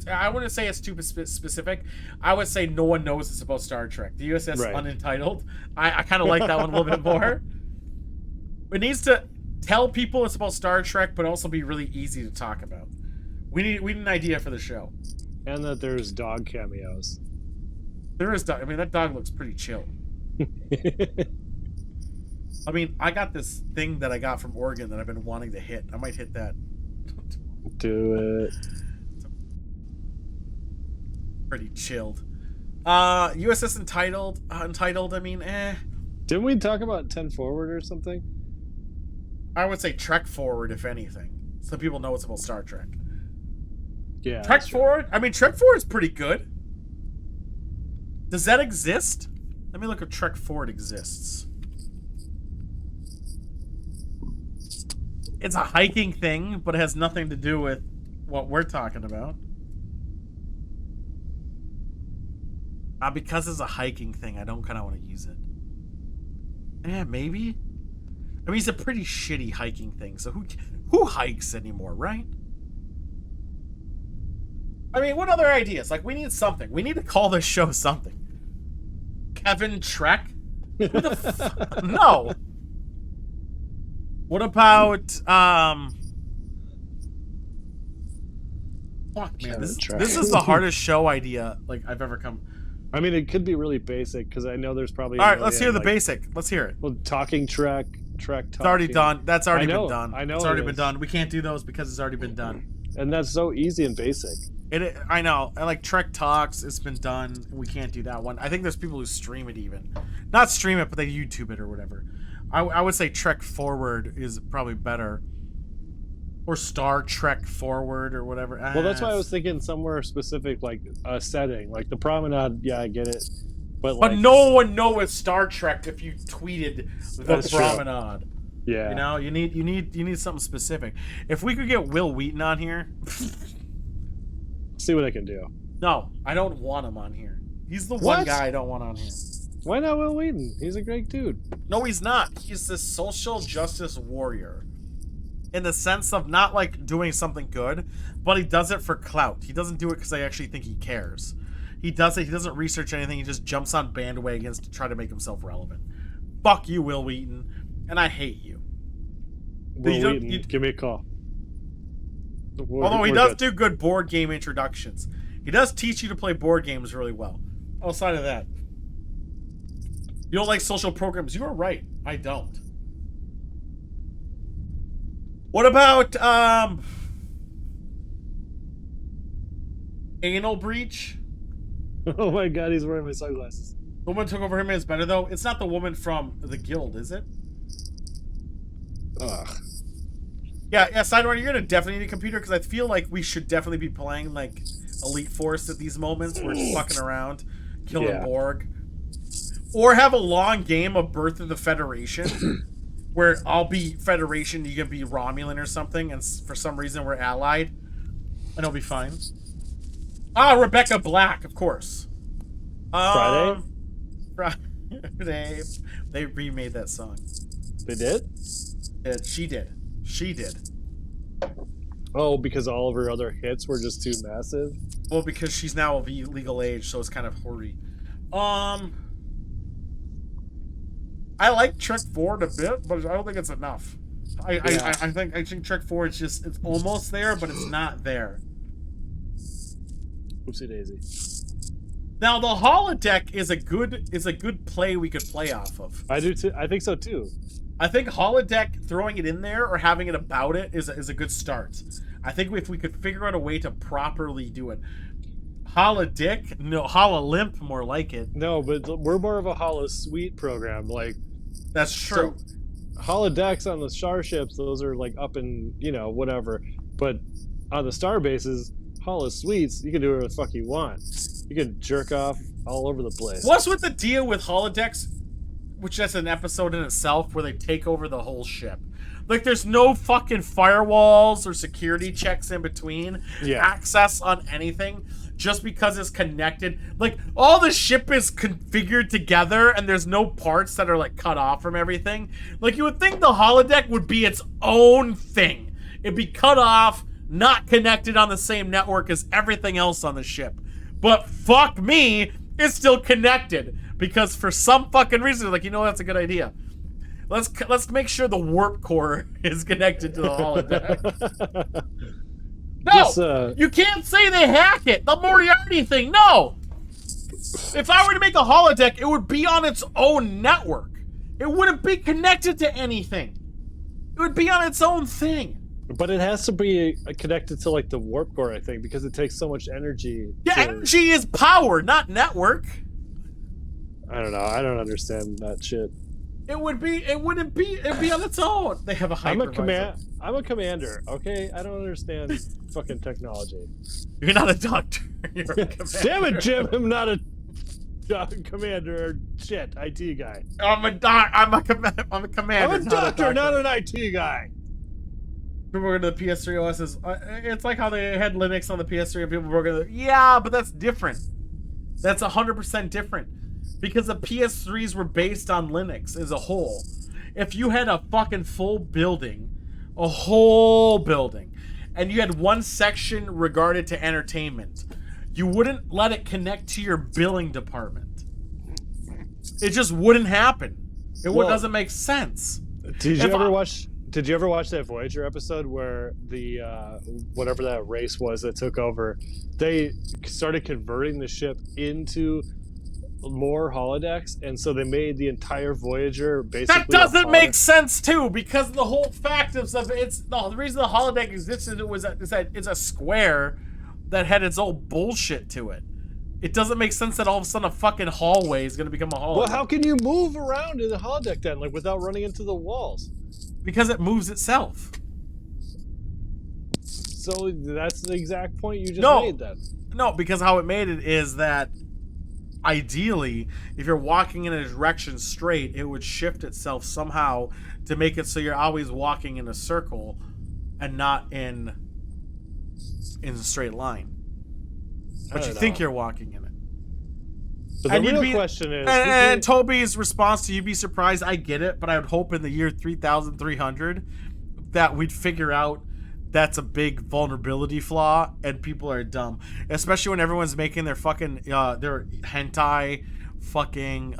I wouldn't say it's too specific. I would say no one knows it's about Star Trek. The USS Unentitled. I kind of like that one a little bit more. It needs to tell people it's about Star Trek, but also be really easy to talk about. We need an idea for the show. And that there's dog cameos. There is dog. I mean, that dog looks pretty chill. I mean, I got this thing that I got from Oregon that I've been wanting to hit. I might hit that. Do it. Pretty chilled. USS Untitled, I mean, Didn't we talk about 10 Forward or something? I would say Trek Forward, if anything. So people know it's about Star Trek. Yeah. Trek Forward? I mean, Trek Forward is pretty good. Does that exist? Let me look if Trek Forward exists. It's a hiking thing, but it has nothing to do with what we're talking about. Because it's a hiking thing, I don't kind of want to use it. Yeah, maybe. I mean, it's a pretty shitty hiking thing, so who hikes anymore, right? I mean, what other ideas? Like, we need something. We need to call this show something. Kevin Trek? Who the no. What about, fuck, man, this is the hardest show idea, like, I've ever come... I mean, it could be really basic, because I know there's probably... All right, let's hear the basic. Let's hear it. Well, talking Trek talking. It's already done. That's already been done. I know it's already been done. We can't do those because it's already been done. And that's so easy and basic. I know. I like Trek Talks. It's been done. We can't do that one. I think there's people who stream it even. Not stream it, but they YouTube it or whatever. I would say Trek Forward is probably better. Or Star Trek Forward or whatever. Well, that's why I was thinking somewhere specific, like a setting. Like the promenade, yeah, I get it. But no one know it's Star Trek if you tweeted the promenade. True. Yeah. You know, you need something specific. If we could get Will Wheaton on here... See what I can do. No, I don't want him on here. He's the one guy I don't want on here. Why not Will Wheaton? He's a great dude. No, he's not. He's this social justice warrior. In the sense of not like doing something good, but he does it for clout. He doesn't do it because I actually think he cares. He does it. He doesn't research anything. He just jumps on bandwagons to try to make himself relevant. Fuck you, Will Wheaton, and I hate you. Will Wheaton, give me a call. Although he does do good board game introductions. He does teach you to play board games really well. Outside of that, you don't like social programs. You are right. I don't. What about Anal Breach? Oh my god, he's wearing my sunglasses. The woman took over him is better though. It's not the woman from the guild, is it? Ugh. Yeah, Sidewinder, you're gonna definitely need a computer because I feel like we should definitely be playing like Elite Force at these moments. We're just fucking around, killing Borg, or have a long game of Birth of the Federation, where I'll be Federation, you can be Romulan or something, and for some reason we're allied, and it'll be fine. Ah, Rebecca Black, of course. Friday. They remade that song. They did? She did. She did. Oh, because all of her other hits were just too massive? Well, because she's now of legal age, so it's kind of hoary. I like Trek Forward a bit, but I don't think it's enough. I think Trek Forward it's almost there, but it's not there. Oopsie daisy. Now the holodeck is a good play we could play off of. I do too. I think so too. I think holodeck, throwing it in there or having it about it is a good start. I think if we could figure out a way to properly do it. Holodick, no, hololimp, more like it. No, but we're more of a holosuite program. Like, that's true. So, holodecks on the starships, those are like up in, you know, whatever. But on the star bases, holosuites, you can do whatever the fuck you want. You can jerk off all over the place. What's with the deal with holodecks? Which that's an episode in itself where they take over the whole ship. Like, there's no fucking firewalls or security checks in between. Access on anything. Just because it's connected. Like, all the ship is configured together and there's no parts that are, like, cut off from everything. Like, you would think the holodeck would be its own thing. It'd be cut off, not connected on the same network as everything else on the ship. But fuck me, it's still connected. Because for some fucking reason, like, you know, that's a good idea. Let's make sure the warp core is connected to the holodeck. No! You can't say they hack it! The Moriarty thing, no! If I were to make a holodeck, it would be on its own network. It wouldn't be connected to anything. It would be on its own thing. But it has to be connected to, like, the warp core, I think, because it takes so much energy. Yeah, energy is power, not network. I don't know. I don't understand that shit. It'd be on its own. They have a hypervisor. I'm a commander, okay? I don't understand fucking technology. You're not a doctor. You're a commander. Damn it, Jim! I'm not a commander or shit, IT guy. I'm a commander. I'm a doctor, not an IT guy. People were going to the PS3 OSs. It's like how they had Linux on the PS3 and people were going to... Yeah, but that's different. That's 100% different. Because the PS3s were based on Linux as a whole. If you had a fucking full building, a whole building, and you had one section regarded to entertainment, you wouldn't let it connect to your billing department. It just wouldn't happen. It doesn't make sense. Did you ever watch that Voyager episode where the whatever that race was that took over, they started converting the ship into more holodecks, and so they made the entire Voyager basically. That doesn't make sense too, because the whole fact of the reason the holodeck existed was that it's a square that had its own bullshit to it. It doesn't make sense that all of a sudden a fucking hallway is going to become a holodeck. Well, how can you move around in the holodeck then, like without running into the walls? Because it moves itself. So that's the exact point you just made then. No, because how it made it is that ideally, if you're walking in a direction straight, it would shift itself somehow to make it so you're always walking in a circle and not in a straight line. But you think you're walking in it. But the real question is... And Toby's response to you'd be surprised, I get it, but I would hope in the year 3300 that we'd figure out that's a big vulnerability flaw and people are dumb. Especially when everyone's making their fucking, their hentai fucking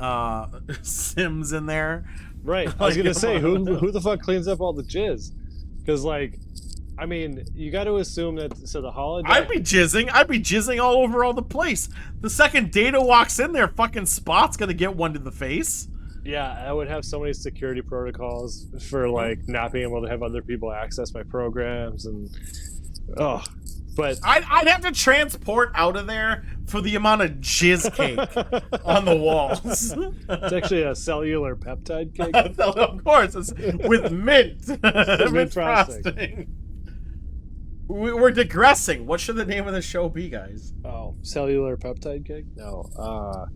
Sims in there. Right. I was going to say, who the fuck cleans up all the jizz? Because, like... I mean, you got to assume that the holodeck... I'd be jizzing all over all the place. The second Data walks in there, fucking Spot's gonna get one to the face. Yeah, I would have so many security protocols for, like, not being able to have other people access my programs and... Oh, but... I'd have to transport out of there for the amount of jizz cake on the walls. It's actually a cellular peptide cake. Of course, it's with mint. Mint frosting. We're digressing. What should the name of the show be, guys? Oh, cellular peptide cake? No.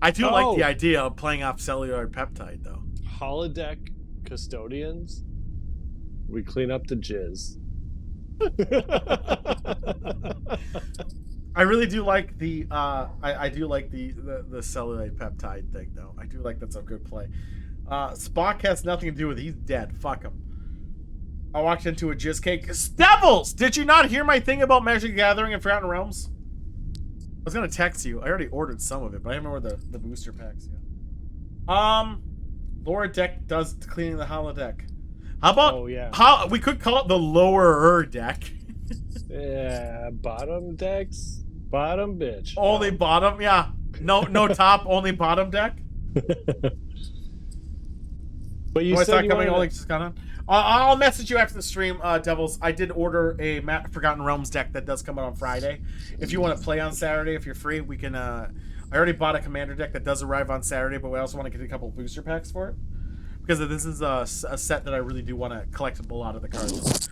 I do like the idea of playing off cellular peptide, though. Holodeck custodians. We clean up the jizz. I really do like the I do like the cellular peptide thing, though. I do like that's a good play. Spock has nothing to do with it. He's dead. Fuck him. I walked into a jizz cake. Devils! Did you not hear my thing about Magic the Gathering and Forgotten Realms? I was gonna text you. I already ordered some of it, but I don't remember the booster packs yet. Lower deck does cleaning the holodeck. How about how we could call it the lower deck? Yeah, bottom decks, bottom bitch. Only bottom, yeah. No top, only bottom deck. But you said you only just got on. I'll message you after the stream, Devils. I did order a Forgotten Realms deck that does come out on Friday. If you want to play on Saturday, if you're free, we can. I already bought a commander deck that does arrive on Saturday, but we also want to get a couple of booster packs for it because this is a set that I really do want to collect a lot of the cards.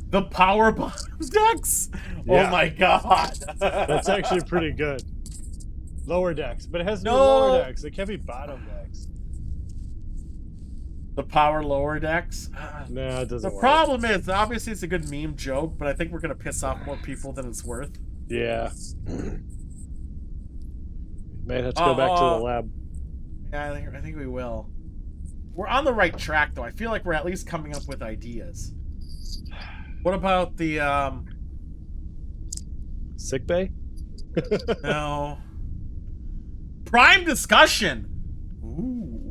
The power bottom decks. Yeah. Oh my god, that's actually pretty good. Lower decks, but it has no lower decks. It can't be bottom decks. The power lower decks? No, it doesn't work. The problem is, obviously it's a good meme joke, but I think we're going to piss off more people than it's worth. Yeah. May have to go back to the lab. Yeah, I think we will. We're on the right track, though. I feel like we're at least coming up with ideas. What about the, sick bay? No. Prime discussion! Ooh.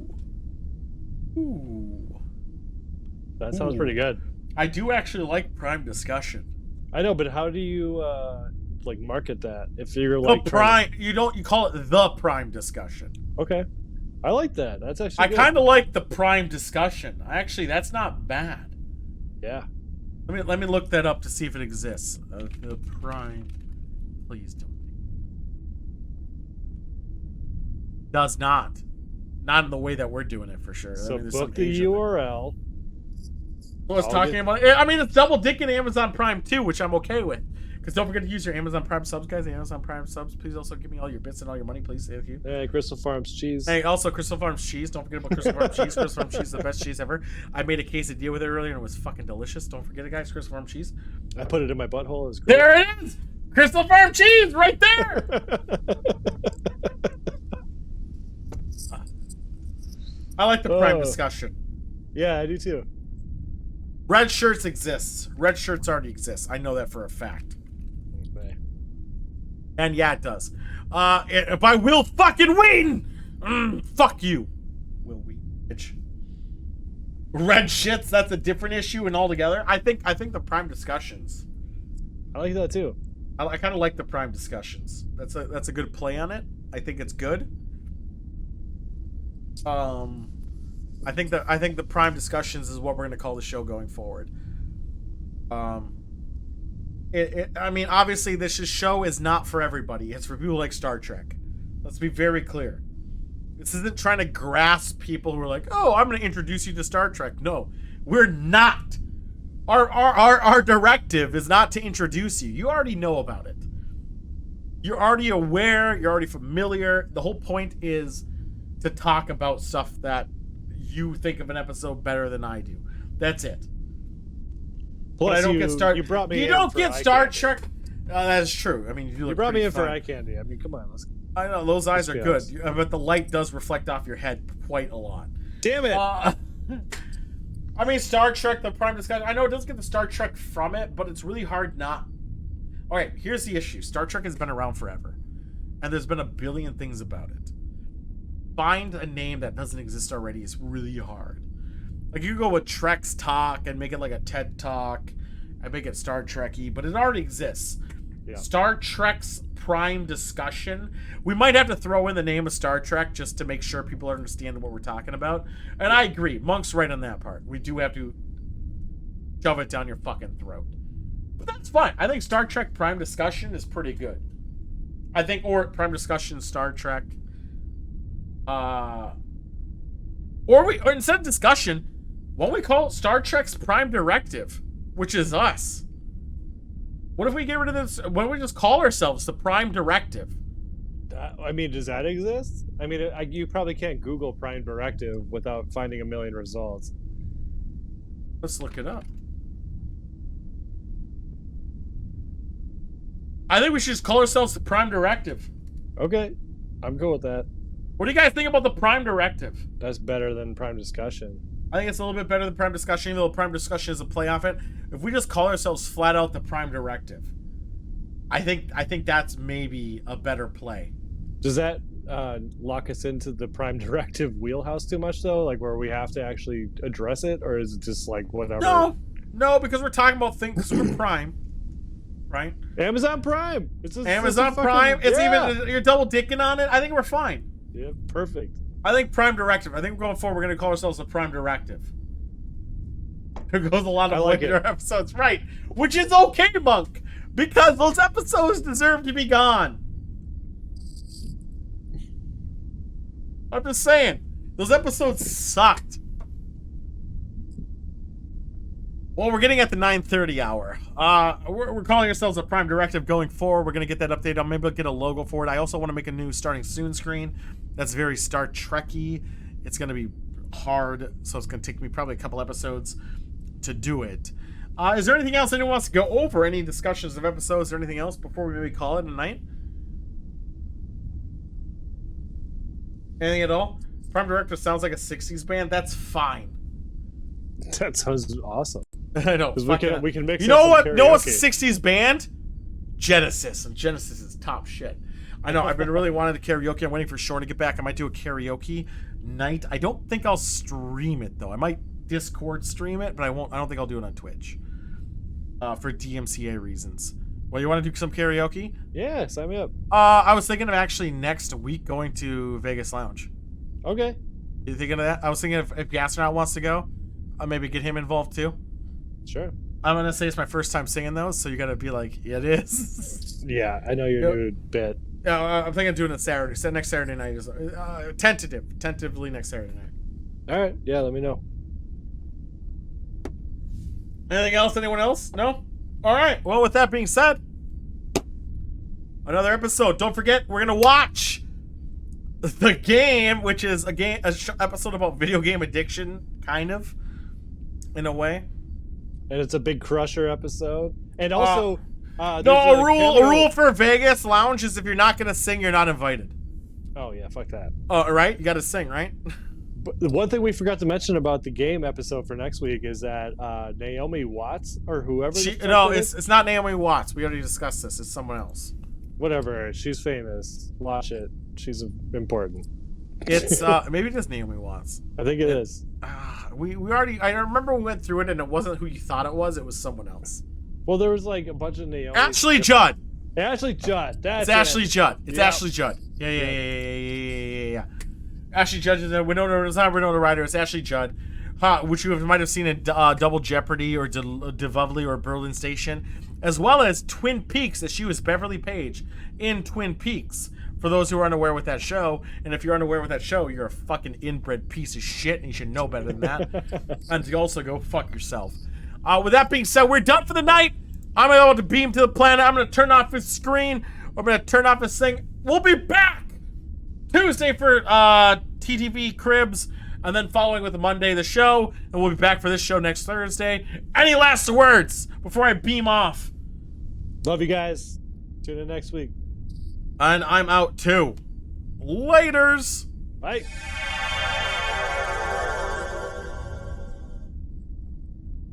That sounds pretty good. I do actually like Prime discussion. I know, but how do you like market that if you're like Prime? You call it the Prime discussion. Okay, I like that. That's actually. I kind of like the Prime discussion. Actually, that's not bad. Yeah. Let me look that up to see if it exists. The Prime, please don't. Does not. Not in the way that we're doing it, for sure. So book the URL. I was talking about. I mean, it's double dicking Amazon Prime too, which I'm okay with, Because don't forget to use your Amazon Prime subs, guys. Amazon Prime subs. Please also give me all your bits and all your money, please. Thank you. Hey, Crystal Farms cheese. Hey, also Crystal Farms cheese. Don't forget about Crystal Farms cheese. Crystal Farms cheese is the best cheese ever. I made a quesadilla with it earlier and it was fucking delicious. Don't forget it, guys. Crystal Farms cheese. I put it in my butthole. It was great. There it is. Crystal Farm cheese right there. I like the Prime discussion. Yeah, I do too. Red shirts exists. Red shirts already exist. I know that for a fact. Okay. And yeah, it does. By Will fucking Wheaton. Fuck you, Will Wheaton. Bitch. Red shits. That's a different issue and altogether. I think the Prime discussions. I like that too. I kind of like the Prime discussions. That's a good play on it. I think it's good. I think the Prime discussions is what we're going to call the show going forward. I mean, obviously, this show is not for everybody. It's for people like Star Trek. Let's be very clear. This isn't trying to grasp people who are like, oh, I'm going to introduce you to Star Trek. No, we're not. Our directive is not to introduce you. You already know about it. You're already aware. You're already familiar. The whole point is to talk about stuff that you think of an episode better than I do. That's it. Plus, but I don't get Star. You brought me. You don't get Star Trek. That is true. I mean, you brought me in for eye candy. I mean, come on, let's. I know those eyes are good, but the light does reflect off your head quite a lot. Damn it! I mean, Star Trek, the Prime discussion. I know it doesn't get the Star Trek from it, but it's really hard not. All right, here's the issue. Star Trek has been around forever, and there's been a billion things about it. Find a name that doesn't exist already is really hard. Like, you go with Trek's Talk and make it like a TED Talk and make it Star Trek-y, but it already exists. Yeah. Star Trek's Prime discussion. We might have to throw in the name of Star Trek just to make sure people understand what we're talking about. And I agree. Monk's right on that part. We do have to shove it down your fucking throat. But that's fine. I think Star Trek Prime discussion is pretty good. I think, or Prime discussion Star Trek. Or instead of discussion, why don't we call it Star Trek's Prime Directive, which is us? What if we get rid of this? Why don't we just call ourselves the Prime Directive? I mean, does that exist? I mean, you probably can't Google Prime Directive without finding a million results. Let's look it up. I think we should just call ourselves the Prime Directive. Okay, I'm cool with that. What do you guys think about the Prime Directive? That's better than Prime Discussion. I think it's a little bit better than Prime Discussion, even though Prime Discussion is a play off it. If we just call ourselves flat out the Prime Directive, I think that's maybe a better play. Does that lock us into the Prime Directive wheelhouse too much, though? Like, where we have to actually address it? Or is it just like whatever? No, because we're talking about things with Prime. Right? Amazon Prime. Amazon Prime. It's even, you're double dicking on it. I think we're fine. Yeah, perfect. I think Prime Directive. I think going forward, we're going to call ourselves the Prime Directive. It goes a lot of later episodes. Right. Which is okay, Monk. Because those episodes deserve to be gone. I'm just saying. Those episodes sucked. Well, we're getting at the 9:30 hour. We're calling ourselves a Prime Directive going forward. We're going to get that update on. Maybe we'll get a logo for it. I also want to make a new starting soon screen. That's very Star Trek-y. It's going to be hard, so it's going to take me probably a couple episodes to do it. Is there anything else anyone wants to go over? Any discussions of episodes or anything else before we maybe call it a night? Anything at all? Prime Directive sounds like a 60s band. That's fine. That sounds awesome. I know. We can mix. You know what? Know what's a 60s band? Genesis, and Genesis is top shit. I know. I've been really wanting to karaoke. I'm waiting for Shore to get back. I might do a karaoke night. I don't think I'll stream it though. I might Discord stream it, but I won't. I don't think I'll do it on Twitch. For DMCA reasons. Well, you want to do some karaoke? Yeah, sign me up. I was thinking of actually next week going to Vegas Lounge. Okay. You thinking of that? I was thinking if Gastronaut wants to go, I'll maybe get him involved too. Sure. I'm gonna say it's my first time singing those, so you gotta be like, yeah, it is. Yeah, I know you're new to bit. Yeah, I'm thinking of doing it Saturday. Next Saturday night is tentatively next Saturday night. All right. Yeah, let me know. Anything else? Anyone else? No. All right. Well, with that being said, another episode. Don't forget, we're gonna watch The Game, which is a episode about video game addiction, kind of, in a way. And it's a big Crusher episode. And also, no, a rule for Vegas Lounge is if you're not gonna sing, you're not invited. Oh yeah, fuck that. Oh, right, you gotta sing, right? But the one thing we forgot to mention about the Game episode for next week is that Naomi Watts or whoever. It's not Naomi Watts. We already discussed this. It's someone else. Whatever. She's famous. Watch it. She's important. It's maybe it is Naomi Watts. I think it is. We already. I remember we went through it and it wasn't who you thought it was. It was someone else. Well, there was like a bunch of Naomi. Ashley Judd. Ashley Judd. That's it's Ashley Judd. It's Ashley Judd. Yeah. Ashley Judd is it's not Winona Ryder. It's Ashley Judd, which you might have seen in Double Jeopardy or DeVovely or Berlin Station, as well as Twin Peaks, as she was Beverly Page in Twin Peaks. For those who are unaware with that show, and if you're unaware with that show, you're a fucking inbred piece of shit, and you should know better than that. And you also go fuck yourself. With that being said, we're done for the night. I'm about to beam to the planet. I'm going to turn off his screen. I'm going to turn off his thing. We'll be back Tuesday for TTV Cribs, and then following with Monday the show, and we'll be back for this show next Thursday. Any last words before I beam off? Love you guys. Tune in next week. And I'm out too. Laters. Bye.